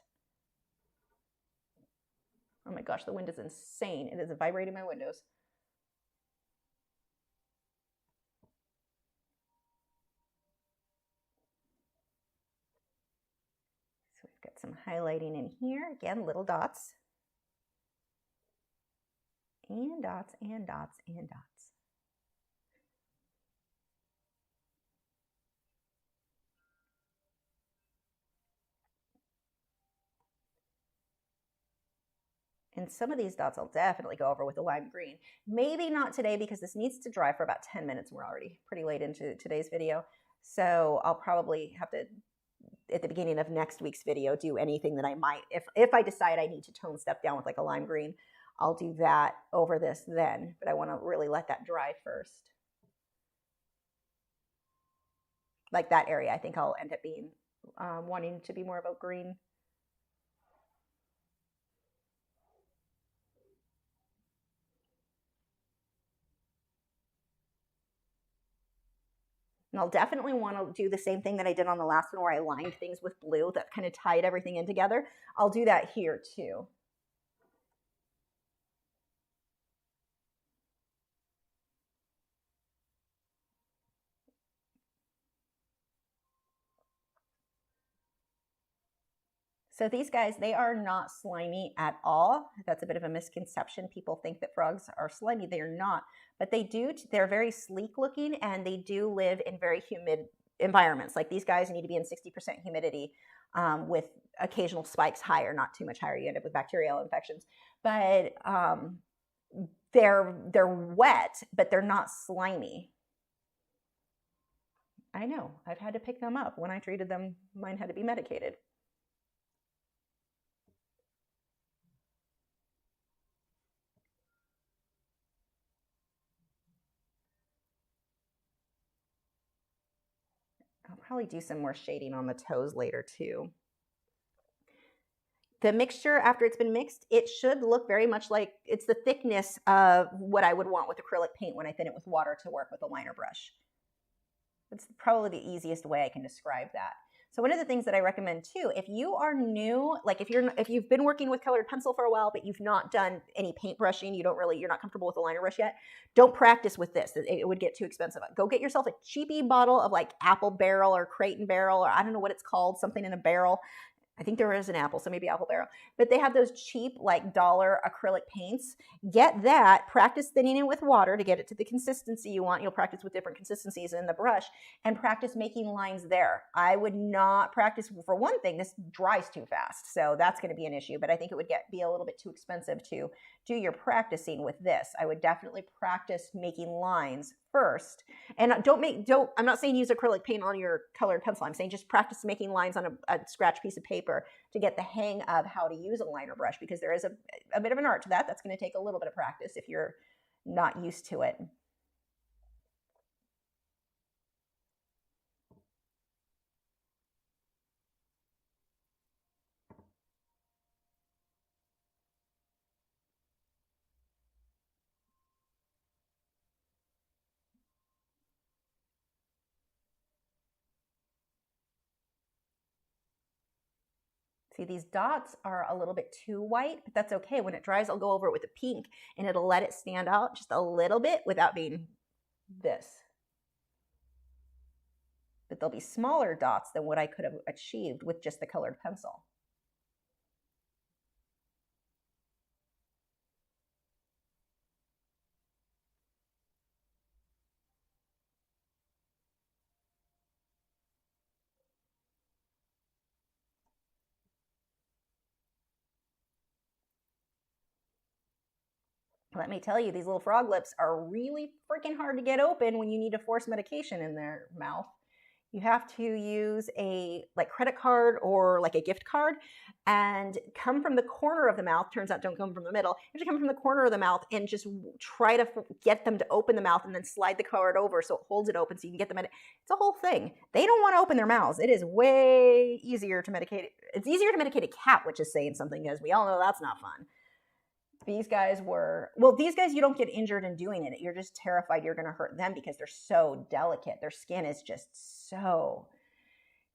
Oh my gosh, the wind is insane. It is vibrating my windows. Get some highlighting in here. Again, little dots. And dots and dots and dots. And some of these dots I'll definitely go over with the lime green. Maybe not today because this needs to dry for about 10 minutes. We're already pretty late into today's video. So I'll probably have to, at the beginning of next week's video, do anything that I might, if I decide I need to tone stuff down with like a lime green, I'll do that over this then, but I want to really let that dry first. Like that area, I think I'll end up being wanting to be more of a green. And I'll definitely want to do the same thing that I did on the last one where I lined things with blue that kind of tied everything in together. I'll do that here too. So these guys, they are not slimy at all. That's a bit of a misconception. People think that frogs are slimy. They are not, but they're very sleek looking, and they do live in very humid environments. Like these guys need to be in 60% humidity with occasional spikes higher, not too much higher. You end up with bacterial infections. But they're wet, but they're not slimy. I know. I've had to pick them up. When I treated them, mine had to be medicated. I'll probably do some more shading on the toes later too. The mixture, after it's been mixed, it should look very much like it's the thickness of what I would want with acrylic paint when I thin it with water to work with a liner brush. That's probably the easiest way I can describe that. So one of the things that I recommend too, if you are new, like if you've been working with colored pencil for a while, but you've not done any paint brushing, you're not comfortable with a liner brush yet, don't practice with this. It would get too expensive. Go get yourself a cheapy bottle of like Apple Barrel or Crate and Barrel, or I don't know what it's called, something in a barrel. I think there is an Apple, so maybe Apple Barrel. But they have those cheap, like dollar acrylic paints. Get that, practice thinning it with water to get it to the consistency you want. You'll practice with different consistencies in the brush and practice making lines there. I would not practice, for one thing, this dries too fast, so that's going to be an issue. But I think it would be a little bit too expensive to do your practicing with this. I would definitely practice making lines first. And I'm not saying use acrylic paint on your colored pencil. I'm saying just practice making lines on a scratch piece of paper to get the hang of how to use a liner brush, because there is a bit of an art to that. That's going to take a little bit of practice if you're not used to it. See, these dots are a little bit too white, but that's okay. When it dries, I'll go over it with a pink and it'll let it stand out just a little bit without being this. But there'll be smaller dots than what I could have achieved with just the colored pencil. Let me tell you, these little frog lips are really freaking hard to get open when you need to force medication in their mouth. You have to use a credit card or like a gift card and come from the corner of the mouth. Turns out don't come from the middle. You have to come from the corner of the mouth and just try to get them to open the mouth and then slide the card over so it holds it open so you can get them in. It's a whole thing. They don't want to open their mouths. It is way easier to medicate. It's easier to medicate a cat, which is saying something because we all know that's not fun. These guys were, well, these guys, you don't get injured in doing it. You're just terrified you're going to hurt them because they're so delicate. Their skin is just so,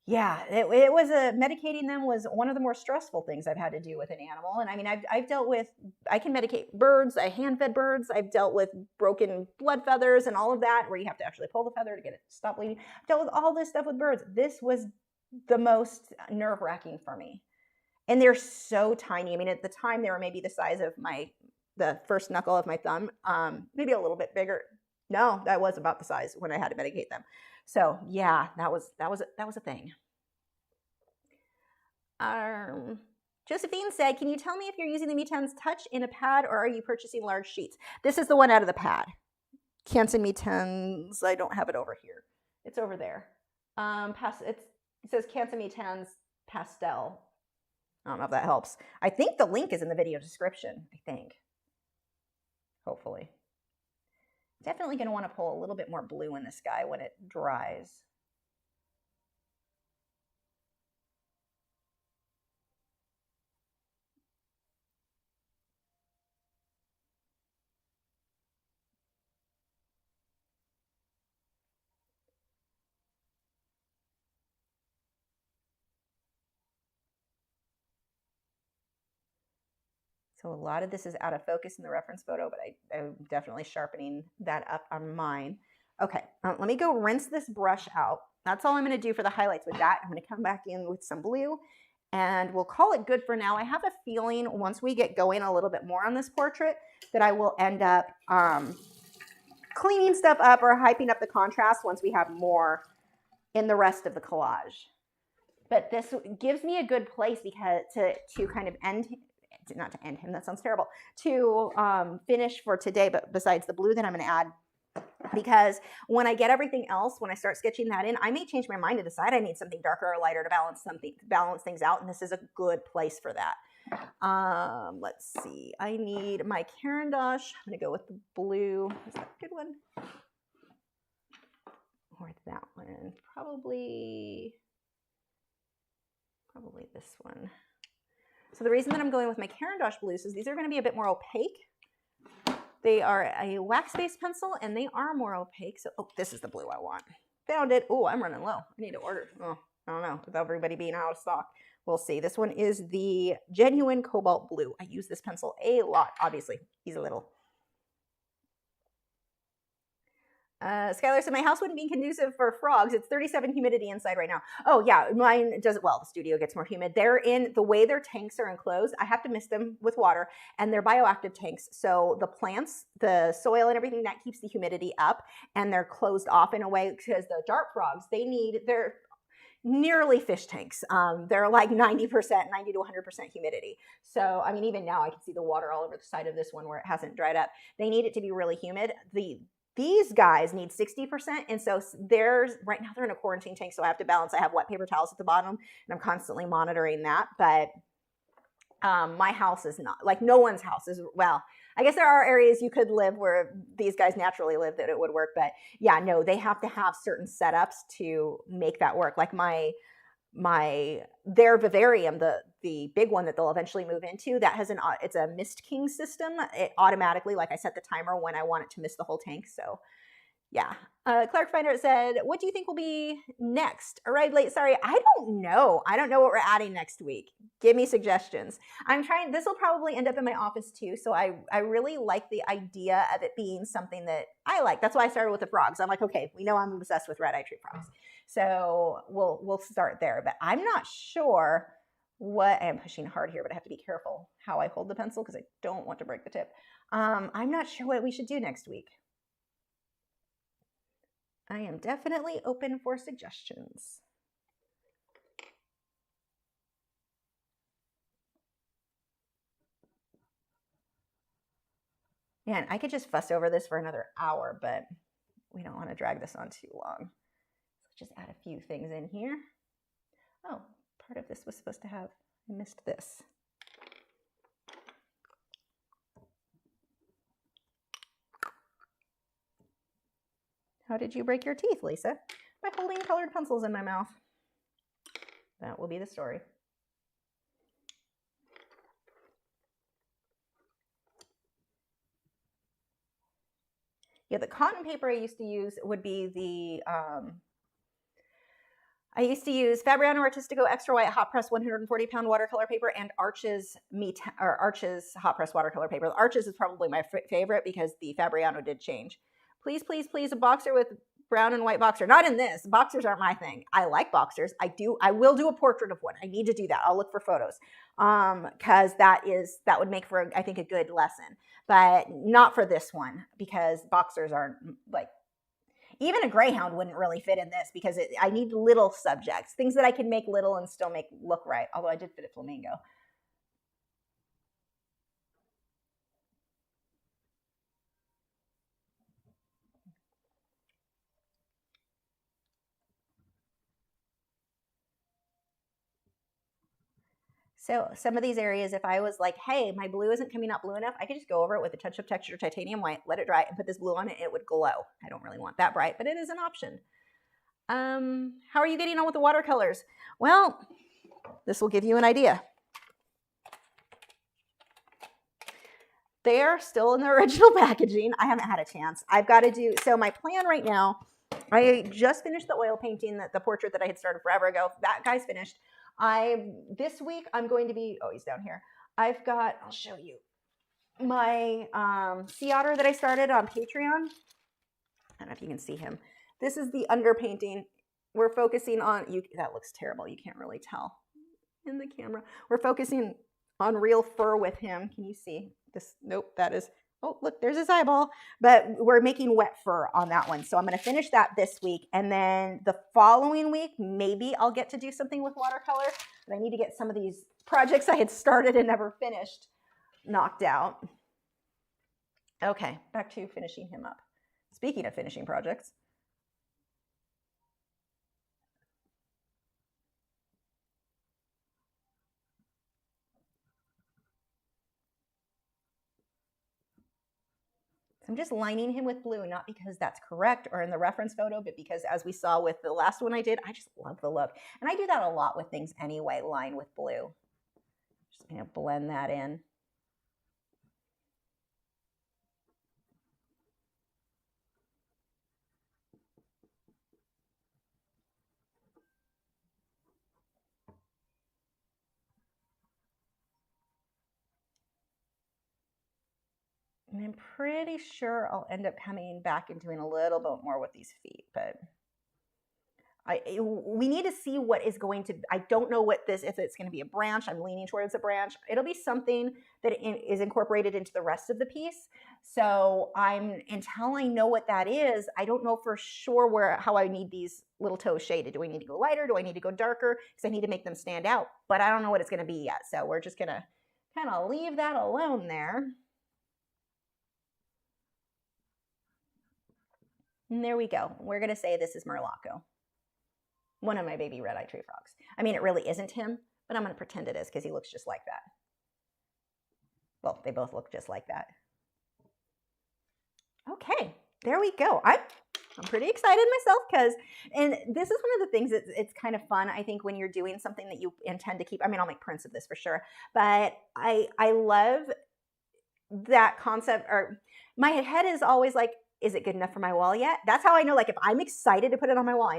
yeah, it was medicating them was one of the more stressful things I've had to do with an animal. And I mean, I've dealt with, I can medicate birds. I hand-fed birds. I've dealt with broken blood feathers and all of that where you have to actually pull the feather to get it to stop bleeding. I've dealt with all this stuff with birds. This was the most nerve-wracking for me. And they're so tiny. I mean, at the time, they were maybe the size of the first knuckle of my thumb, maybe a little bit bigger. No, that was about the size when I had to medicate them. So yeah, that was a thing. Josephine said, can you tell me if you're using the Mi-Teintes Touch in a pad or are you purchasing large sheets? This is the one out of the pad. Canson Mi-Teintes, I don't have it over here. It's over there. It says Canson Mi-Teintes Pastel. I don't know if that helps. I think the link is in the video description, I think. Hopefully. Definitely going to want to pull a little bit more blue in this guy when it dries. So a lot of this is out of focus in the reference photo, but I'm definitely sharpening that up on mine. Okay, let me go rinse this brush out. That's all I'm going to do for the highlights with that. I'm going to come back in with some blue, and we'll call it good for now. I have a feeling once we get going a little bit more on this portrait that I will end up cleaning stuff up or hyping up the contrast once we have more in the rest of the collage. But this gives me a good place because to kind of end, not to end him, that sounds terrible, to finish for today, but besides the blue that I'm going to add, because when I get everything else, when I start sketching that in, I may change my mind to decide I need something darker or lighter to balance things out, and this is a good place for that. Let's see, I need my Caran d'Ache. I'm going to go with the blue. Is that a good one? Or that one? Probably this one. So the reason that I'm going with my Caran d'Ache blues is these are going to be a bit more opaque. They are a wax-based pencil, and they are more opaque. So, oh, this is the blue I want. Found it. Oh, I'm running low. I need to order. Oh, I don't know. With everybody being out of stock, we'll see. This one is the Genuine Cobalt Blue. I use this pencil a lot, obviously. He's a little. Skylar said, my house wouldn't be conducive for frogs. It's 37 humidity inside right now. Oh, yeah, mine does it well. The studio gets more humid. The way their tanks are enclosed, I have to mist them with water, and they're bioactive tanks. So the plants, the soil and everything, that keeps the humidity up, and they're closed off in a way because the dart frogs, they're nearly fish tanks. They're like 90 to 100% humidity. So, I mean, even now I can see the water all over the side of this one where it hasn't dried up. They need it to be really humid. These guys need 60%, and so right now they're in a quarantine tank, so I have to balance. I have wet paper towels at the bottom, and I'm constantly monitoring that, but my house is not, like no one's house is, well, I guess there are areas you could live where these guys naturally live that it would work, but yeah, no, they have to have certain setups to make that work. Like their vivarium, the big one that they'll eventually move into, that has it's a Mist King system. It automatically, like I set the timer when I want it to mist the whole tank. So Yeah. Clark Finder said, what do you think will be next? Arrived late. Sorry, I don't know. I don't know what we're adding next week. Give me suggestions. I'm trying, this will probably end up in my office too. So I really like the idea of it being something that I like. That's why I started with the frogs. I'm like, okay, we know I'm obsessed with red-eyed tree frogs. So we'll start there, but I'm not sure what, I'm pushing hard here, but I have to be careful how I hold the pencil because I don't want to break the tip. I'm not sure what we should do next week. I am definitely open for suggestions. Man, I could just fuss over this for another hour, but we don't want to drag this on too long. Let's just add a few things in here. Oh, part of this was supposed to have, I missed this. How did you break your teeth, Lisa? By holding colored pencils in my mouth. That will be the story. Yeah, the cotton paper I used to use would be the, I used to use Fabriano Artistico Extra White Hot Press 140-pound watercolor paper and Arches Hot Press watercolor paper. The Arches is probably my favorite because the Fabriano did change. Please, please, please, a boxer with brown and white boxer. Not in this. Boxers aren't my thing. I like boxers. I will do a portrait of one. I need to do that. I'll look for photos because that would make for, I think, a good lesson. But not for this one because boxers aren't, like, even a greyhound wouldn't really fit in this because I need little subjects, things that I can make little and still make look right. Although I did fit a flamingo. So some of these areas, if I was like, hey, my blue isn't coming out blue enough, I could just go over it with a touch of texture titanium white, let it dry, and put this blue on it, and it would glow. I don't really want that bright, but it is an option. How are you getting on with the watercolors? Well, this will give you an idea. They're still in the original packaging. I haven't had a chance. I've got to do, so my plan right now, I just finished the oil painting, the portrait that I had started forever ago. That guy's finished. This week I'm going to be, oh, he's down here. I've got, I'll show you my sea otter that I started on Patreon. I don't know if you can see him. This is the underpainting. We're focusing on, that looks terrible. You can't really tell in the camera. We're focusing on real fur with him. Can you see this? Nope, that is, oh, look, there's his eyeball. But we're making wet fur on that one. So I'm going to finish that this week. And then the following week, maybe I'll get to do something with watercolor. But I need to get some of these projects I had started and never finished knocked out. Okay, back to finishing him up. Speaking of finishing projects. I'm just lining him with blue, not because that's correct or in the reference photo, but because as we saw with the last one I did, I just love the look. And I do that a lot with things anyway, line with blue. Just gonna blend that in. And I'm pretty sure I'll end up coming back and doing a little bit more with these feet, but we need to see what is going to, I don't know what this, if it's going to be a branch, I'm leaning towards a branch. It'll be something that is incorporated into the rest of the piece. So until I know what that is, I don't know for sure how I need these little toes shaded. Do I need to go lighter? Do I need to go darker? Because I need to make them stand out, but I don't know what it's going to be yet. So we're just going to kind of leave that alone there. And there we go. We're going to say this is Murloco. One of my baby red-eyed tree frogs. I mean, it really isn't him, but I'm going to pretend it is because he looks just like that. Well, they both look just like that. Okay, there we go. I'm pretty excited myself because, and this is one of the things that it's kind of fun, I think, when you're doing something that you intend to keep. I mean, I'll make prints of this for sure, but I love that concept, or my head is always like, is it good enough for my wall yet? That's how I know, like if I'm excited to put it on my wall, I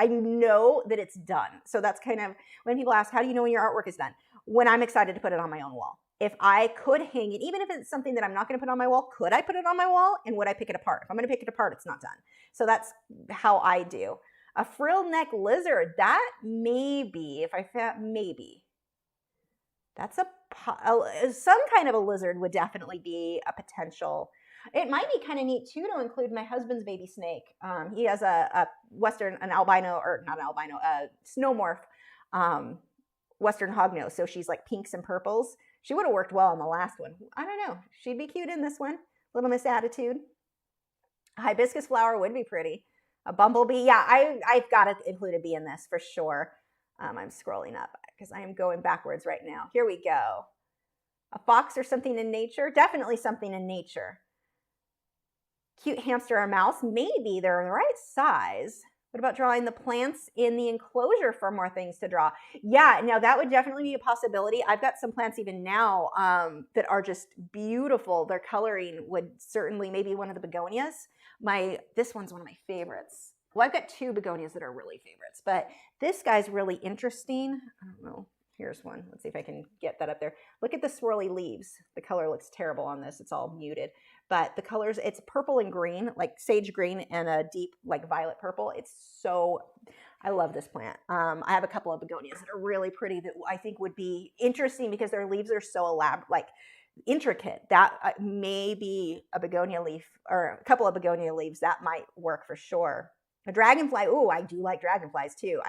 know that it's done. So that's kind of when people ask, how do you know when your artwork is done? When I'm excited to put it on my own wall. If I could hang it, even if it's something that I'm not going to put on my wall, could I put it on my wall? And would I pick it apart? If I'm going to pick it apart, it's not done. So that's how I do. A frill neck lizard, that maybe, if I found, maybe. That's some kind of a lizard would definitely be a potential. It might be kind of neat too to include my husband's baby snake. He has a snow morph Western hognose. So she's like pinks and purples. She would have worked well on the last one. I don't know. She'd be cute in this one. Little Miss Attitude. A hibiscus flower would be pretty. A bumblebee. Yeah, I've got to include a bee in this for sure. I'm scrolling up because I am going backwards right now. Here we go. A fox or something in nature. Definitely something in nature. Cute hamster or mouse. Maybe they're the right size. What about drawing the plants in the enclosure for more things to draw? Yeah, now that would definitely be a possibility. I've got some plants even now that are just beautiful. Their coloring would certainly, maybe one of the begonias. This one's one of my favorites. Well, I've got two begonias that are really favorites, but this guy's really interesting. I don't know. Here's one. Let's see if I can get that up there. Look at the swirly leaves. The color looks terrible on this. It's all muted. But the colors, it's purple and green, like sage green and a deep like violet purple. I love this plant. I have a couple of begonias that are really pretty that I think would be interesting because their leaves are so elaborate, like intricate. That may be a begonia leaf or a couple of begonia leaves. That might work for sure. A dragonfly. Ooh, I do like dragonflies too.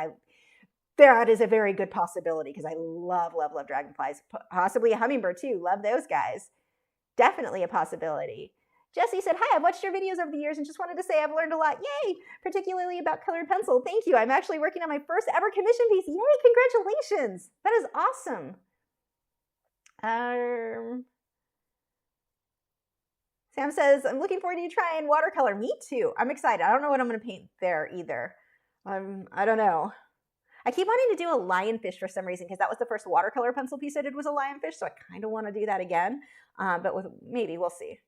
That is a very good possibility because I love, love, love dragonflies. Possibly a hummingbird too. Love those guys. Definitely a possibility. Jesse said, hi, I've watched your videos over the years and just wanted to say I've learned a lot. Yay! Particularly about colored pencil. Thank you. I'm actually working on my first ever commission piece. Yay! Congratulations. That is awesome. Sam says, I'm looking forward to you trying watercolor. Me too. I'm excited. I don't know what I'm going to paint there either. I don't know. I keep wanting to do a lionfish for some reason because that was the first watercolor pencil piece I did was a lionfish, so I kind of want to do that again, but maybe we'll see.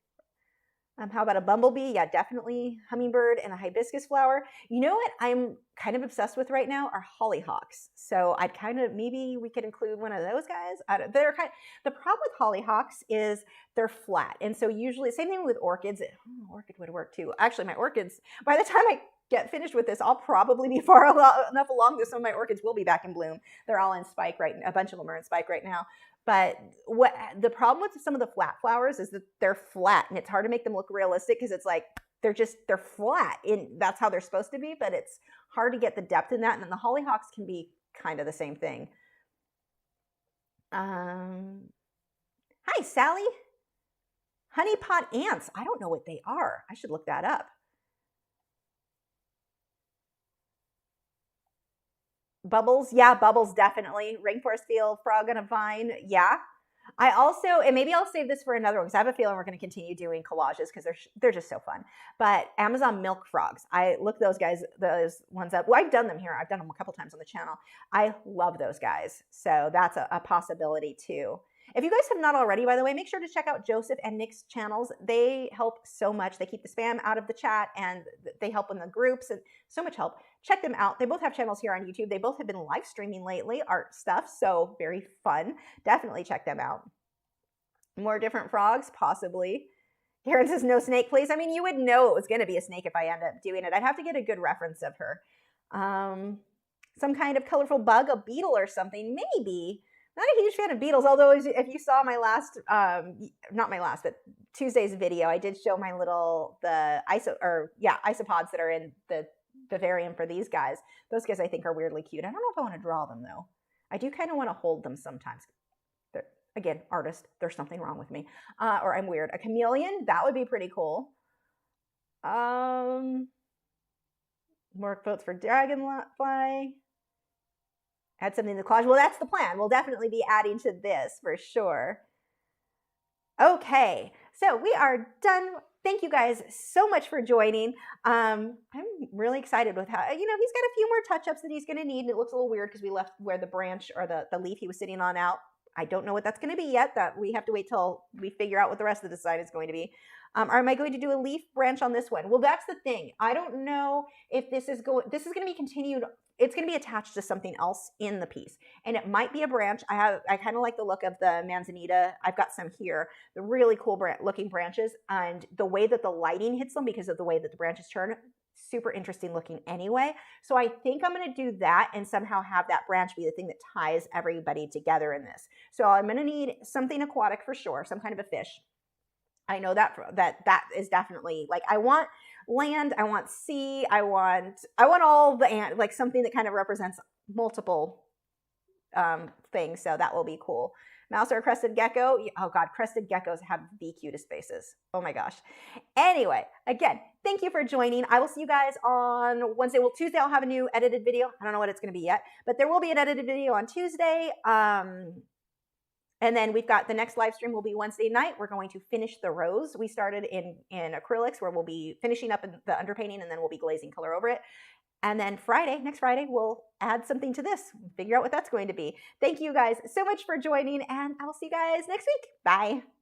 How about a bumblebee? Yeah, definitely hummingbird and a hibiscus flower. You know what I'm kind of obsessed with right now are hollyhocks. So maybe we could include one of those guys. The problem with hollyhocks is they're flat, and so usually same thing with orchids. Orchid would work too. Actually, my orchids, by the time I get finished with this, I'll probably be far enough along that some of my orchids will be back in bloom. They're all in spike right now. A bunch of them are in spike right now. But what the problem with some of the flat flowers is that they're flat and it's hard to make them look realistic because it's like they're flat. That's how they're supposed to be, but it's hard to get the depth in that. And then the hollyhocks can be kind of the same thing. Hi, Sally. Honeypot ants. I don't know what they are. I should look that up. Bubbles, yeah, bubbles definitely. Rainforest field, frog on a vine, yeah. I also, and maybe I'll save this for another one because I have a feeling we're going to continue doing collages because they're just so fun. But Amazon milk frogs, I look those ones up. Well, I've done them here. I've done them a couple times on the channel. I love those guys. So that's a possibility too. If you guys have not already, by the way, make sure to check out Joseph and Nick's channels. They help so much. They keep the spam out of the chat and they help in the groups and so much help. Check them out. They both have channels here on YouTube. They both have been live streaming lately, art stuff, so very fun. Definitely check them out. More different frogs, possibly. Karen says, no snake, please. I mean, you would know it was going to be a snake if I end up doing it. I'd have to get a good reference of her. Some kind of colorful bug, a beetle or something, maybe. Not a huge fan of beetles, although if you saw my last, not my last, but Tuesday's video, I did show my isopods that are in the vivarium for these guys. Those guys I think are weirdly cute. I don't know if I want to draw them though. I do kind of want to hold them sometimes. Again, artist, there's something wrong with me. Or I'm weird. A chameleon, that would be pretty cool. More votes for dragonfly. Add something to the collage. Well, that's the plan. We'll definitely be adding to this for sure. Okay, so we are done. Thank you guys so much for joining. I'm really excited with how, he's got a few more touch-ups that he's going to need. And it looks a little weird because we left where the branch or the leaf he was sitting on out. I don't know what that's going to be yet. That we have to wait till we figure out what the rest of the design is going to be. Or am I going to do a leaf branch on this one? Well, that's the thing. I don't know if this is going to be continued. It's going to be attached to something else in the piece. And it might be a branch. I kind of like the look of the manzanita. I've got some here, the really cool looking branches, and the way that the lighting hits them because of the way that the branches turn, super interesting looking anyway. So I think I'm going to do that and somehow have that branch be the thing that ties everybody together in this. So I'm going to need something aquatic for sure, some kind of a fish. I know that is definitely, like, I want land, I want sea, I want all the, like, something that kind of represents multiple things. So that will be cool. Mouse or a crested gecko? Oh God, crested geckos have the cutest faces. Oh my gosh. Anyway, again, thank you for joining. I will see you guys on Wednesday. Well, Tuesday I'll have a new edited video. I don't know what it's going to be yet, but there will be an edited video on Tuesday. And then we've got the next live stream will be Wednesday night. We're going to finish the rose. We started in acrylics, where we'll be finishing up the underpainting, and then we'll be glazing color over it. And then next Friday, we'll add something to this, figure out what that's going to be. Thank you guys so much for joining, and I will see you guys next week. Bye.